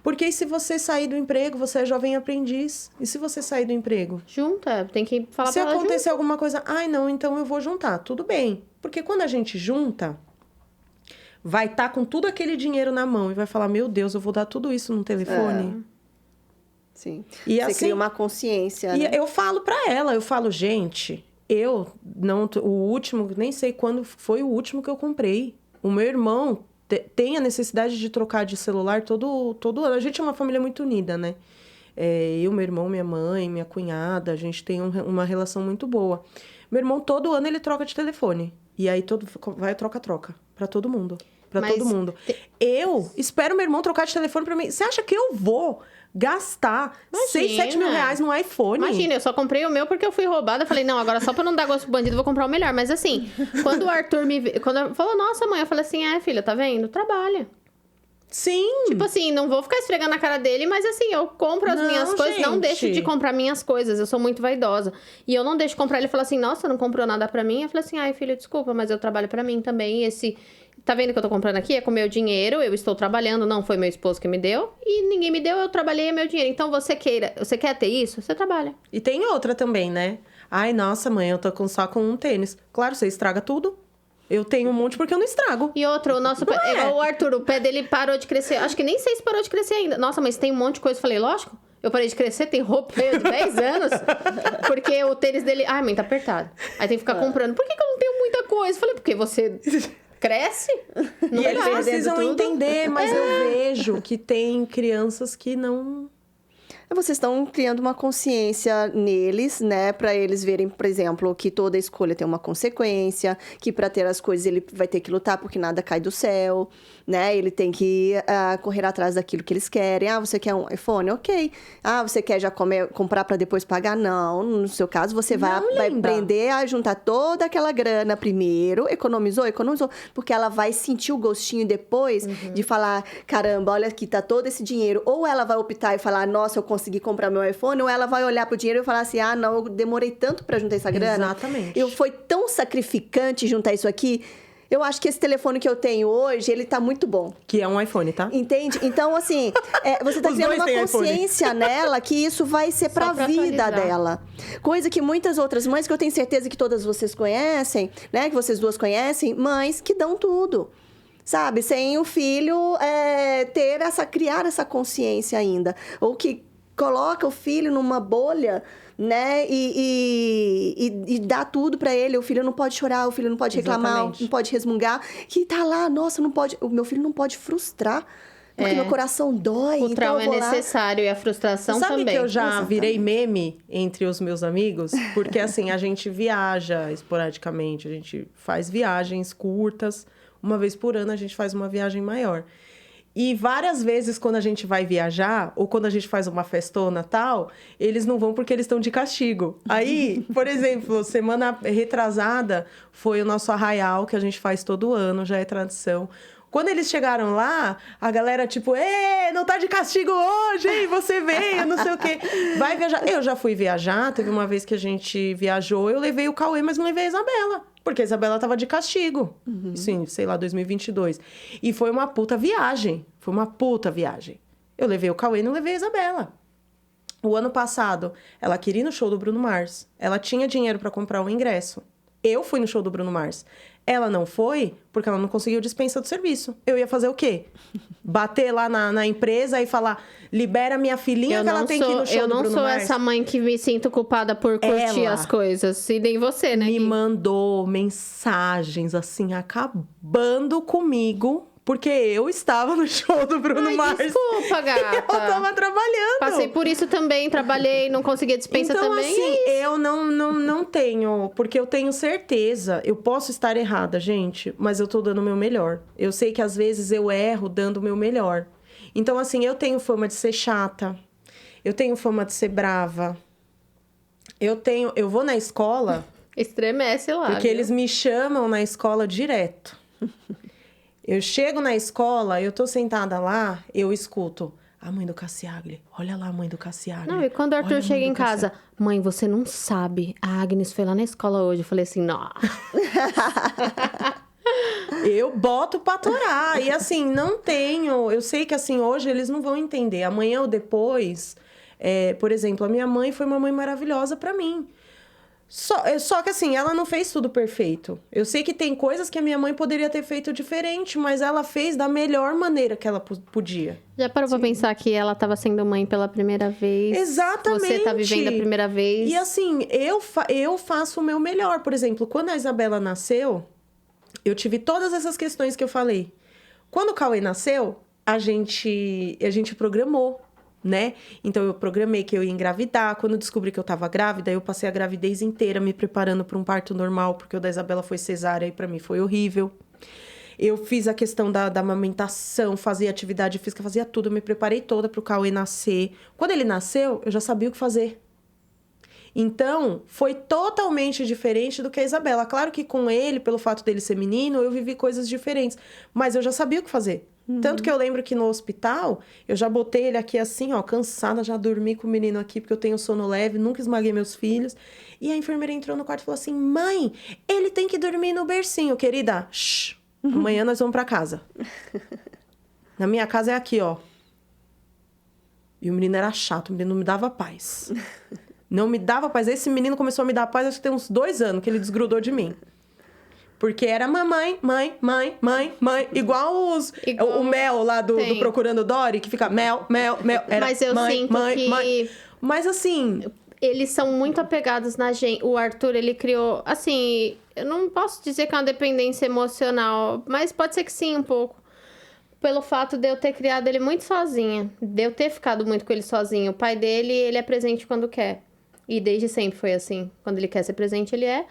Porque e se você sair do emprego, você é jovem aprendiz. E se você sair do emprego? Junta, tem que falar Se pra ela acontecer junto. alguma coisa, ai não, então eu vou juntar. Tudo bem. Porque quando a gente junta, vai estar com tudo aquele dinheiro na mão e vai falar, meu Deus, eu vou dar tudo isso no telefone. Sim. E Você assim, cria uma consciência, né? E eu falo pra ela, gente, o último, nem sei quando foi o último que eu comprei. O meu irmão tem a necessidade de trocar de celular todo ano. A gente é uma família muito unida, né? Eu, meu irmão, minha mãe, minha cunhada, a gente tem uma relação muito boa. Meu irmão, todo ano, ele troca de telefone. E aí, vai troca-troca. Pra todo mundo. Todo mundo. Eu espero meu irmão trocar de telefone pra mim. Você acha que eu vou gastar 6, 7 mil reais num iPhone? Imagina, eu só comprei o meu porque eu fui roubada. Eu falei, não, agora só pra não dar gosto pro bandido, eu vou comprar o melhor. Mas assim, quando o Arthur quando falou, nossa, mãe, eu falei assim, filha, tá vendo? Trabalha. Sim. Tipo assim, não vou ficar esfregando na cara dele, mas assim, eu compro as minhas coisas, não deixo de comprar minhas coisas, eu sou muito vaidosa. E eu não deixo de comprar, ele fala assim, nossa, não comprou nada pra mim? Eu falei assim, filha, desculpa, mas eu trabalho pra mim também, tá vendo que eu tô comprando aqui? É com meu dinheiro, eu estou trabalhando, não foi meu esposo que me deu, e ninguém me deu, eu trabalhei, é meu dinheiro. Então, você quer ter isso? Você trabalha. E tem outra também, né? Ai, nossa, mãe, eu tô só com um tênis. Claro, você estraga tudo. Eu tenho um monte porque eu não estrago. E outro, o nosso pé, igual o Arthur, o pé dele parou de crescer. Acho que nem sei se parou de crescer ainda. Nossa, mas tem um monte de coisa. Eu falei, lógico, eu parei de crescer, tem roupa de 10 anos. Porque o tênis dele... Ai, mãe, tá apertado. Aí tem que ficar comprando. Por que eu não tenho muita coisa? Eu falei, porque você cresce. Não E eles vai precisam tudo. entender, mas eu vejo que tem crianças que não... Vocês estão criando uma consciência neles, né? Para eles verem, por exemplo, que toda escolha tem uma consequência, que para ter as coisas ele vai ter que lutar porque nada cai do céu, né? Ele tem que correr atrás daquilo que eles querem. Você quer um iPhone? Ok. Você quer já comprar para depois pagar? Não. No seu caso, você vai aprender a juntar toda aquela grana primeiro. Economizou? Porque ela vai sentir o gostinho depois de falar, caramba, olha aqui, tá todo esse dinheiro. Ou ela vai optar e falar, nossa, eu consegui comprar meu iPhone, ou ela vai olhar pro dinheiro e falar assim, não, eu demorei tanto para juntar essa grana. Exatamente. Foi tão sacrificante juntar isso aqui. Eu acho que esse telefone que eu tenho hoje, ele tá muito bom. Que é um iPhone, tá? Entende? Então, assim, você tá Os criando dois uma têm consciência nela que isso vai ser pra vida dela. Coisa que muitas outras mães, que eu tenho certeza que todas vocês conhecem, né? Que vocês duas conhecem, mães que dão tudo. Sabe? Sem o filho criar essa consciência ainda. Ou que coloca o filho numa bolha, né? E dá tudo pra ele. O filho não pode chorar, o filho não pode reclamar, Exatamente. não pode resmungar. Que tá lá, nossa, não pode... O meu filho não pode frustrar, porque meu coração dói. O então trauma eu vou é necessário e a frustração Sabe também. que eu já virei meme entre os meus amigos? Porque, assim, a gente viaja esporadicamente, a gente faz viagens curtas. Uma vez por ano, a gente faz uma viagem maior. E várias vezes, quando a gente vai viajar, ou quando a gente faz uma festona tal, eles não vão porque eles estão de castigo. Aí, por exemplo, semana retrasada, foi o nosso arraial, que a gente faz todo ano, já é tradição. Quando eles chegaram lá, a galera tipo, não tá de castigo hoje, hein? Você veio, não sei o quê. Vai viajar. Eu já fui viajar, teve uma vez que a gente viajou, eu levei o Cauê, mas não levei a Isabela. Porque a Isabela tava de castigo. Sim, sei lá, 2022. E foi uma puta viagem. Eu levei o Cauê e não levei a Isabela. O ano passado, ela queria ir no show do Bruno Mars. Ela tinha dinheiro pra comprar o ingresso. Eu fui no show do Bruno Mars. Ela não foi porque ela não conseguiu dispensa do serviço. Eu ia fazer o quê? Bater lá na empresa e falar, libera minha filhinha que ela tem que ir no show do Bruno Mars. Eu não sou essa mãe que me sinto culpada por curtir as coisas. E nem você, né? Me mandou mensagens, assim, acabando comigo, Porque eu estava no show do Bruno Mars. Desculpa, gata. Eu tava trabalhando. Passei por isso também, trabalhei, não conseguia dispensa então, também. assim, eu não tenho... Porque eu tenho certeza, eu posso estar errada, gente, mas eu tô dando o meu melhor. Eu sei que às vezes eu erro dando o meu melhor. Então, assim, eu tenho fama de ser chata. Eu tenho fama de ser brava. Eu vou na escola... Estremece lá. Porque eles me chamam na escola direto. Eu chego na escola, eu tô sentada lá, eu escuto. A mãe do Cassiagli. Olha lá a mãe do Cassiagli. Não, e quando o Arthur chega em casa, mãe, você não sabe, a Agnes foi lá na escola hoje. Eu falei assim, não. Eu boto pra atorar. E assim, não tenho... Eu sei que assim, hoje eles não vão entender. Amanhã ou depois... por exemplo, a minha mãe foi uma mãe maravilhosa pra mim. Só que assim, ela não fez tudo perfeito. Eu sei que tem coisas que a minha mãe poderia ter feito diferente, mas ela fez da melhor maneira que ela podia. Já parou pra pensar que ela tava sendo mãe pela primeira vez? Exatamente. Você tá vivendo a primeira vez? E assim, eu faço o meu melhor. Por exemplo, quando a Isabela nasceu, eu tive todas essas questões que eu falei. Quando o Cauê nasceu, a gente programou, né? Então, eu programei que eu ia engravidar. Quando eu descobri que eu tava grávida, eu passei a gravidez inteira me preparando para um parto normal, porque o da Isabela foi cesárea e para mim foi horrível. Eu fiz a questão da amamentação, fazia atividade física, fazia tudo. Eu me preparei toda para o Cauê nascer. Quando ele nasceu, eu já sabia o que fazer. Então, foi totalmente diferente do que a Isabela. Claro que com ele, pelo fato dele ser menino, eu vivi coisas diferentes. Mas eu já sabia o que fazer. Tanto que eu lembro que no hospital, eu já botei ele aqui assim, ó, cansada, já dormi com o menino aqui, porque eu tenho sono leve, nunca esmaguei meus filhos. E a enfermeira entrou no quarto e falou assim, mãe, ele tem que dormir no bercinho, querida. Shhh, amanhã nós vamos pra casa. Na minha casa é aqui, ó. E o menino era chato, o menino não me dava paz. Não me dava paz. Esse menino começou a me dar paz, acho que tem uns 2 anos que ele desgrudou de mim. Porque era mamãe, mãe, igual o Mel lá do Procurando Dory, que fica mel. Era mas eu mãe, sinto mãe. Mas assim... Eles são muito apegados na gente. O Arthur, ele criou... Assim, eu não posso dizer que é uma dependência emocional, mas pode ser que sim, um pouco. Pelo fato de eu ter criado ele muito sozinha. De eu ter ficado muito com ele sozinho. O pai dele, ele é presente quando quer. E desde sempre foi assim. Quando ele quer ser presente, ele é.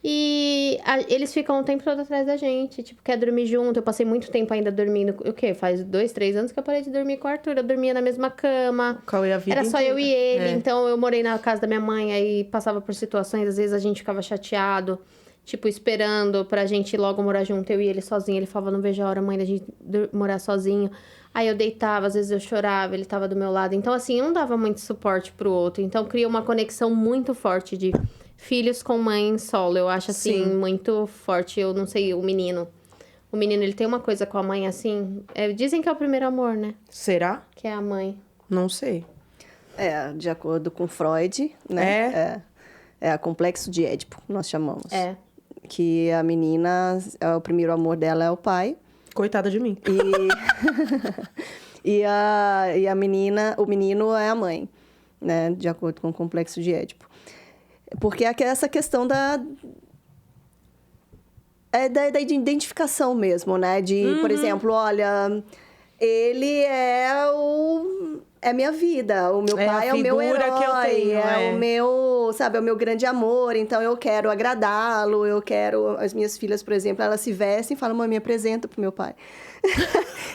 E eles ficam o tempo todo atrás da gente. Tipo, quer dormir junto. Eu passei muito tempo ainda dormindo. O quê? Faz 2, 3 anos que eu parei de dormir com o Arthur. Eu dormia na mesma cama. Era só eu e ele. Então, eu morei na casa da minha mãe. Aí, passava por situações. Às vezes, a gente ficava chateado. Tipo, esperando pra gente logo morar junto. Eu e ele sozinho. Ele falava, não vejo a hora, mãe, da gente morar sozinho. Aí, eu deitava. Às vezes, eu chorava. Ele tava do meu lado. Então, assim, um dava muito suporte pro outro. Então, criou uma conexão muito forte de... Filhos com mãe solo, eu acho, assim, muito forte. Eu não sei, o menino, ele tem uma coisa com a mãe, assim... dizem que é o primeiro amor, né? Será? Que é a mãe. Não sei. De acordo com Freud, né? É a complexo de Édipo, nós chamamos. Que a menina, o primeiro amor dela é o pai. Coitada de mim. E a menina, o menino é a mãe, né? De acordo com o complexo de Édipo. Porque é essa questão da identificação mesmo, né? Por exemplo, olha, ele é minha vida, o meu pai é o meu herói, que eu tenho, o meu, sabe, é o meu grande amor, então eu quero agradá-lo, as minhas filhas, por exemplo, elas se vestem e falam, mãe, me apresenta pro meu pai.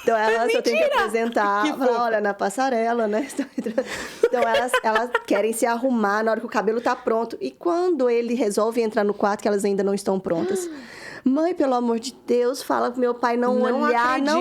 Então, elas eu tenho que apresentar, falar, olha, na passarela, né? Então, elas querem se arrumar na hora que o cabelo tá pronto. E quando ele resolve entrar no quarto, que elas ainda não estão prontas... Mãe, pelo amor de Deus, fala pro meu pai não olhar, acredito.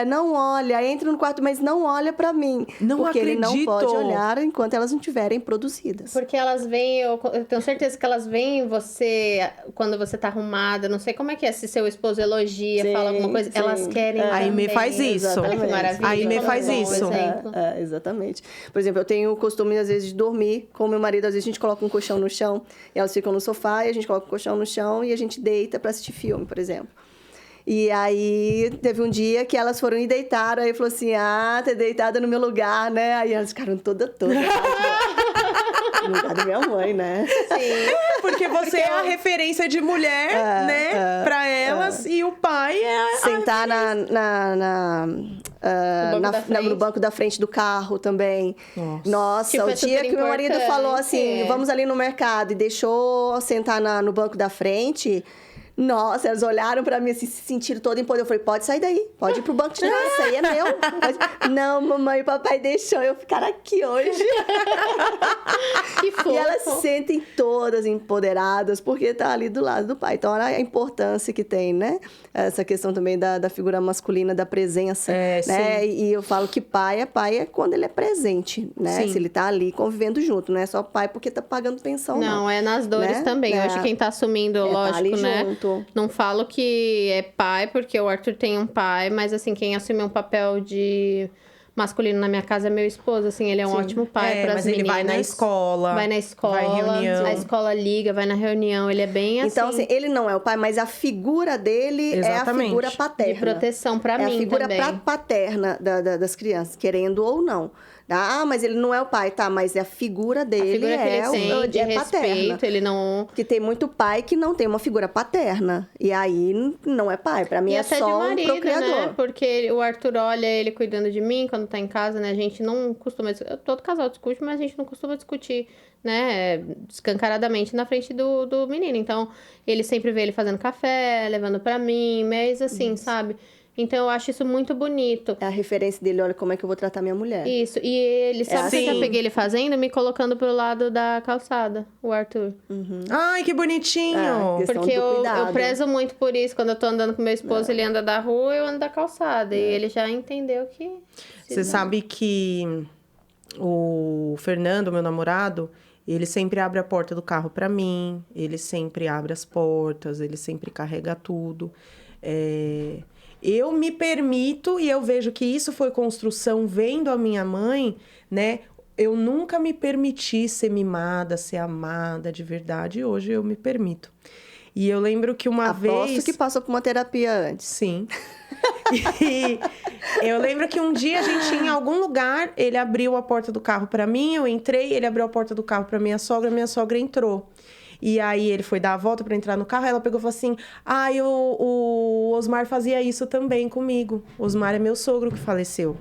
não olha. Entra no quarto, mas não olha pra mim. Porque ele não pode olhar enquanto elas não estiverem produzidas. Porque elas veem, eu tenho certeza que elas veem você, quando você tá arrumada, não sei como é que é, se seu esposo elogia, fala alguma coisa, elas querem A Aimee faz isso. Olha que maravilha. A Aimee faz isso. Exatamente. Por exemplo, eu tenho o costume, às vezes, de dormir com o meu marido. Às vezes, a gente coloca um colchão no chão, e elas ficam no sofá, e a gente coloca o colchão no chão, e a gente deita pra assistir filme, por exemplo. E aí, teve um dia que elas foram e deitaram, aí falou assim, tá deitada no meu lugar, né? Aí elas ficaram todas. No lugar da minha mãe, né? Sim. Porque você é a referência de mulher, né? Pra elas. E o pai é a Sentar no banco da frente. banco da frente do carro também. Nossa, Tipo, o é dia super que meu marido falou assim, importante. vamos ali no mercado e deixou sentar no banco da frente. Nossa, elas olharam pra mim assim, se sentiram toda empoderada. Eu falei, pode sair daí, pode ir pro banco de trás, isso aí é meu. Não, mamãe e papai deixou eu ficar aqui hoje. Que fofo. E elas se sentem todas empoderadas, porque tá ali do lado do pai. Então, olha a importância que tem, né? Essa questão também da figura masculina, da presença, né? sim. E eu falo que pai é quando ele é presente, né? Sim. Se ele tá ali convivendo junto, não é só pai porque tá pagando pensão, não. Não, é nas dores Né? também. É. Hoje quem tá assumindo, Tá lógico, ali né? junto. Não falo que é pai, porque o Arthur tem um pai, mas assim, quem assume um papel de masculino na minha casa é meu esposo, assim, ele é um ótimo pai para as mas meninas. ele vai na escola. Vai na escola, vai em reunião. a escola liga, vai na reunião, ele é bem assim. Então, assim, ele não é o pai, mas a figura dele é a Exatamente. figura paterna. de proteção para É mim a figura também. paterna das crianças, querendo ou não. Ah, mas ele não é o pai, tá? Mas é a figura dele, A figura que ele tem de é paterna. respeito, ele não... Porque tem muito pai que não tem uma figura paterna. E aí não é pai. Pra mim E é até só de um marido, procriador. né? Porque o Arthur olha ele cuidando de mim quando tá em casa, né? A gente não costuma... Todo casal discute, mas a gente não costuma discutir, né? Escancaradamente na frente do menino. Então, ele sempre vê ele fazendo café, levando pra mim, mas assim, sabe? Então, eu acho isso muito bonito. É a referência dele, olha como é que eu vou tratar minha mulher. Isso, e ele, sabe o que eu já assim. peguei ele fazendo? Me colocando pro lado da calçada, o Arthur. Ai, que bonitinho. Questão Porque do eu cuidado. prezo muito por isso. Quando eu tô andando com meu esposo, ele anda da rua, eu ando da calçada. E ele já entendeu que... Você sabe que o Fernando, meu namorado, ele sempre abre a porta do carro pra mim, ele sempre abre as portas, ele sempre carrega tudo. Eu me permito, e eu vejo que isso foi construção vendo a minha mãe, né? Eu nunca me permiti ser mimada, ser amada de verdade, e hoje eu me permito. E eu lembro que uma Aposto vez... que passou por uma terapia antes. Sim. E eu lembro que um dia a gente ia em algum lugar, ele abriu a porta do carro pra mim, eu entrei, ele abriu a porta do carro pra minha sogra entrou. E aí ele foi dar a volta pra entrar no carro, ela pegou e falou assim: ai, o Osmar fazia isso também comigo. O Osmar é meu sogro que faleceu.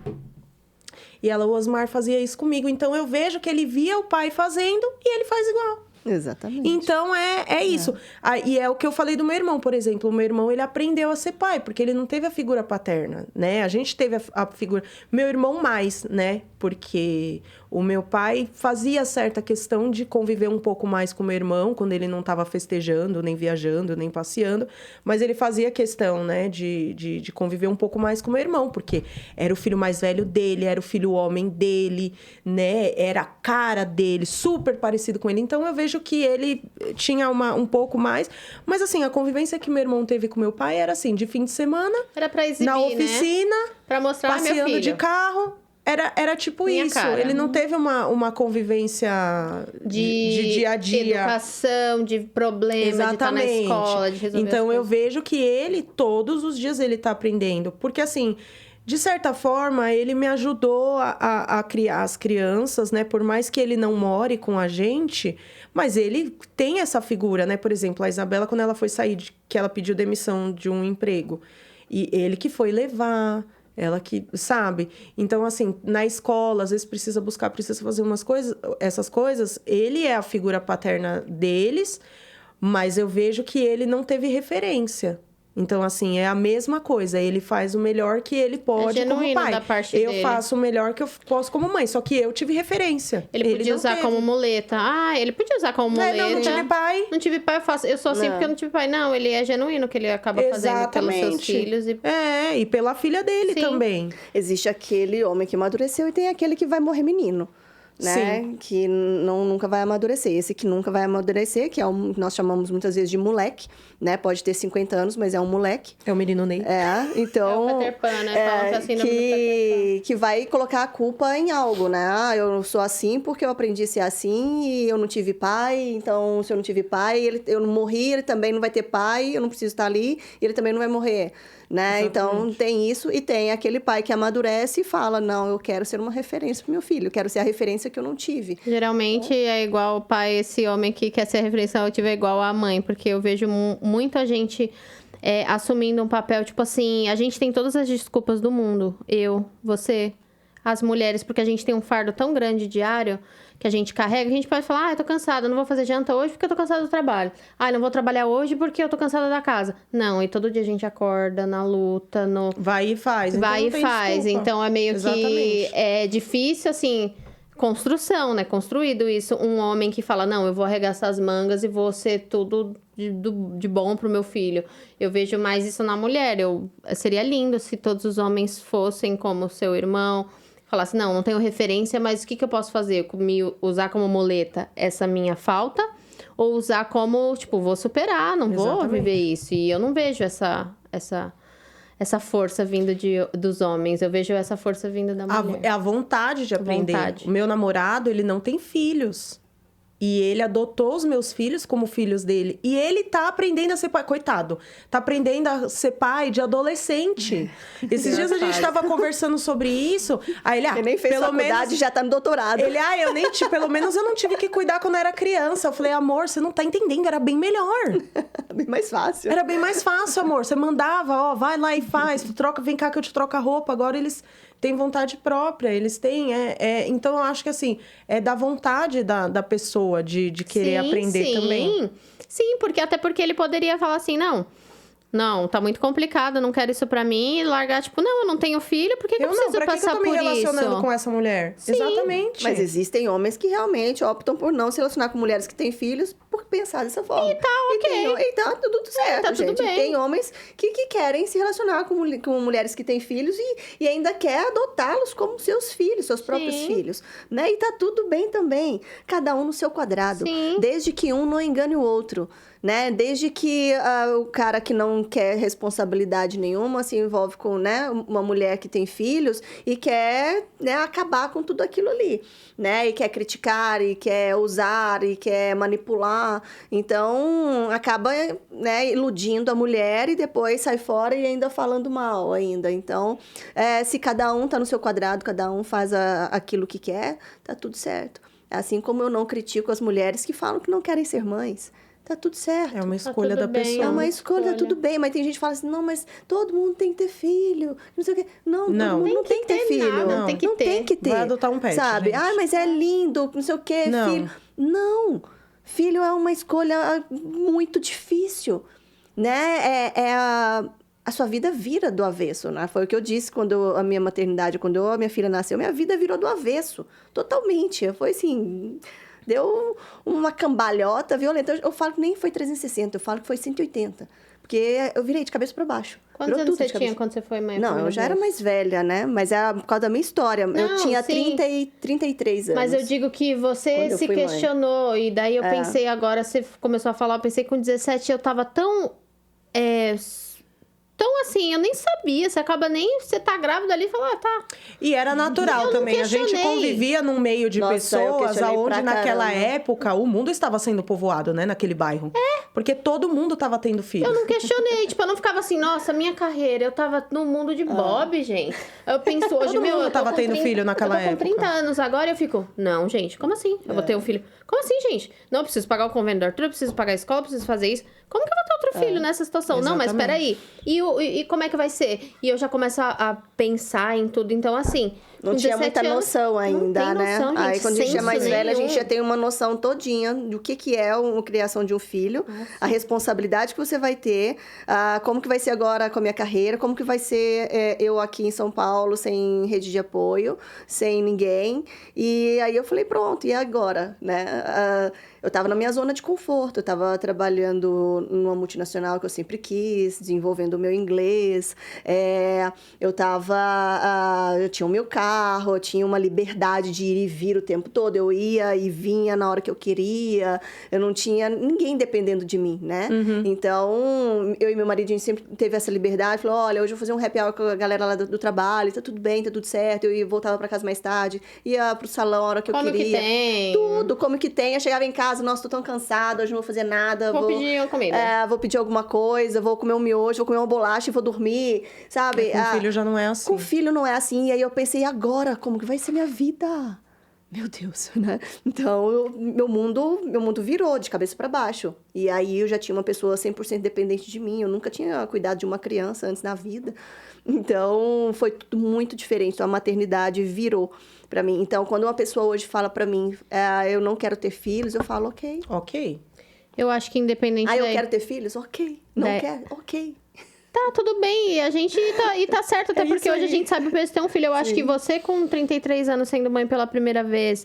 E ela, o Osmar fazia isso comigo. Então eu vejo que ele via o pai fazendo e ele faz igual. Exatamente. Então, é isso. E é o que eu falei do meu irmão, por exemplo. O meu irmão, ele aprendeu a ser pai, porque ele não teve a figura paterna, né? A gente teve a figura... Meu irmão mais, né? Porque o meu pai fazia certa questão de conviver um pouco mais com o meu irmão, quando ele não estava festejando, nem viajando, nem passeando. Mas ele fazia questão, né? De conviver um pouco mais com o meu irmão, porque era o filho mais velho dele, era o filho homem dele, né? Era a cara dele, super parecido com ele. Então, eu vejo que ele tinha um pouco mais. Mas, assim, a convivência que meu irmão teve com meu pai era, assim, de fim de semana, Era pra exibir, na oficina, né? Pra mostrar meu passeando filho. de carro. Era tipo Minha isso. cara. Ele não teve uma convivência de dia a dia. Educação, de problema, de estar na escola, de resolver Então, as eu coisas. vejo que ele, todos os dias, ele tá aprendendo. Porque, assim, de certa forma, ele me ajudou a criar as crianças, né? Por mais que ele não more com a gente, mas ele tem essa figura, né? Por exemplo, a Isabela, quando ela foi sair, que ela pediu demissão de um emprego. E ele que foi levar... Ela que, sabe? Então, assim, na escola, às vezes precisa fazer umas coisas, essas coisas. Ele é a figura paterna deles, mas eu vejo que ele não teve referência. Então, assim, é a mesma coisa. Ele faz o melhor que ele pode como genuíno pai. da parte eu dele. faço o melhor que eu posso como mãe. Só que eu tive referência. Ele podia não usar teve. como muleta. Ah, ele podia usar como muleta. Não tive pai. Não tive pai, eu sou assim Não. porque eu não tive pai. Não, ele é genuíno que ele acaba fazendo pelos seus filhos. E... E pela filha dele Sim. também. Existe aquele homem que amadureceu e tem aquele que vai morrer menino. Né? Sim. Que nunca vai amadurecer. Esse que nunca vai amadurecer, que é nós chamamos muitas vezes de moleque, né? Pode ter 50 anos, mas é um moleque. É o menino Ney. Então... É o Peter Pan, né? Falam que é a síndrome do Peter que vai colocar a culpa em algo, né? Ah, eu sou assim porque eu aprendi a ser assim e eu não tive pai, então se eu não tive pai, eu não morri, ele também não vai ter pai, eu não preciso estar ali, e ele também não vai morrer. né? Então, tem isso e tem aquele pai que amadurece e fala, não, eu quero ser uma referência pro meu filho, eu quero ser a referência que eu não tive. Geralmente é igual o pai, esse homem que quer ser a referência adotiva é igual a mãe, porque eu vejo muita gente assumindo um papel, tipo assim, a gente tem todas as desculpas do mundo, eu, você, as mulheres, porque a gente tem um fardo tão grande diário que a gente carrega, a gente pode falar, eu tô cansada, não vou fazer janta hoje porque eu tô cansada do trabalho. Não vou trabalhar hoje porque eu tô cansada da casa. Não, e todo dia a gente acorda na luta, Vai e faz. Vai então e faz. Desculpa. Então, é meio Exatamente. que... É difícil, assim... Construção, né? Construído isso. Um homem que fala, não, eu vou arregaçar as mangas e vou ser tudo de bom pro meu filho. Eu vejo mais isso na mulher. Seria lindo se todos os homens fossem como seu irmão... Falasse, não tenho referência, mas o que eu posso fazer? Usar como muleta essa minha falta? Ou usar como, tipo, vou superar, não vou Exatamente. viver isso. E eu não vejo essa força vinda dos homens. Eu vejo essa força vinda da mulher. É a vontade de aprender. Vontade. O meu namorado, ele não tem filhos. E ele adotou os meus filhos como filhos dele. E ele tá aprendendo a ser pai. Coitado. Tá aprendendo a ser pai de adolescente. Esses dias a gente tava conversando sobre isso. Aí ele, Ele nem fez pelo faculdade menos... já tá no doutorado. Ele, pelo menos eu não tive que cuidar quando eu era criança. Eu falei, amor, você não tá entendendo, era bem melhor. Bem mais fácil. Era bem mais fácil, amor. Você mandava, vai lá e faz, tu troca, vem cá que eu te troco a roupa. Agora eles têm vontade própria, eles têm, então eu acho que assim, é da vontade da pessoa de querer aprender também. Sim, até porque ele poderia falar assim, não, tá muito complicado, não quero isso pra mim. E largar, tipo, não, eu não tenho filho, por que eu preciso pra passar que eu tô me por relacionando isso? com essa mulher? Sim. Exatamente. Mas existem homens que realmente optam por não se relacionar com mulheres que têm filhos por pensar dessa forma. E tá ok. E tá tudo certo, tá tudo gente. bem. Tem homens que querem se relacionar com mulheres que têm filhos e ainda quer adotá-los como seus filhos, seus próprios Sim. filhos. Né? E tá tudo bem também. Cada um no seu quadrado. Sim. Desde que um não engane o outro. Né? Desde que o cara que não quer responsabilidade nenhuma se envolve com, né, uma mulher que tem filhos e quer, né, acabar com tudo aquilo ali, né? E quer criticar, e quer usar, e quer manipular. Então, acaba, né, iludindo a mulher e depois sai fora e ainda falando mal ainda. Então, se cada um tá no seu quadrado, cada um faz aquilo que quer, tá tudo certo. Assim como eu não critico as mulheres que falam que não querem ser mães. Tá tudo certo. É uma escolha tudo da bem, pessoa. É uma escolha, tá tudo bem. Mas tem gente que fala assim, não, mas todo mundo tem que ter filho. Não sei o quê. Não, todo mundo não tem que ter filho. nada, Não tem que tem que ter. Vai adotar um pet, sabe? gente. Mas é lindo, não sei o quê, Não. filho. Não. Filho é uma escolha muito difícil, né? A sua vida vira do avesso, né? Foi o que eu disse quando a minha maternidade, quando a minha filha nasceu, minha vida virou do avesso. Totalmente. Foi assim... Deu uma cambalhota violenta. Eu falo que nem foi 360, eu falo que foi 180. Porque eu virei de cabeça para baixo. Quantos Virou anos tudo você de cabeça. tinha quando você foi mãe? Não, eu já era mais velha, né? Mas é por causa da minha história. Eu Não, tinha sim. 33 anos. Mas eu digo que você Quando eu se fui mãe. questionou. E daí eu pensei agora, você começou a falar, eu pensei que com 17 eu tava tão... Tão assim, eu nem sabia. Você acaba nem... Você tá grávida ali e fala, tá. E era natural Eu não também. A gente questionei. convivia num meio de Nossa, eu pessoas questionei aonde pra naquela caramba. época o mundo estava sendo povoado, né? Naquele bairro. Porque todo mundo tava tendo filho. Eu não questionei. Tipo, eu não ficava assim, nossa, minha carreira. Eu tava no mundo de Bob, gente. Eu penso hoje, Todo meu, mundo eu tô tava com tendo filho naquela eu tô com época. 30 anos agora e eu fico, não, gente, como assim? Eu vou ter um filho. Como assim, gente? Não, eu preciso pagar o convênio do Arthur, eu preciso pagar a escola, eu preciso fazer isso. Como que eu vou ter outro filho nessa situação? Não, mas Exatamente. peraí. E como é que vai ser? E eu já começo a pensar em tudo. Então, assim... Não com tinha 17 muita anos, noção ainda, não tem né? noção, gente, Aí, quando a gente é mais senso velha, a gente nenhum. já tem uma noção todinha do que é a criação de um filho, a responsabilidade que você vai ter, como que vai ser agora com a minha carreira, como que vai ser eu aqui em São Paulo, sem rede de apoio, sem ninguém. E aí eu falei, pronto, e agora, né? Eu estava na minha zona de conforto, eu estava trabalhando numa multinacional que eu sempre quis, desenvolvendo o meu inglês, eu tinha o meu carro, eu tinha uma liberdade de ir e vir o tempo todo, eu ia e vinha na hora que eu queria, eu não tinha ninguém dependendo de mim, né? Então, eu e meu marido, a gente sempre teve essa liberdade, falou, olha, hoje eu vou fazer um happy hour com a galera lá do trabalho, tá tudo bem, tá tudo certo, eu voltava pra casa mais tarde, ia pro salão a hora que eu Como queria. que tem? Tudo, como que tem, eu chegava em casa, nossa, tô tão cansada, hoje não vou fazer nada. Vou pedir uma comida. Vou pedir alguma coisa, vou comer um miojo, vou comer uma bolacha. bolacha e vou dormir, sabe? Com filho já não é assim. Com filho não é assim. E aí eu pensei, e agora? Como que vai ser minha vida? Meu Deus, né? Então, meu mundo virou de cabeça para baixo. E aí eu já tinha uma pessoa 100% dependente de mim. Eu nunca tinha cuidado de uma criança antes na vida. Então, foi tudo muito diferente. Então, a maternidade virou para mim. Então, quando uma pessoa hoje fala para mim, eu não quero ter filhos, eu falo, ok. Ok. Eu acho que independente Eu quero ter filhos? Ok. Não quero? Ok. Tá, tudo bem. E a gente tá certo, até porque hoje a gente sabe o peso de ter um filho. Eu acho que você, com 33 anos, sendo mãe pela primeira vez,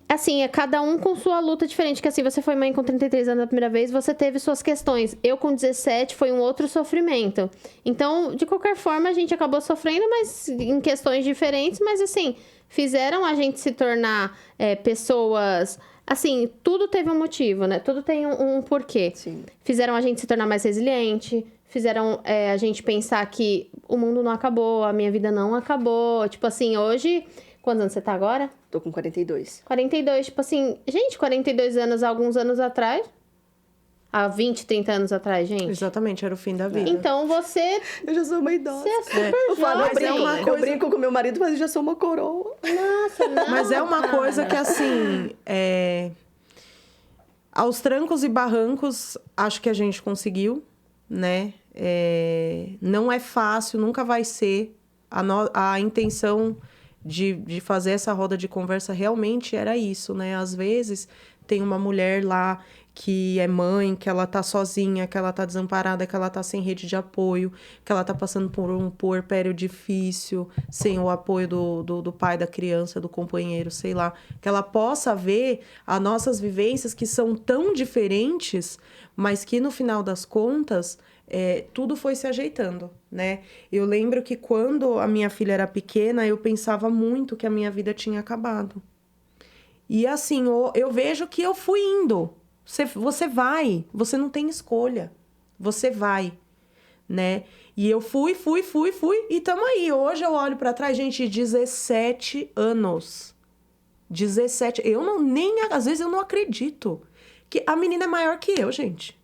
assim, é cada um com sua luta diferente. Que assim, você foi mãe com 33 anos a primeira vez, você teve suas questões. Eu, com 17, foi um outro sofrimento. Então, de qualquer forma, a gente acabou sofrendo, mas em questões diferentes. Mas, assim, fizeram a gente se tornar pessoas... Assim, tudo teve um motivo, né? Tudo tem um porquê. Sim. Fizeram a gente se tornar mais resiliente, fizeram a gente pensar que o mundo não acabou, a minha vida não acabou. Tipo assim, hoje... Quantos anos você tá agora? Tô com 42. 42, tipo assim... Gente, 42 anos, alguns anos atrás... Há 20, 30 anos atrás, gente. Exatamente, era o fim da vida. Então, você... Eu já sou uma idosa. Você é super Eu falo, jovem. eu brinco com meu marido, mas eu já sou uma coroa. Nossa, não, Mas é uma cara. coisa que, assim, aos trancos e barrancos, acho que a gente conseguiu, né? Não é fácil, nunca vai ser. A intenção de fazer essa roda de conversa realmente era isso, né? Às vezes, tem uma mulher lá que é mãe, que ela tá sozinha, que ela tá desamparada, que ela tá sem rede de apoio, que ela tá passando por um puerpério difícil, sem o apoio do pai da criança, do companheiro, sei lá. Que ela possa ver as nossas vivências que são tão diferentes, mas que no final das contas, tudo foi se ajeitando, né? Eu lembro que quando a minha filha era pequena, eu pensava muito que a minha vida tinha acabado. E assim, eu vejo que eu fui indo. Você vai, você não tem escolha. Você vai, né? E eu fui, e tamo aí. Hoje eu olho pra trás, gente, 17 anos. 17. Às vezes eu não acredito. Que a menina é maior que eu, gente.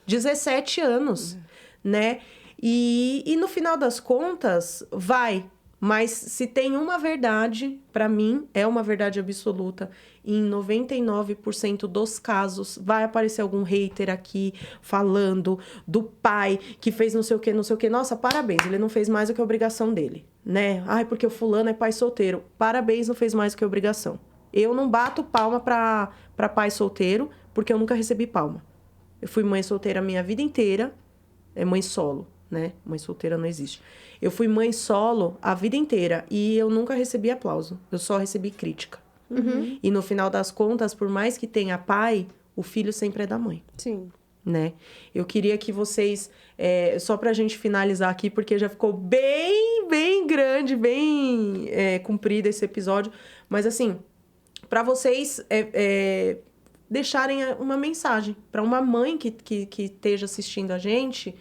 17 anos, né? E no final das contas, vai. Mas se tem uma verdade, pra mim, é uma verdade absoluta. Em 99% dos casos, vai aparecer algum hater aqui falando do pai que fez não sei o que, não sei o que. Nossa, parabéns, ele não fez mais do que a obrigação dele, né? Ai, porque o fulano é pai solteiro. Parabéns, não fez mais do que a obrigação. Eu não bato palma pra pai solteiro, porque eu nunca recebi palma. Eu fui mãe solteira a minha vida inteira. É mãe solo, né? Mãe solteira não existe. Eu fui mãe solo a vida inteira e eu nunca recebi aplauso. Eu só recebi crítica. Uhum. E no final das contas, por mais que tenha pai, o filho sempre é da mãe. Sim. Né? Eu queria que vocês... só pra gente finalizar aqui, porque já ficou bem grande, bem comprido esse episódio. Mas assim, pra vocês... deixarem uma mensagem para uma mãe que esteja assistindo a gente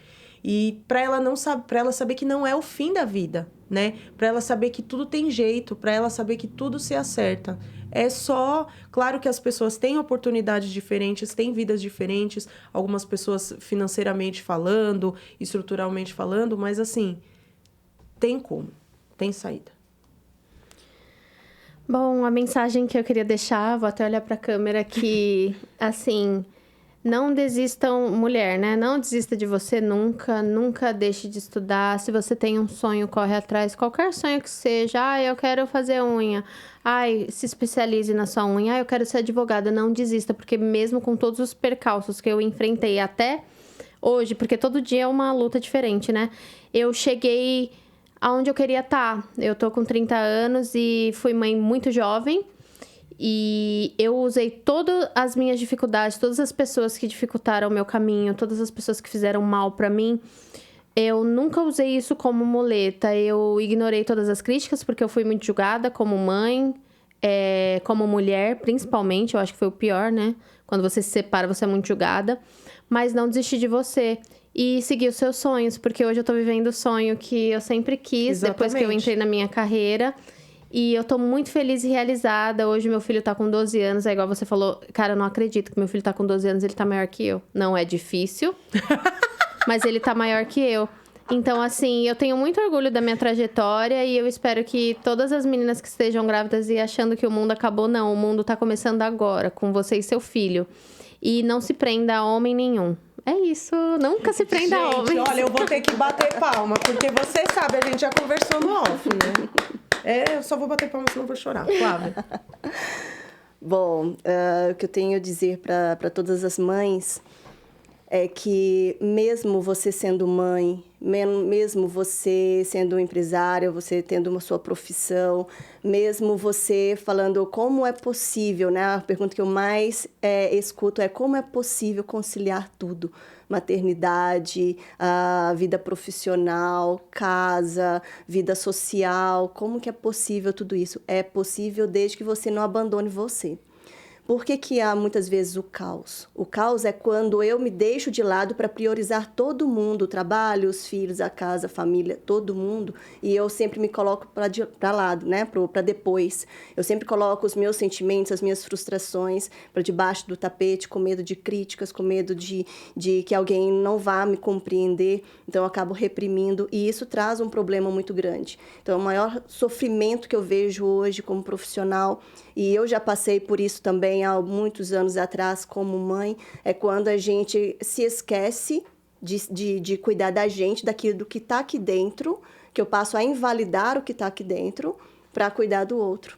e para ela saber que não é o fim da vida, né? Para ela saber que tudo tem jeito, para ela saber que tudo se acerta. É só, claro que as pessoas têm oportunidades diferentes, têm vidas diferentes, algumas pessoas financeiramente falando, estruturalmente falando, mas assim, tem como, tem saída. Bom, a mensagem que eu queria deixar, vou até olhar para a câmera, que, assim, não desistam, mulher, né? Não desista de você nunca, nunca deixe de estudar. Se você tem um sonho, corre atrás, qualquer sonho que seja. Eu quero fazer unha. Se especialize na sua unha. Eu quero ser advogada. Não desista, porque mesmo com todos os percalços que eu enfrentei até hoje, porque todo dia é uma luta diferente, né? Eu cheguei aonde eu queria estar. Eu tô com 30 anos e fui mãe muito jovem. E eu usei todas as minhas dificuldades, todas as pessoas que dificultaram o meu caminho, todas as pessoas que fizeram mal pra mim. Eu nunca usei isso como muleta. Eu ignorei todas as críticas, porque eu fui muito julgada como mãe, como mulher, principalmente. Eu acho que foi o pior, né? Quando você se separa, você é muito julgada. Mas não desistir de você. E seguir os seus sonhos, porque hoje eu tô vivendo o sonho que eu sempre quis, Exatamente. Depois que eu entrei na minha carreira. E eu tô muito feliz e realizada. Hoje meu filho tá com 12 anos, é igual você falou. Cara, eu não acredito que meu filho tá com 12 anos, ele tá maior que eu. Não é difícil. mas ele tá maior que eu. Então, assim, eu tenho muito orgulho da minha trajetória e eu espero que todas as meninas que estejam grávidas e achando que o mundo acabou, não. O mundo tá começando agora, com você e seu filho. E não se prenda a homem nenhum. É isso, nunca se prenda a homem. Olha, eu vou ter que bater palma, porque você sabe, a gente já conversou no off, né? Eu só vou bater palma, senão eu vou chorar. Flávia. Bom, o que eu tenho a dizer para todas as mães é que mesmo você sendo mãe, mesmo você sendo empresária, você tendo uma sua profissão, mesmo você falando como é possível, né? A pergunta que eu mais escuto é como é possível conciliar tudo. Maternidade, a vida profissional, casa, vida social, como que é possível tudo isso? É possível desde que você não abandone você. Por que há muitas vezes o caos? O caos é quando eu me deixo de lado para priorizar todo mundo, o trabalho, os filhos, a casa, a família, todo mundo, e eu sempre me coloco para lado, né? Para depois. Eu sempre coloco os meus sentimentos, as minhas frustrações para debaixo do tapete, com medo de críticas, com medo de que alguém não vá me compreender, então eu acabo reprimindo, e isso traz um problema muito grande. Então, o maior sofrimento que eu vejo hoje como profissional, e eu já passei por isso também há muitos anos atrás como mãe, é quando a gente se esquece de cuidar da gente, daquilo que está aqui dentro, que eu passo a invalidar o que está aqui dentro para cuidar do outro.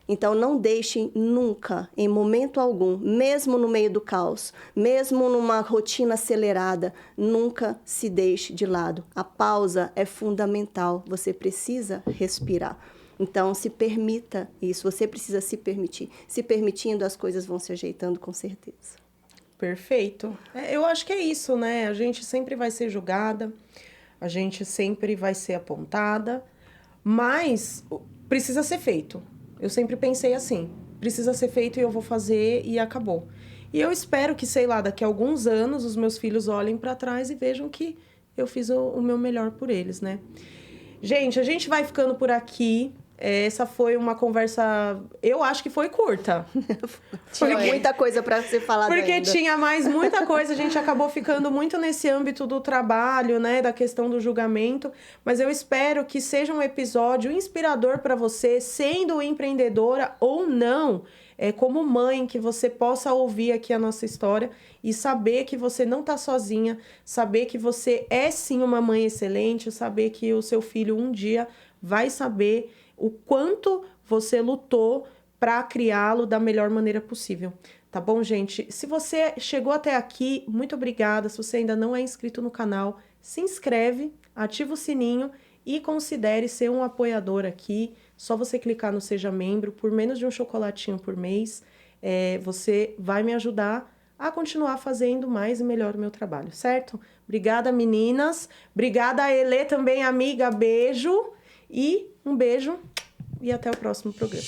Então, não deixem nunca, em momento algum, mesmo no meio do caos, mesmo numa rotina acelerada, nunca se deixe de lado. A pausa é fundamental, você precisa respirar. Então, se permita isso, você precisa se permitir. Se permitindo, as coisas vão se ajeitando com certeza. Perfeito. Eu acho que é isso, né? A gente sempre vai ser julgada, a gente sempre vai ser apontada, mas precisa ser feito. Eu sempre pensei assim, precisa ser feito e eu vou fazer e acabou. E eu espero que, sei lá, daqui a alguns anos os meus filhos olhem para trás e vejam que eu fiz o meu melhor por eles, né? Gente, a gente vai ficando por aqui. Essa foi uma conversa, eu acho que foi curta. Tinha muita coisa para ser falada porque ainda. Tinha mais muita coisa, a gente acabou ficando muito nesse âmbito do trabalho, né, da questão do julgamento, mas eu espero que seja um episódio inspirador para você, sendo empreendedora ou não, como mãe, que você possa ouvir aqui a nossa história e saber que você não está sozinha, saber que você é sim uma mãe excelente, saber que o seu filho um dia vai saber o quanto você lutou para criá-lo da melhor maneira possível. Tá bom, gente? Se você chegou até aqui, muito obrigada. Se você ainda não é inscrito no canal, se inscreve, ativa o sininho e considere ser um apoiador aqui. Só você clicar no Seja Membro, por menos de um chocolatinho por mês, você vai me ajudar a continuar fazendo mais e melhor o meu trabalho, certo? Obrigada, meninas. Obrigada a Elê também, amiga. Beijo. E um beijo e até o próximo programa.